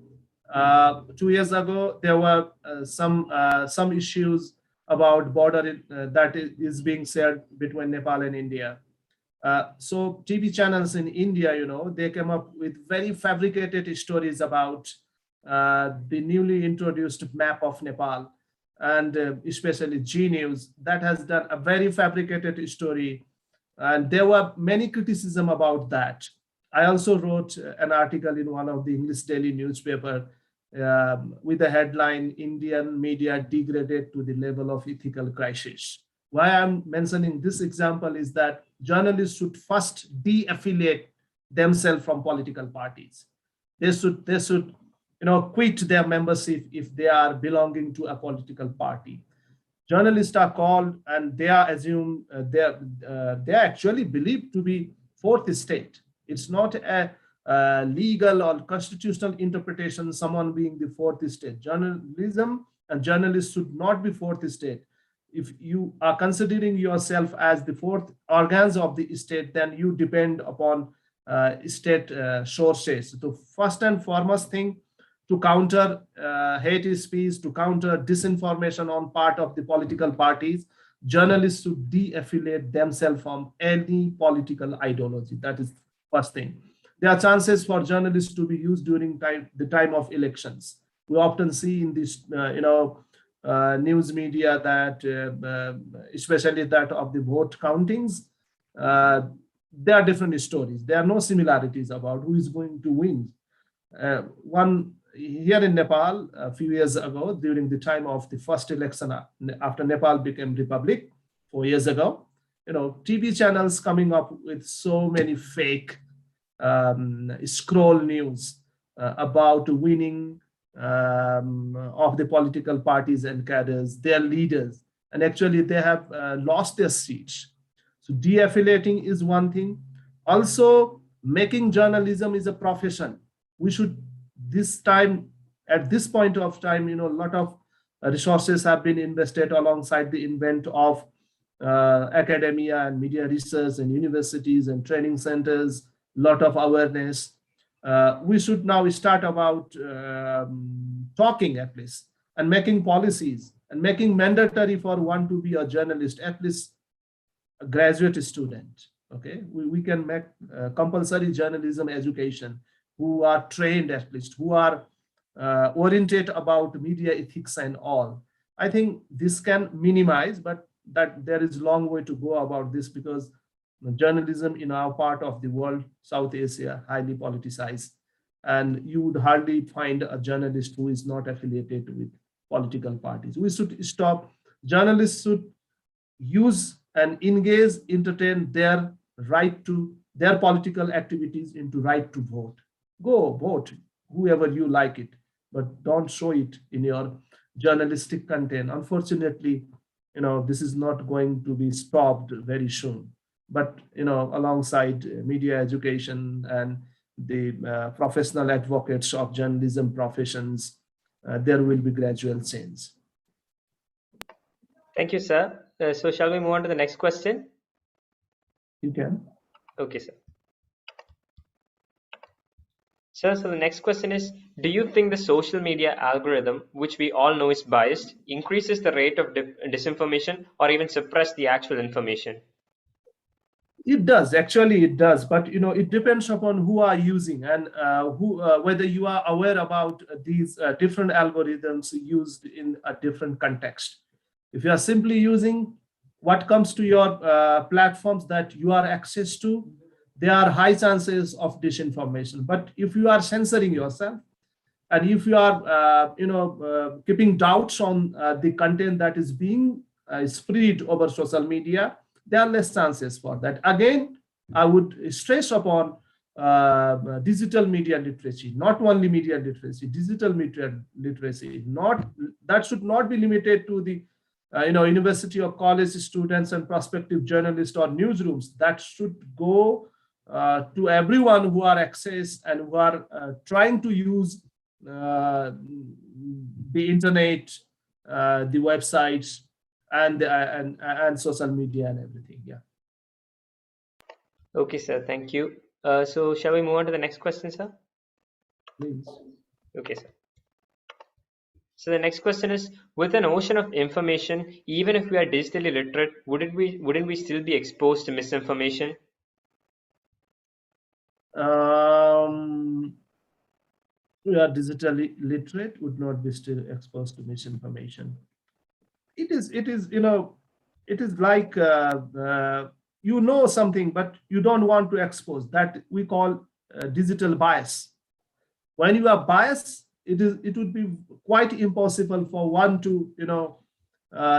2 years ago, there were some issues about border that is being shared between Nepal and India. So TV channels in India, they came up with very fabricated stories about the newly introduced map of Nepal, and especially G News, that has done a very fabricated story. And there were many criticism about that. I also wrote an article in one of the English daily newspaper with the headline, Indian media degraded to the level of ethical crisis. Why I'm mentioning this example is that journalists should first de-affiliate themselves from political parties. They should quit their membership if they are belonging to a political party. Journalists are called, and they are assumed, they are actually believed to be fourth estate. It's not a legal or constitutional interpretation, someone being the fourth estate. Journalism and journalists should not be fourth estate. If you are considering yourself as the fourth organs of the state, then you depend upon state sources. So first and foremost thing, to counter hate speech, to counter disinformation on part of the political parties, journalists should de-affiliate themselves from any political ideology. That is first thing. There are chances for journalists to be used during the time of elections. We often see in this, news media that, especially that of the vote countings, there are different stories. There are no similarities about who is going to win. One here in Nepal, a few years ago, during the time of the first election after Nepal became republic 4 years ago, TV channels coming up with so many fake scroll news about winning of the political parties and cadres, their leaders, and actually they have lost their seats. So de-affiliating is one thing. Also, making journalism is a profession. We should at this point of time, a lot of resources have been invested alongside the invent of academia and media research and universities and training centers, lot of awareness. We should now start about talking at least and making policies and making mandatory for one to be a journalist, at least a graduate student. Okay, we can make compulsory journalism education, who are trained at least, who are oriented about media ethics and all. I think this can minimize, but that there is a long way to go about this, because journalism in our part of the world, South Asia, highly politicized, and you would hardly find a journalist who is not affiliated with political parties. We should stop. Journalists should use and engage, entertain their right to their political activities into right to vote. Go vote whoever you like it, but don't show it in your journalistic content. Unfortunately, this is not going to be stopped very soon. But alongside media education and the professional advocates of journalism professions, there will be gradual change. Thank you, sir. So shall we move on to the next question? You can. Okay, sir. Sir, so the next question is, do you think the social media algorithm, which we all know is biased, increases the rate of disinformation or even suppress the actual information? It does, actually it does, but it depends upon who are using and whether you are aware about these different algorithms used in a different context. If you are simply using what comes to your platforms that you are access to, there are high chances of disinformation. But if you are censoring yourself, and if you are keeping doubts on the content that is being spread over social media, there are less chances for that. Again, I would stress upon digital media literacy, not only media literacy, digital media literacy. That should not be limited to the university or college students and prospective journalists or newsrooms. That should go to everyone who are access and who are trying to use the internet, the websites, and social media and everything. Yeah. Okay, sir. Thank you. So shall we move on to the next question, sir? Please. Okay, sir. So the next question is, with an ocean of information, even if we are digitally literate, wouldn't we still be exposed to misinformation? We are digitally literate, would not be still exposed to misinformation. It is like something, but you don't want to expose. That we call digital bias. When you are biased, it would be quite impossible for one to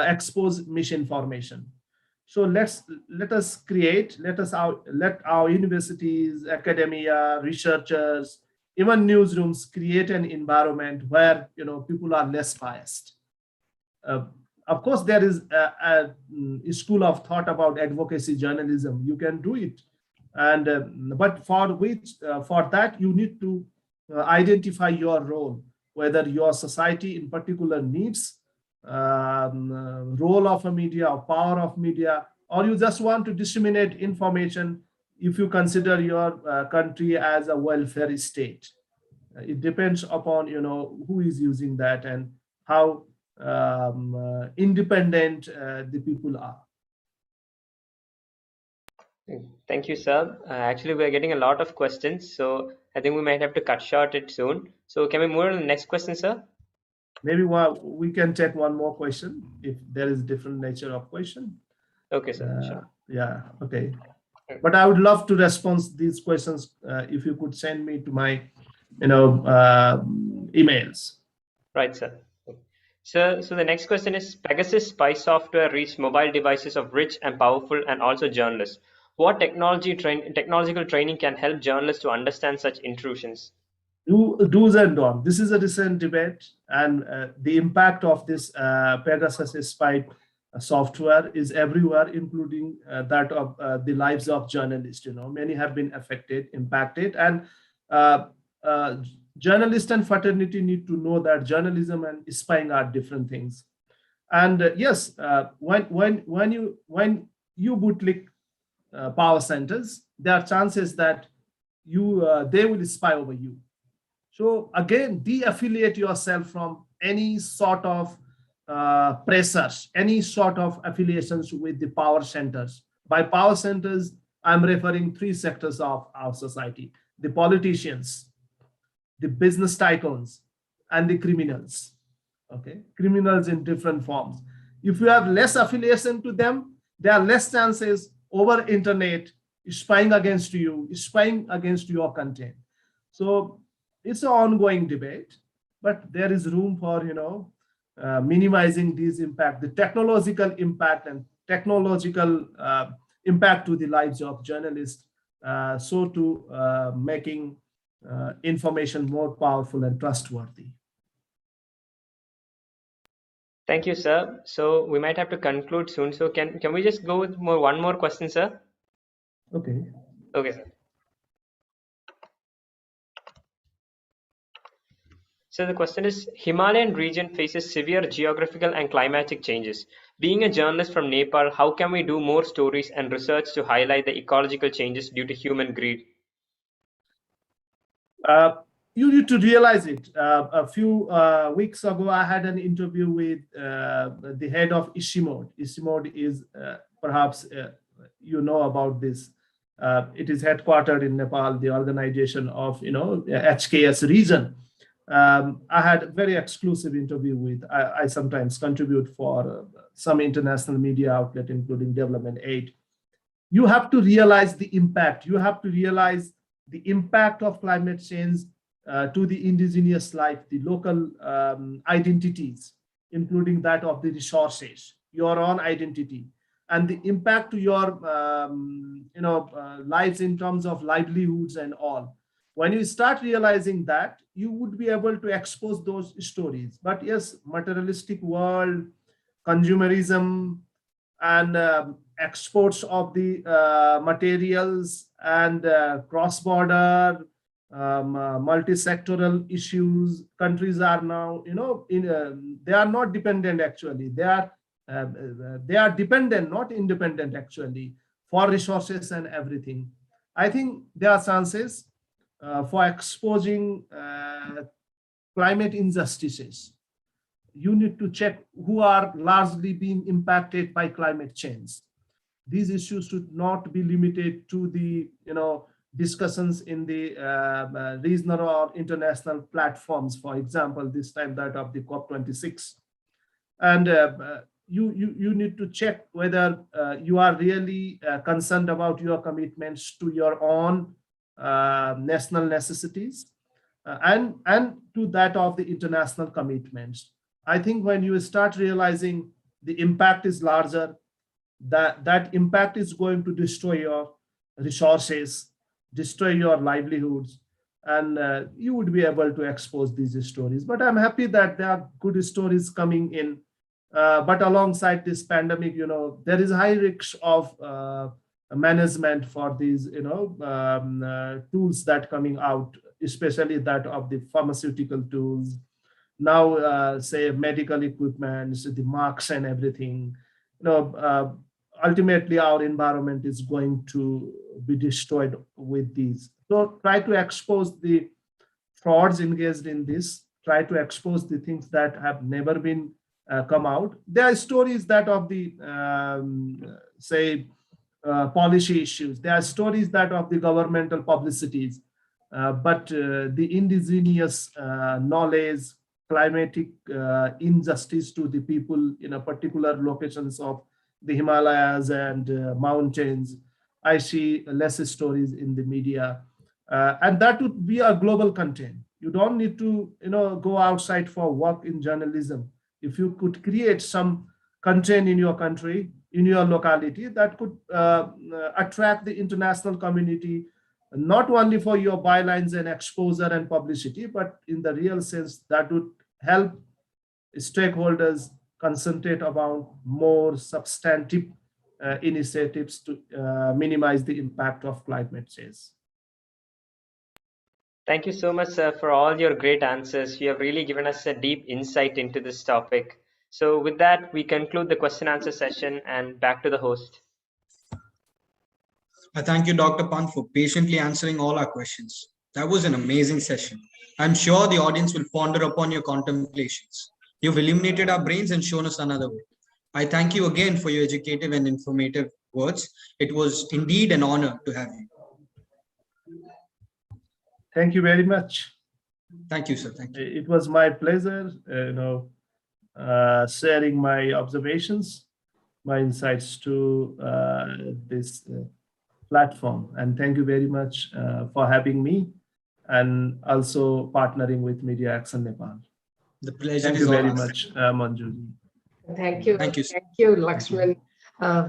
expose misinformation. So let our universities, academia, researchers, even newsrooms create an environment where people are less biased. Of course, there is a school of thought about advocacy journalism. You can do it, but for that you need to identify your role, whether your society in particular needs role of a media or power of media, or you just want to disseminate information if you consider your country as a welfare state. It depends upon who is using that and how independent the people are. Thank you, sir. Actually, we're getting a lot of questions, so I think we might have to cut short it soon. So can we move on to the next question, sir? Maybe we can take one more question if there is different nature of question. Okay, sir. Sure. Yeah. Okay. But I would love to respond to these questions if you could send me to my, emails. Right, sir. So the next question is, Pegasus spy software reached mobile devices of rich and powerful and also journalists. What technological training can help journalists to understand such intrusions? Do's and don'ts. This is a recent debate, and the impact of this Pegasus spy software is everywhere, including that of the lives of journalists. Many have been affected, impacted, and journalists and fraternity need to know that journalism and spying are different things. And yes, when you bootleg power centers, there are chances that they will spy over you. So again, de-affiliate yourself from any sort of pressures, any sort of affiliations with the power centers. By power centers, I'm referring 3 sectors of our society: the politicians, the business tycoons, and the criminals. Okay, criminals in different forms. If you have less affiliation to them, there are less chances over internet spying against you, spying against your content. So it's an ongoing debate, but there is room for minimizing these impact, the technological impact and technological impact to the lives of journalists, so to making information more powerful and trustworthy. Thank you, sir. So we might have to conclude soon. So can we just go with one more question, sir? Okay. Okay, sir. So the question is, Himalayan region faces severe geographical and climatic changes. Being a journalist from Nepal, how can we do more stories and research to highlight the ecological changes due to human greed? You need to realize it. A few weeks ago, I had an interview with the head of ISIMOD. ISIMOD is perhaps you know about this. It is headquartered in Nepal, the organization of HKS region. I had a very exclusive interview with. I sometimes contribute for some international media outlet, including Development Aid. You have to realize the impact. You have to realize the impact of climate change to the indigenous life, the local identities, including that of the resources, your own identity, and the impact to your lives in terms of livelihoods and all. When you start realizing that, you would be able to expose those stories. But yes, materialistic world, consumerism, and exports of the materials and cross-border multi-sectoral issues, countries are now they are not dependent actually, they are dependent, not independent actually, for resources and everything. I think there are chances for exposing climate injustices. You need to check who are largely being impacted by climate change. These issues should not be limited to the discussions in the regional or international platforms. For example, this time that of the COP26, and you need to check whether you are really concerned about your commitments to your own national necessities and to that of the international commitments. I think when you start realizing the impact is larger, that impact is going to destroy your resources, destroy your livelihoods, and you would be able to expose these stories. But I'm happy that there are good stories coming in. But alongside this pandemic, there is high risk of management for these, tools that coming out, especially that of the pharmaceutical tools. Now, say medical equipment, the masks and everything. Ultimately, our environment is going to be destroyed with these. So try to expose the frauds engaged in this. Try to expose the things that have never been come out. There are stories that of the policy issues. There are stories that of the governmental publicities, but the indigenous knowledge, climatic injustice to the people in a particular locations of the Himalayas and mountains. I see less stories in the media, and that would be a global content. You don't need to, go outside for work in journalism. If you could create some content in your country, in your locality, that could attract the international community, not only for your bylines and exposure and publicity, but in the real sense that would help stakeholders concentrate about more substantive initiatives to minimize the impact of climate change. Thank you so much, sir, for all your great answers. You have really given us a deep insight into this topic. So with that, we conclude the question answer session and back to the host. I thank you, Dr. Pant, for patiently answering all our questions. That was an amazing session. I'm sure the audience will ponder upon your contemplations. You've illuminated our brains and shown us another way. I thank you again for your educative and informative words. It was indeed an honor to have you. Thank you very much. Thank you, sir. Thank you. It was my pleasure, sharing my observations, my insights to this platform. And thank you very much for having me, and also partnering with Media Action Nepal. The pleasure Thank is you all very ours. much, Manjuji. Thank you. Thank you. Thank you, Lakshman.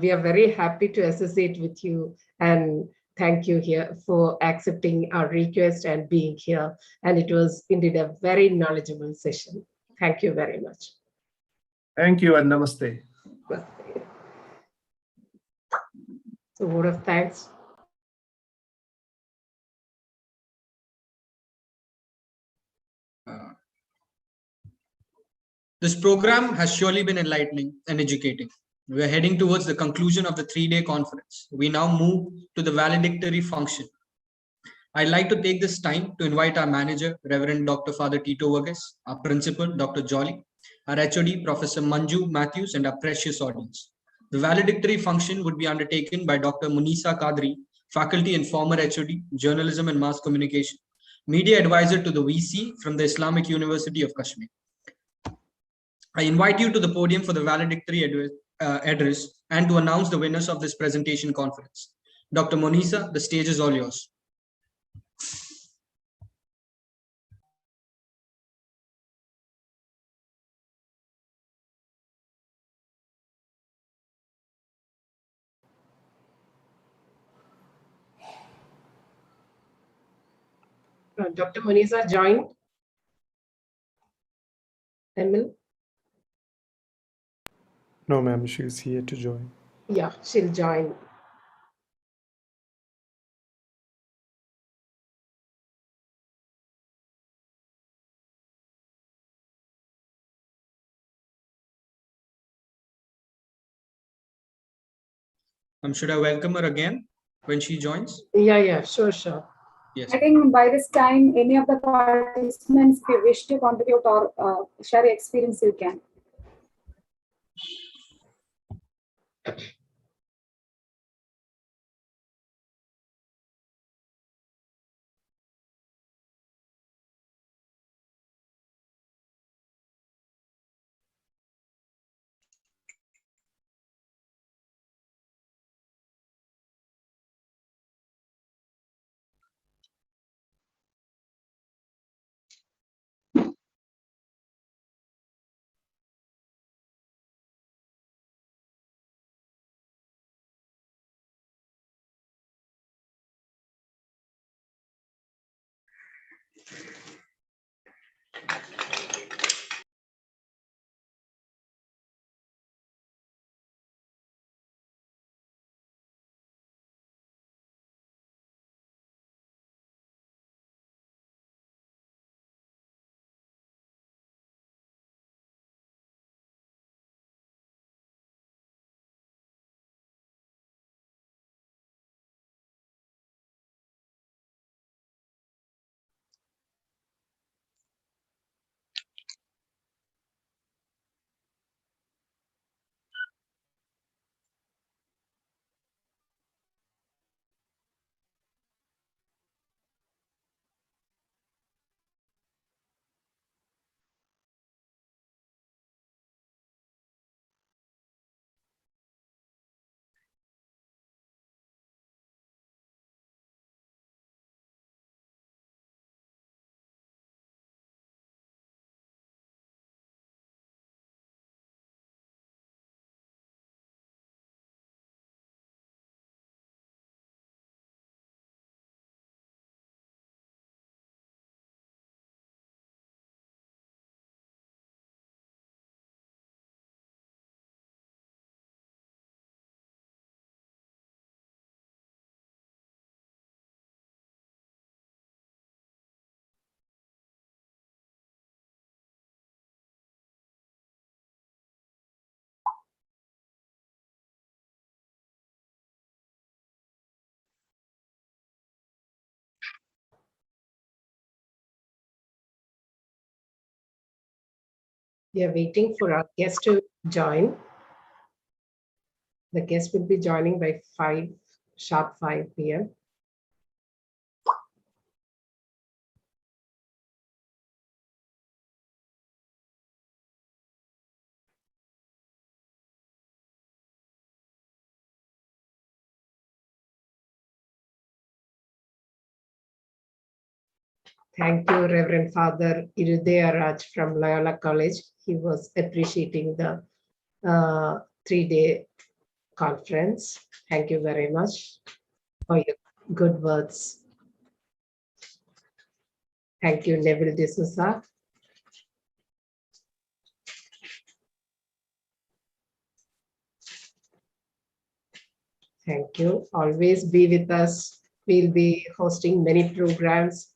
We are very happy to associate with you, and thank you here for accepting our request and being here. And it was indeed a very knowledgeable session. Thank you very much. Thank you and namaste. So, word of thanks. This program has surely been enlightening and educating. We are heading towards the conclusion of the 3-day conference. We now move to the valedictory function. I'd like to take this time to invite our manager, Reverend Dr. Father Tito Vargas, our principal, Dr. Jolly, our HOD, Professor Manju Matthews, and our precious audience. The valedictory function would be undertaken by Dr. Munisa Kadri, faculty and former HOD, Journalism and Mass Communication, media advisor to the VC from the Islamic University of Kashmir. I invite you to the podium for the valedictory address and to announce the winners of this presentation conference. Dr. Munisa, the stage is all yours. Dr. Munisa joined. Emil? No, ma'am, she's here to join. Yeah, she'll join. Should I welcome her again when she joins? Yeah, sure. Yes. I think by this time, any of the participants, if you wish to contribute or share your experience, you can. We are waiting for our guest to join. The guest will be joining by sharp 5 p.m. Thank you, Reverend Father Irudaya Raj from Loyola College. He was appreciating the 3-day conference. Thank you very much for your good words. Thank you, Neville D'Souza. Thank you. Always be with us. We'll be hosting many programs.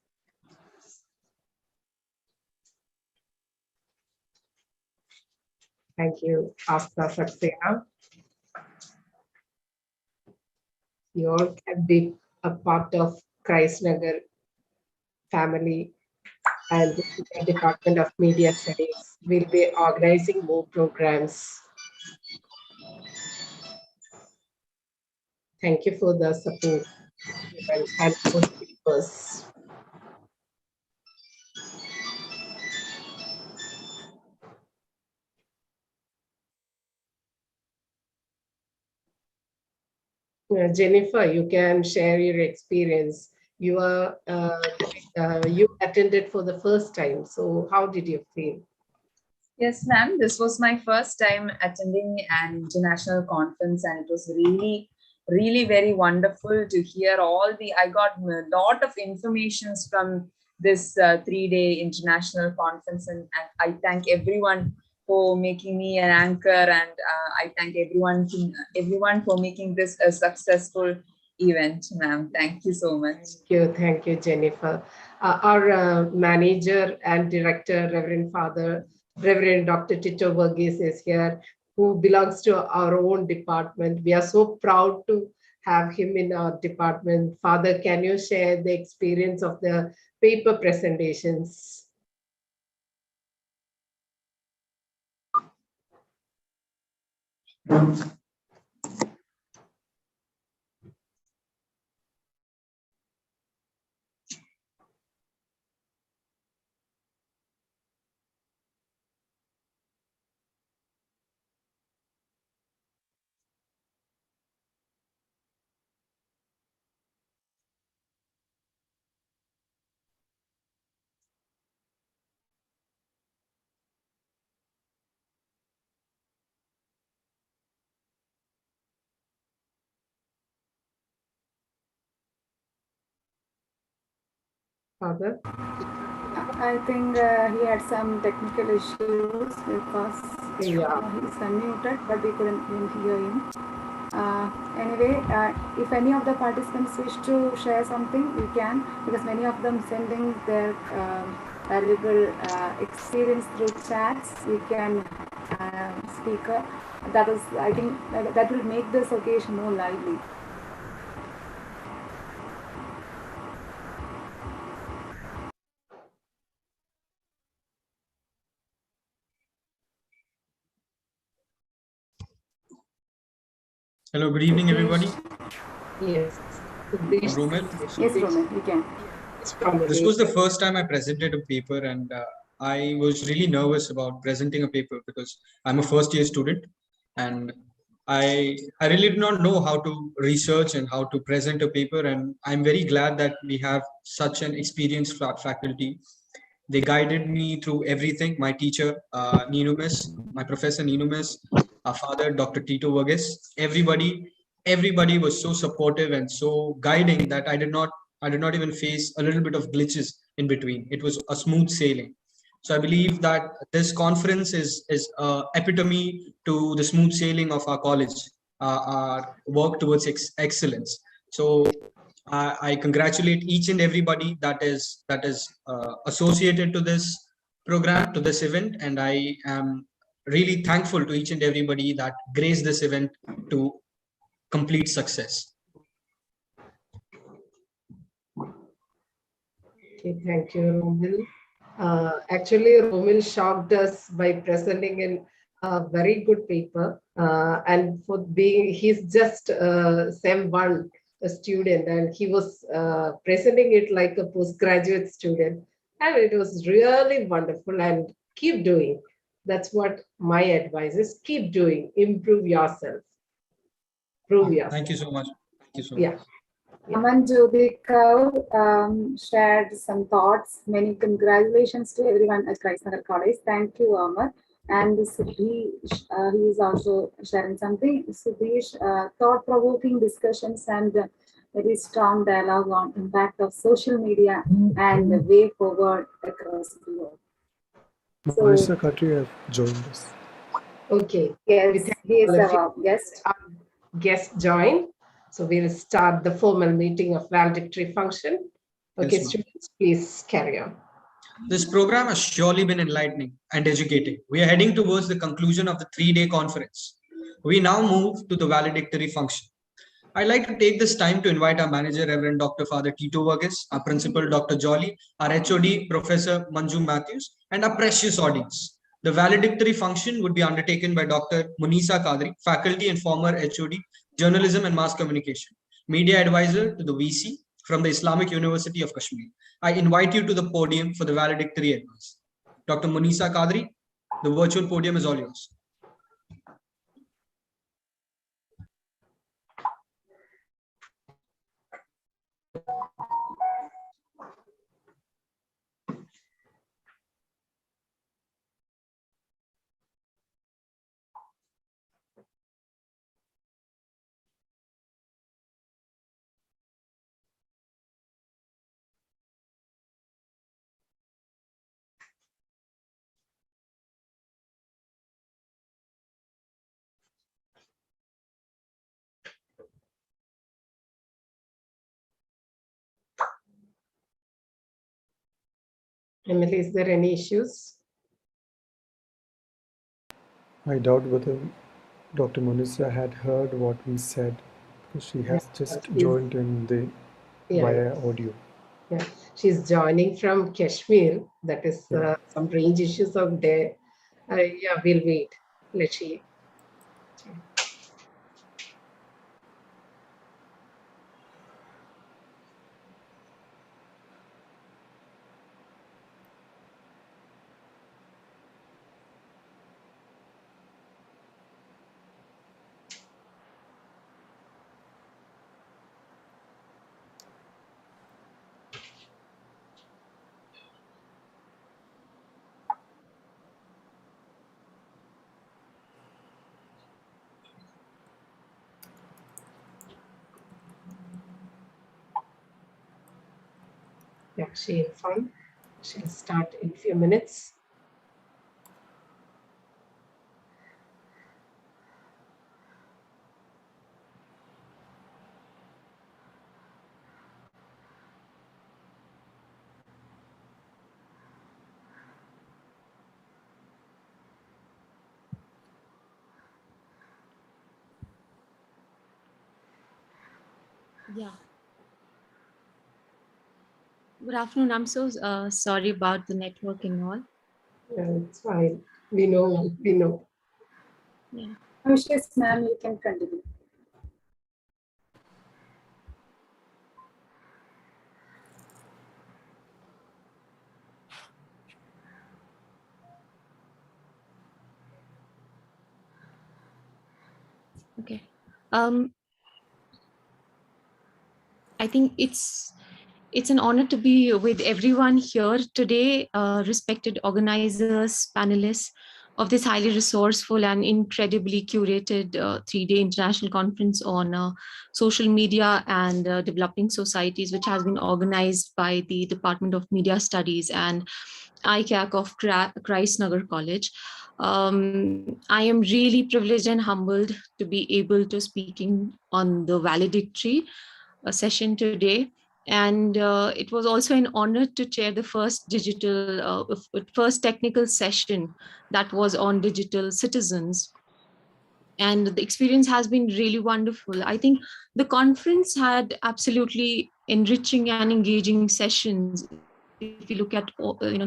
Thank you, Asta Saxena. You all can be a part of Christ Nagar family and the Department of Media Studies. We'll be organizing more programs. Thank you for the support and good papers. Jennifer, you can share your experience. You attended for the first time. So how did you feel? Yes, ma'am. This was my first time attending an international conference, and it was really, really very wonderful to hear I got a lot of informations from this 3-day international conference, and I thank everyone for making me an anchor, and I thank everyone for making this a successful event, ma'am. Thank you so much. Thank you, Jennifer. Our manager and director, Reverend Dr. Tito Verghese is here, who belongs to our own department. We are so proud to have him in our department. Father, can you share the experience of the paper presentations? Father? I think he had some technical issues because he's unmuted, but we couldn't even hear him. Anyway, if any of the participants wish to share something, we can, because many of them sending their valuable experience through chats. We can speak up. That is, I think, that will make this occasion more lively. Hello, good evening, everybody. Yes. Romel? Yes, Romel, you can. This was the first time I presented a paper, and I was really nervous about presenting a paper because I'm a first-year student, and I really did not know how to research and how to present a paper, and I'm very glad that we have such an experienced faculty. They guided me through everything. My teacher, Ninumis, my professor Ninumis, our father, Dr. Tito Verghese, everybody was so supportive and so guiding that I did not even face a little bit of glitches in between. It was a smooth sailing. So I believe that this conference is epitome to the smooth sailing of our college, our work towards excellence. So I congratulate each and everybody that is associated to this program, to this event, and I am really thankful to each and everybody that graced this event to complete success. Okay, thank you, Romil. Actually, Romil shocked us by presenting in a very good paper. And for being, he's just SEM 1 a student, and he was presenting it like a postgraduate student. And it was really wonderful, and keep doing. That's what my advice is. Keep doing, improve yourself. Prove yourself. Thank you so much. Thank you so much. Aman Jyoti Kaur shared some thoughts. Many congratulations to everyone at Nagar College. Thank you, Amar. And Sudhish, he is also sharing something. Sudhish, thought-provoking discussions and very strong dialogue on impact of social media and the way forward across the globe. Marissa Khatri have joined us. Okay. Yes, he is our guest. Guest join. So we'll start the formal meeting of valedictory function. Okay, Yes, students, please carry on. This program has surely been enlightening and educating. We are heading towards the conclusion of the 3-day conference. We now move to the valedictory function. I'd like to take this time to invite our manager, Reverend Dr. Father Tito Vargas, our principal, Dr. Jolly, our HOD, Professor Manju Matthews, and our precious audience. The valedictory function would be undertaken by Dr. Munisa Kadri, faculty and former HOD, Journalism and Mass Communication, media advisor to the VC from the Islamic University of Kashmir. I invite you to the podium for the valedictory address. Dr. Munisa Kadri, the virtual podium is all yours. Emily, is there any issues? I doubt whether Dr. Munisa had heard what we said, because she has just joined in the via audio. Yeah, she's joining from Kashmir. That is some range issues out there. Yeah, we'll wait. Let's see. Yeah, she informed. She'll start in a few minutes. Yeah. Good afternoon. I'm so sorry about the network and all. It's fine. We know. We know. Yeah. Yes, ma'am, you can continue. Okay. I think it's an honor to be with everyone here today, respected organizers, panelists of this highly resourceful and incredibly curated 3-day international conference on social media and developing societies, which has been organized by the Department of Media Studies and IQAC of Christ Nagar College. I am really privileged and humbled to be able to speaking on the valedictory session today. And it was also an honor to chair the first first technical session that was on digital citizens. And the experience has been really wonderful. I think the conference had absolutely enriching and engaging sessions in if you look at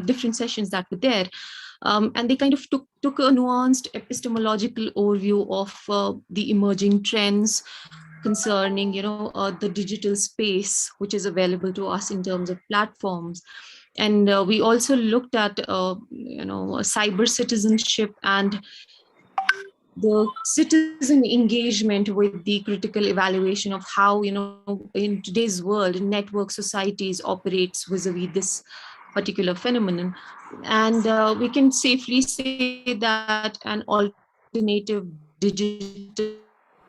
different sessions that were there, and they kind of took a nuanced epistemological overview of the emerging trends concerning the digital space which is available to us in terms of platforms. And we also looked at cyber citizenship and the citizen engagement with the critical evaluation of how in today's world network societies operates vis-a-vis this particular phenomenon. And we can safely say that an alternative digital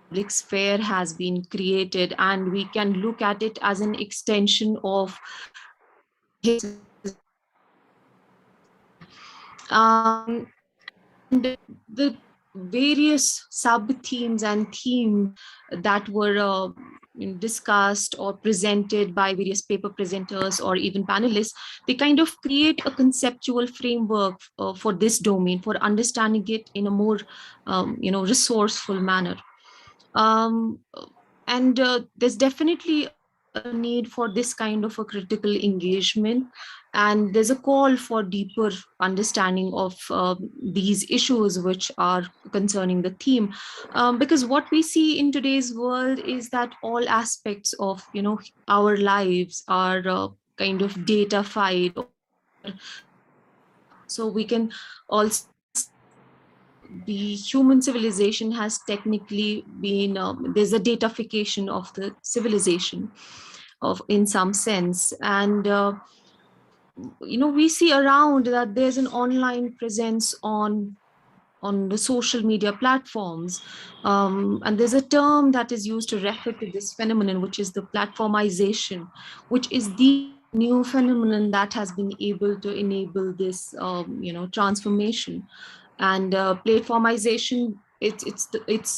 public sphere has been created, and we can look at it as an extension of and the various sub-themes and themes that were discussed or presented by various paper presenters or even panelists, they kind of create a conceptual framework for this domain, for understanding it in a more resourceful manner. And there's definitely a need for this kind of a critical engagement, and there's a call for deeper understanding of these issues which are concerning the theme, because what we see in today's world is that all aspects of our lives are kind of datafied, so we can also the human civilization has technically been there's a datafication of the civilization of in some sense. And we see around that there's an online presence on the social media platforms, and there's a term that is used to refer to this phenomenon, which is the platformization, which is the new phenomenon that has been able to enable this transformation. And platformization, it's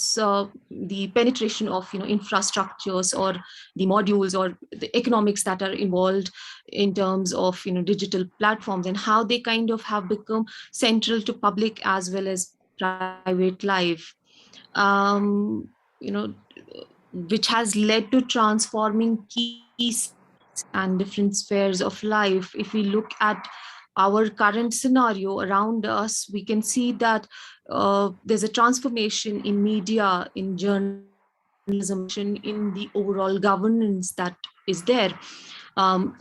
the penetration of infrastructures or the modules or the economics that are involved in terms of digital platforms, and how they kind of have become central to public as well as private life, which has led to transforming key and different spheres of life. If we look at our current scenario around us, we can see that there's a transformation in media, in journalism, in the overall governance that is there,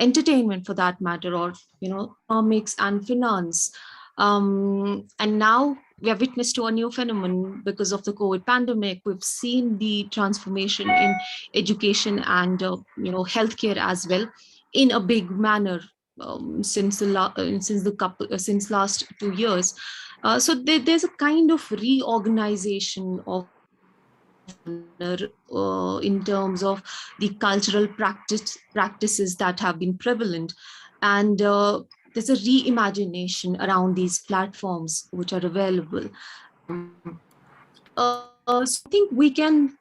entertainment for that matter, or economics and finance. And now we are witness to a new phenomenon because of the COVID pandemic. We've seen the transformation in education and healthcare as well in a big manner since last 2 years. So there's a kind of reorganization of in terms of the cultural practices that have been prevalent, and there's a reimagination around these platforms which are available. So I think we can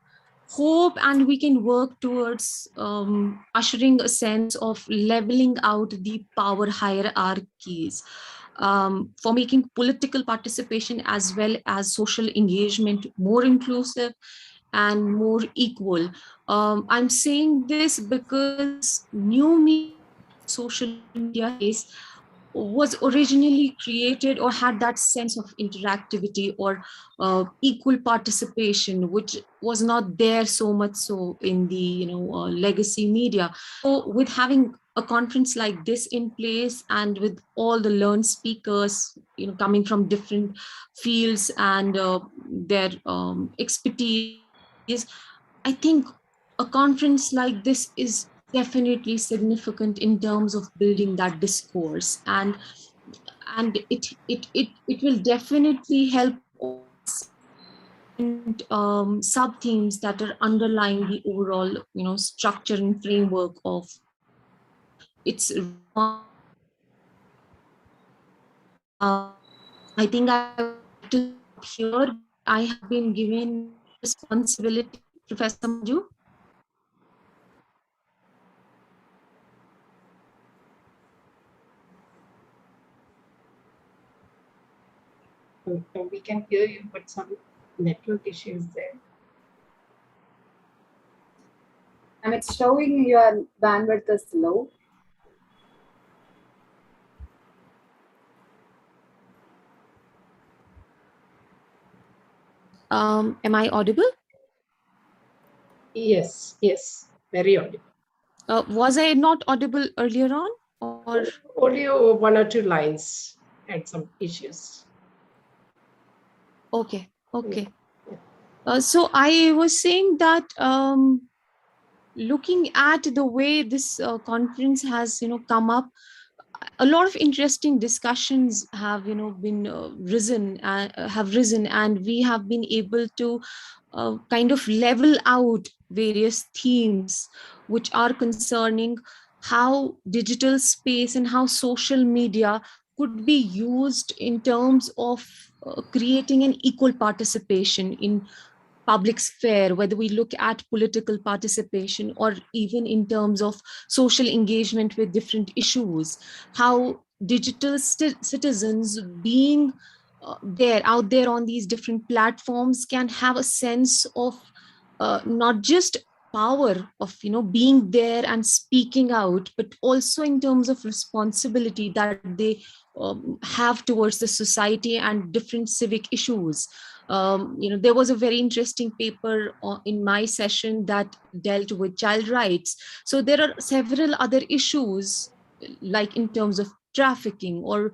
hope and we can work towards ushering a sense of leveling out the power hierarchies, for making political participation as well as social engagement more inclusive and more equal. I'm saying this because new social media space was originally created or had that sense of interactivity or equal participation, which was not there so much so in the legacy media. So with having a conference like this in place, and with all the learned speakers coming from different fields and their expertise, I think a conference like this is definitely significant in terms of building that discourse, and it will definitely help sub themes that are underlying the overall structure and framework of its I think I would like to stop here. I have been given responsibility, Professor Manju. We can hear you, but some network issues there. And it's showing your bandwidth is low. Am I audible? Yes, yes, very audible. Was I not audible earlier on, or only one or two lines had some issues? Okay, okay. So I was saying that looking at the way this conference has, come up, a lot of interesting discussions have, been have risen, and we have been able to kind of level out various themes which are concerning how digital space and how social media could be used in terms of creating an equal participation in public sphere, whether we look at political participation or even in terms of social engagement with different issues, how digital citizens being out there on these different platforms can have a sense of not just power of being there and speaking out, but also in terms of responsibility that they have towards the society and different civic issues. There was a very interesting paper in my session that dealt with child rights. So there are several other issues, like in terms of trafficking or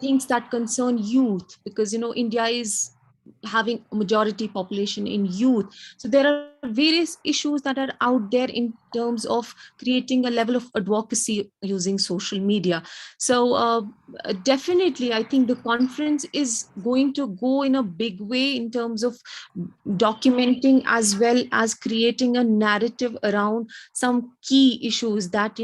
things that concern youth, because India is having a majority population in youth. So there are various issues that are out there in terms of creating a level of advocacy using social media. So definitely, I think the conference is going to go in a big way in terms of documenting as well as creating a narrative around some key issues that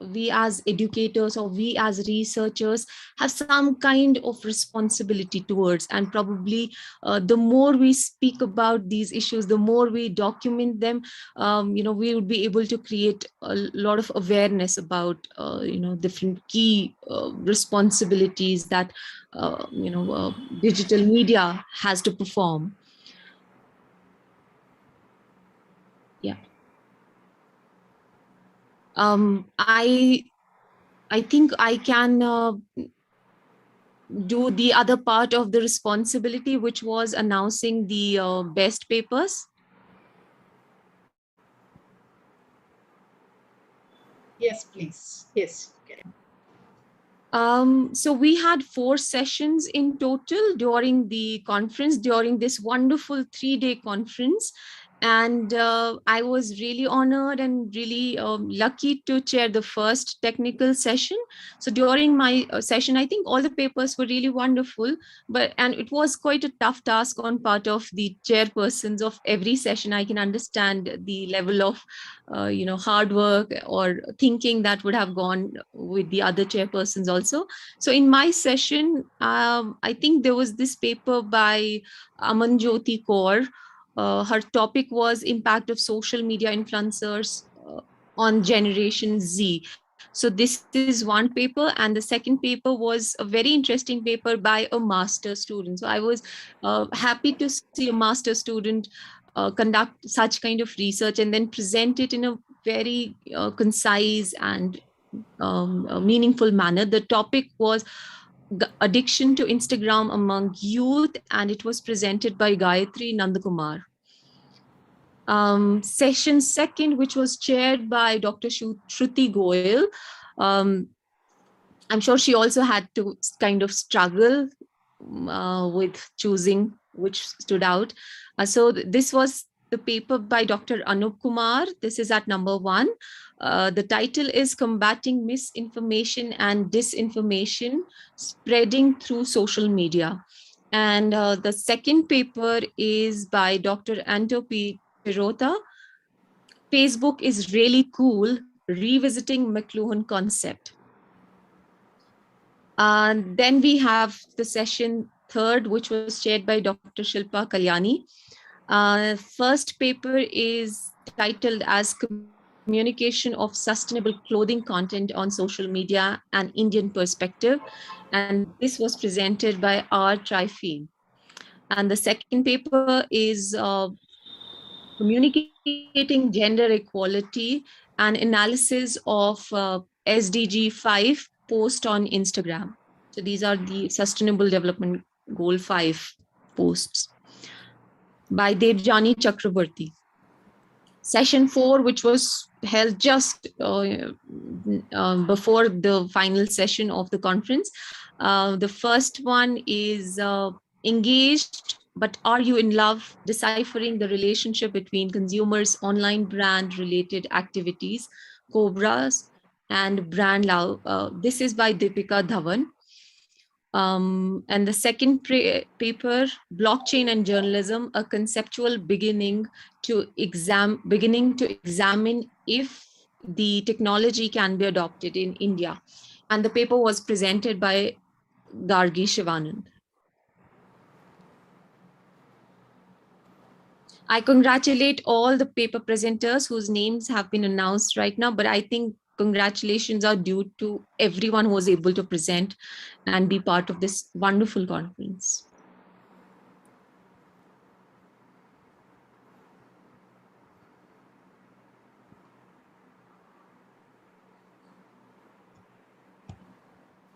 we as educators or we as researchers have some kind of responsibility towards. And probably the more we speak about these issues, the more we document them, we would be able to create a lot of awareness about different key responsibilities that digital media has to perform. Yeah. I think I can do the other part of the responsibility, which was announcing the best papers. Yes, please. Yes. Okay. So we had 4 sessions in total during the conference, during this wonderful 3-day conference. And I was really honored and really lucky to chair the first technical session. So during my session, I think all the papers were really wonderful, and it was quite a tough task on part of the chairpersons of every session. I can understand the level of hard work or thinking that would have gone with the other chairpersons also. So in my session, I think there was this paper by Amanjyoti Kaur. Her topic was impact of social media influencers on Generation Z. So this is one paper, and the second paper was a very interesting paper by a master student. So I was happy to see a master student conduct such kind of research and then present it in a very concise and meaningful manner. The topic was addiction to Instagram among youth, and it was presented by Gayatri Nandakumar. Session second, which was chaired by Dr. Shruti Goyal. I'm sure she also had to kind of struggle with choosing which stood out. So this was the paper by Dr. Anup Kumar. This is at number 1. The title is Combating Misinformation and Disinformation Spreading Through Social Media. And the second paper is by Dr. Anto P. Pirota. Facebook is really cool, revisiting McLuhan concept. Then we have the session third, which was chaired by Dr. Shilpa Kalyani. First paper is titled as Communication of Sustainable Clothing Content on Social Media, an Indian Perspective. And this was presented by R. Trifine. And the second paper is Communicating Gender Equality, an analysis of SDG 5 post on Instagram. So these are the Sustainable Development Goal 5. posts by Debjani Chakraborty. Session 4, which was held just before the final session of the conference. The first one is engaged, but are you in love? Deciphering the relationship between consumers' online brand related activities, cobras, and brand love. This is by Deepika Dhawan. And the second paper, Blockchain and Journalism, a conceptual beginning to examine if the technology can be adopted in India. And the paper was presented by Gargi Shivanan. I congratulate all the paper presenters whose names have been announced right now, but I think congratulations are due to everyone who was able to present and be part of this wonderful conference.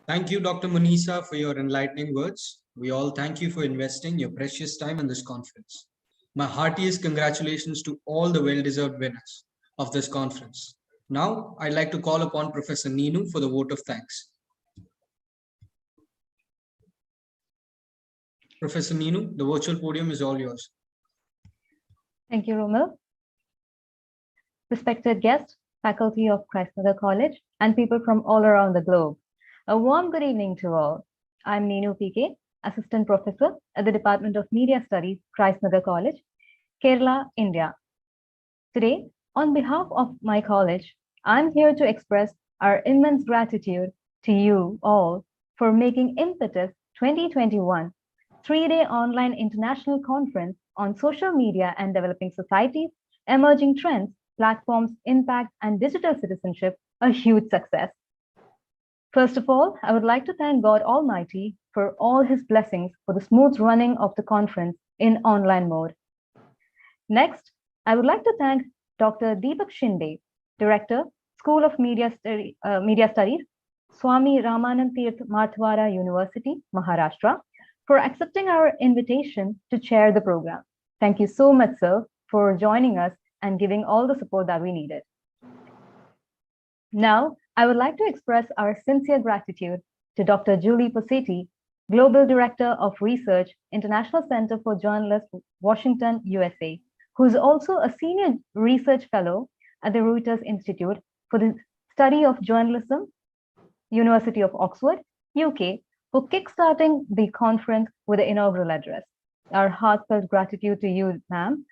Thank you, Dr. Munisa, for your enlightening words. We all thank you for investing your precious time in this conference. My heartiest congratulations to all the well-deserved winners of this conference. Now, I'd like to call upon Professor Neenu for the vote of thanks. Professor Neenu, the virtual podium is all yours. Thank you, Romil. Respected guests, faculty of Nagar College, and people from all around the globe. A warm good evening to all. I'm Neenu PK, Assistant Professor at the Department of Media Studies, Nagar College, Kerala, India. Today, on behalf of my college, I'm here to express our immense gratitude to you all for making Impetus 2021 three-day online international conference on social media and developing societies, emerging trends, platforms, impact, and digital citizenship a huge success. First of all, I would like to thank God Almighty for all his blessings for the smooth running of the conference in online mode. Next, I would like to thank Dr. Deepak Shinde, Director, School of Media Studies, Swami Ramanand Tirth Marthwara University, Maharashtra, for accepting our invitation to chair the program. Thank you so much, sir, for joining us and giving all the support that we needed. Now, I would like to express our sincere gratitude to Dr. Julie Posetti, Global Director of Research, International Center for Journalists, Washington, USA, who is also a Senior Research Fellow at the Reuters Institute for the Study of Journalism, University of Oxford, UK, for kickstarting the conference with the inaugural address. Our heartfelt gratitude to you, ma'am,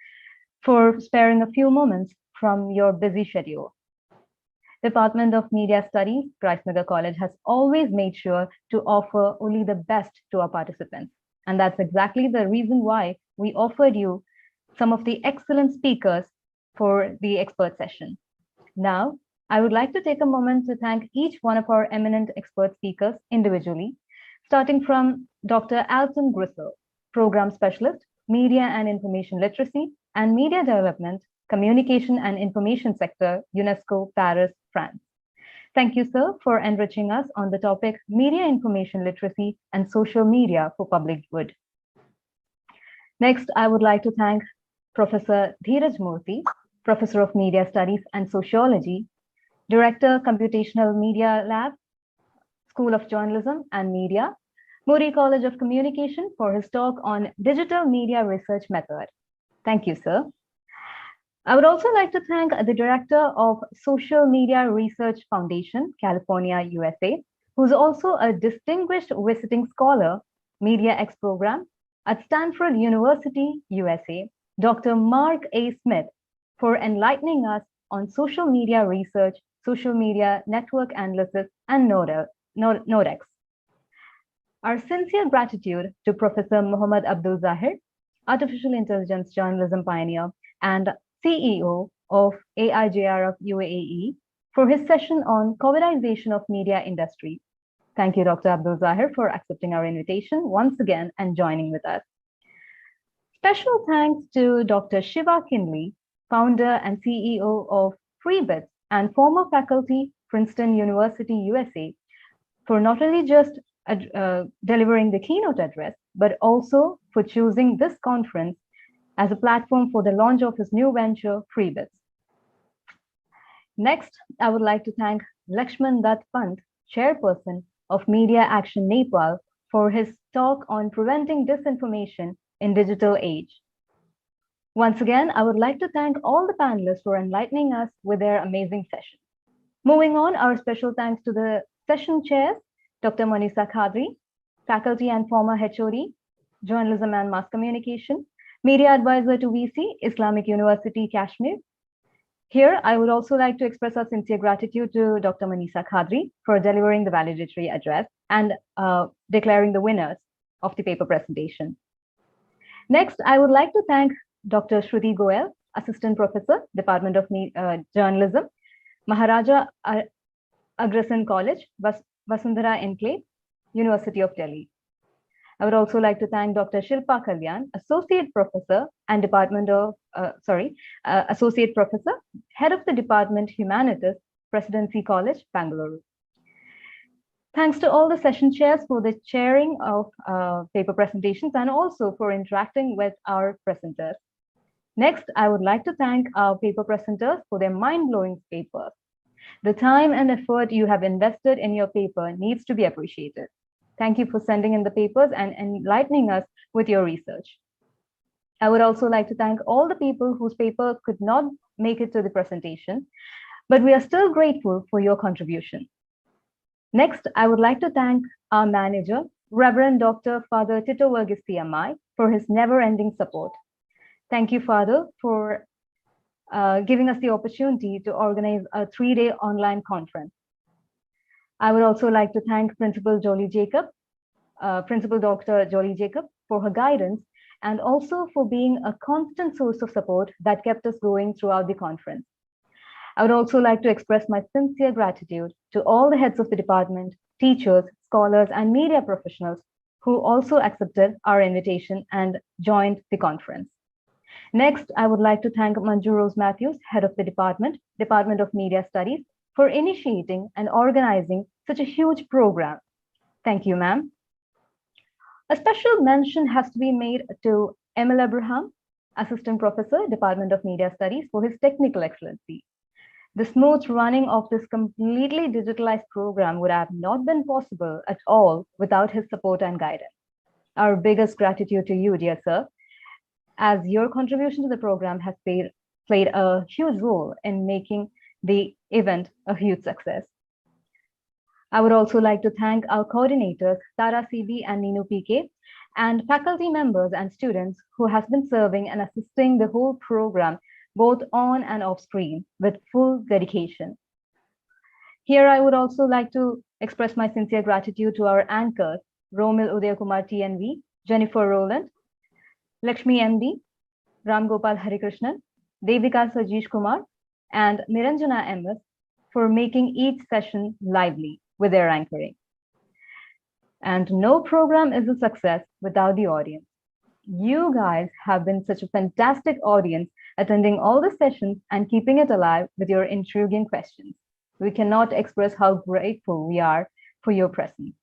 for sparing a few moments from your busy schedule. Department of Media Studies, Nagar College has always made sure to offer only the best to our participants. And that's exactly the reason why we offered you some of the excellent speakers for the expert session. Now, I would like to take a moment to thank each one of our eminent expert speakers individually, starting from Dr. Alton Grisel, Program Specialist, Media and Information Literacy and Media Development, Communication and Information Sector, UNESCO, Paris, France. Thank you, sir, for enriching us on the topic Media Information Literacy and Social Media for Public Good. Next, I would like to thank Professor Dheeraj Murthy, Professor of Media Studies and Sociology, Director, Computational Media Lab, School of Journalism and Media, Muri College of Communication, for his talk on Digital Media Research Method. Thank you, sir. I would also like to thank the Director of Social Media Research Foundation, California, USA, who's also a distinguished visiting scholar, Media X program at Stanford University, USA, Dr. Mark A. Smith, for enlightening us on social media research, social media network analysis, and Nodex. Our sincere gratitude to Professor Muhammad Abdul Zahir, Artificial Intelligence Journalism Pioneer and CEO of AIJR of UAE, for his session on Covidization of Media Industry. Thank you, Dr. Abdul Zahir, for accepting our invitation once again and joining with us. Special thanks to Dr. Shiva Kinley, founder and CEO of FreeBits and former faculty, Princeton University, USA, for not only just delivering the keynote address, but also for choosing this conference as a platform for the launch of his new venture, FreeBits. Next, I would like to thank Lakshman Dutt Pant, Chairperson of Media Action Nepal, for his talk on preventing disinformation in digital age. Once again, I would like to thank all the panelists for enlightening us with their amazing session. Moving on, our special thanks to the session chairs, Dr. Manisa Khadri, faculty and former HOD, Journalism and Mass Communication, Media Advisor to VC, Islamic University, Kashmir. Here, I would also like to express our sincere gratitude to Dr. Manisa Khadri for delivering the valedictory address and declaring the winners of the paper presentation. Next, I would like to thank Dr. Shruti Goel, Assistant Professor, Department of Journalism, Maharaja Agrasen College, Vasundhara Enclave, University of Delhi. I would also like to thank Dr. Shilpa Kalyan, Associate Professor and Associate Professor, Head of the Department Humanities, Presidency College, Bangalore. Thanks to all the session chairs for the chairing of paper presentations and also for interacting with our presenters. Next, I would like to thank our paper presenters for their mind-blowing papers. The time and effort you have invested in your paper needs to be appreciated. Thank you for sending in the papers and enlightening us with your research. I would also like to thank all the people whose paper could not make it to the presentation, but we are still grateful for your contribution. Next, I would like to thank our manager, Reverend Dr. Father Tito Verghese CMI, for his never-ending support. Thank you, Father, for giving us the opportunity to organize a 3-day online conference. I would also like to thank Principal Dr. Jolie Jacob for her guidance and also for being a constant source of support that kept us going throughout the conference. I would also like to express my sincere gratitude to all the heads of the department, teachers, scholars, and media professionals who also accepted our invitation and joined the conference. Next, I would like to thank Manju Rose Matthews, Head of the Department of Media Studies, for initiating and organizing such a huge program. Thank you, ma'am. A special mention has to be made to Emil Abraham, Assistant Professor, Department of Media Studies, for his technical excellency. The smooth running of this completely digitalized program would have not been possible at all without his support and guidance. Our biggest gratitude to you, dear sir, as your contribution to the program has played a huge role in making the event a huge success. I would also like to thank our coordinators, Tara CB and Ninu PK, and faculty members and students who have been serving and assisting the whole program, both on and off screen, with full dedication. Here, I would also like to express my sincere gratitude to our anchors, Romil Udayakumar TNV, Jennifer Rowland, Lakshmi MD, Ram Gopal Harikrishnan, Devika Sajish Kumar, and Niranjana MS for making each session lively with their anchoring. And no program is a success without the audience. You guys have been such a fantastic audience, attending all the sessions and keeping it alive with your intriguing questions. We cannot express how grateful we are for your presence.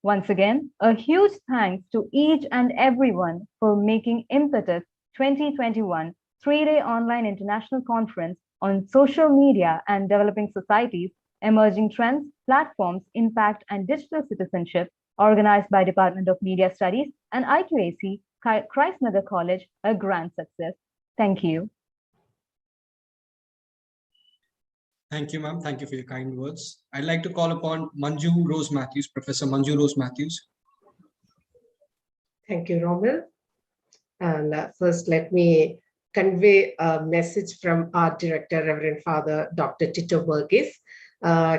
Once again, a huge thanks to each and everyone for making Impetus 2021 3-day online international conference on social media and developing societies, emerging trends, platforms, impact, and digital citizenship, organized by Department of Media Studies and IQAC, Christ Nagar College, a grand success. Thank you. Thank you, ma'am. Thank you for your kind words. I'd like to call upon Manju Rose Matthews, Professor Manju Rose Matthews. Thank you, Romil. And first, let me convey a message from our director, Reverend Father Dr. Tito Verghese.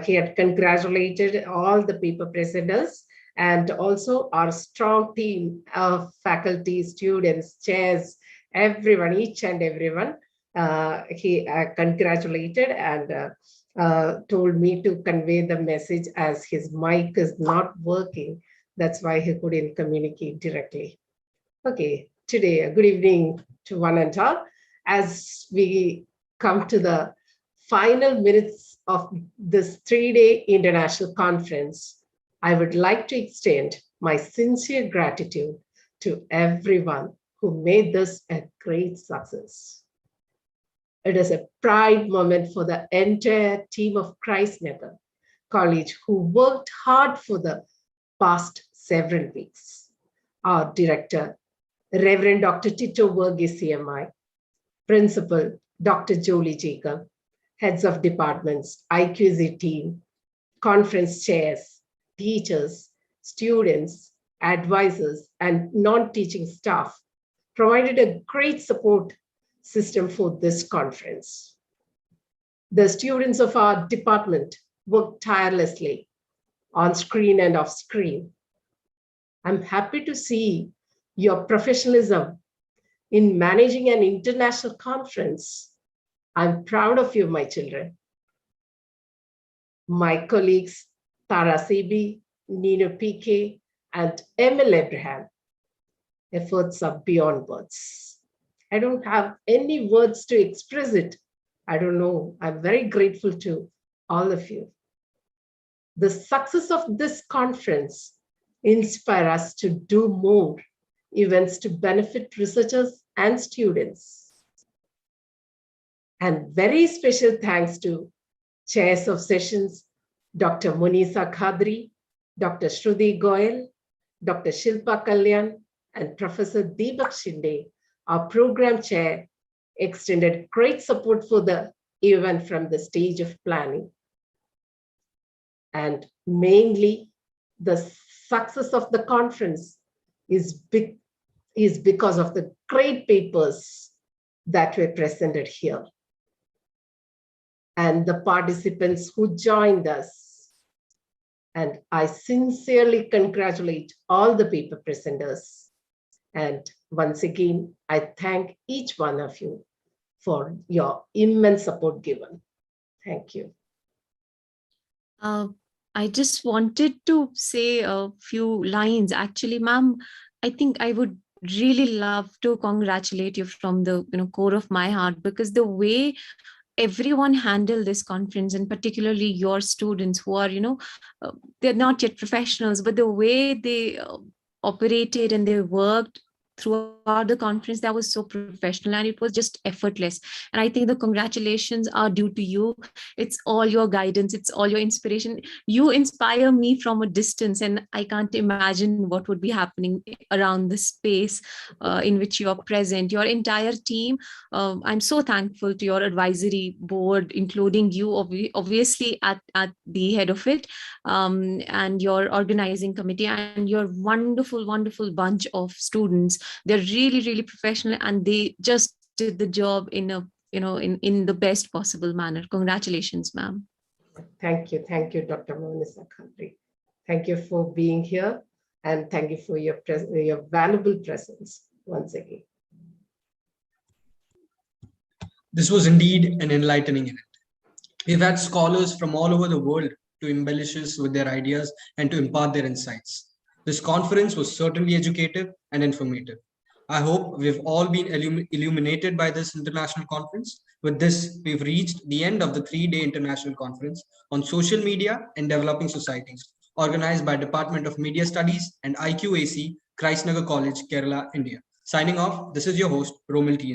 He had congratulated all the paper presenters and also our strong team of faculty, students, chairs, everyone, each and everyone. He congratulated and told me to convey the message as his mic is not working. That's why he couldn't communicate directly. Okay, today, good evening to one and all. As we come to the final minutes of this 3-day international conference, I would like to extend my sincere gratitude to everyone who made this a great success. It is a pride moment for the entire team of Christ Nagar College who worked hard for the past several weeks. Our director, Reverend Dr. Tito Verghese CMI, Principal Dr. Jolie Jacob, heads of departments, IQAC team, conference chairs, teachers, students, advisors, and non-teaching staff provided a great support system for this conference. The students of our department worked tirelessly on screen and off screen. I'm happy to see your professionalism in managing an international conference. I'm proud of you, my children. My colleagues, Tara Sebi, Nino PK, and Emil Abraham, efforts are beyond words. I don't have any words to express it. I don't know. I'm very grateful to all of you. The success of this conference inspires us to do more events to benefit researchers and students. And very special thanks to chairs of sessions, Dr. Munisa Khadri, Dr. Shruti Goyal, Dr. Shilpa Kalyan, and Professor Deepak Shinde, our program chair, extended great support for the event from the stage of planning. And mainly, the success of the conference is because of the great papers that were presented here and the participants who joined us. And I sincerely congratulate all the paper presenters. And once again, I thank each one of you for your immense support given. Thank you. I just wanted to say a few lines. Actually, ma'am, I think I would really love to congratulate you from the core of my heart, because the way everyone handled this conference, and particularly your students who are, they're not yet professionals, but the way they operated and they worked throughout the conference, that was so professional and it was just effortless. And I think the congratulations are due to you. It's all your guidance, it's all your inspiration. You inspire me from a distance, and I can't imagine what would be happening around the space in which you are present. Your entire team, I'm so thankful to your advisory board, including you obviously at the head of it, and your organizing committee, and your wonderful bunch of students. They're really professional, and they just did the job in a in the best possible manner. Congratulations, ma'am. Thank you, Dr. Munisa Khadri. Thank you for being here, and thank you for your valuable presence once again. This was indeed an enlightening event. We've had scholars from all over the world to embellish us with their ideas and to impart their insights. This conference was certainly educative and informative. I hope we've all been illuminated by this international conference. With this, we've reached the end of the 3-day international conference on social media and developing societies, organized by Department of Media Studies and IQAC, Christ Nagar College, Kerala, India. Signing off, this is your host, Romil T.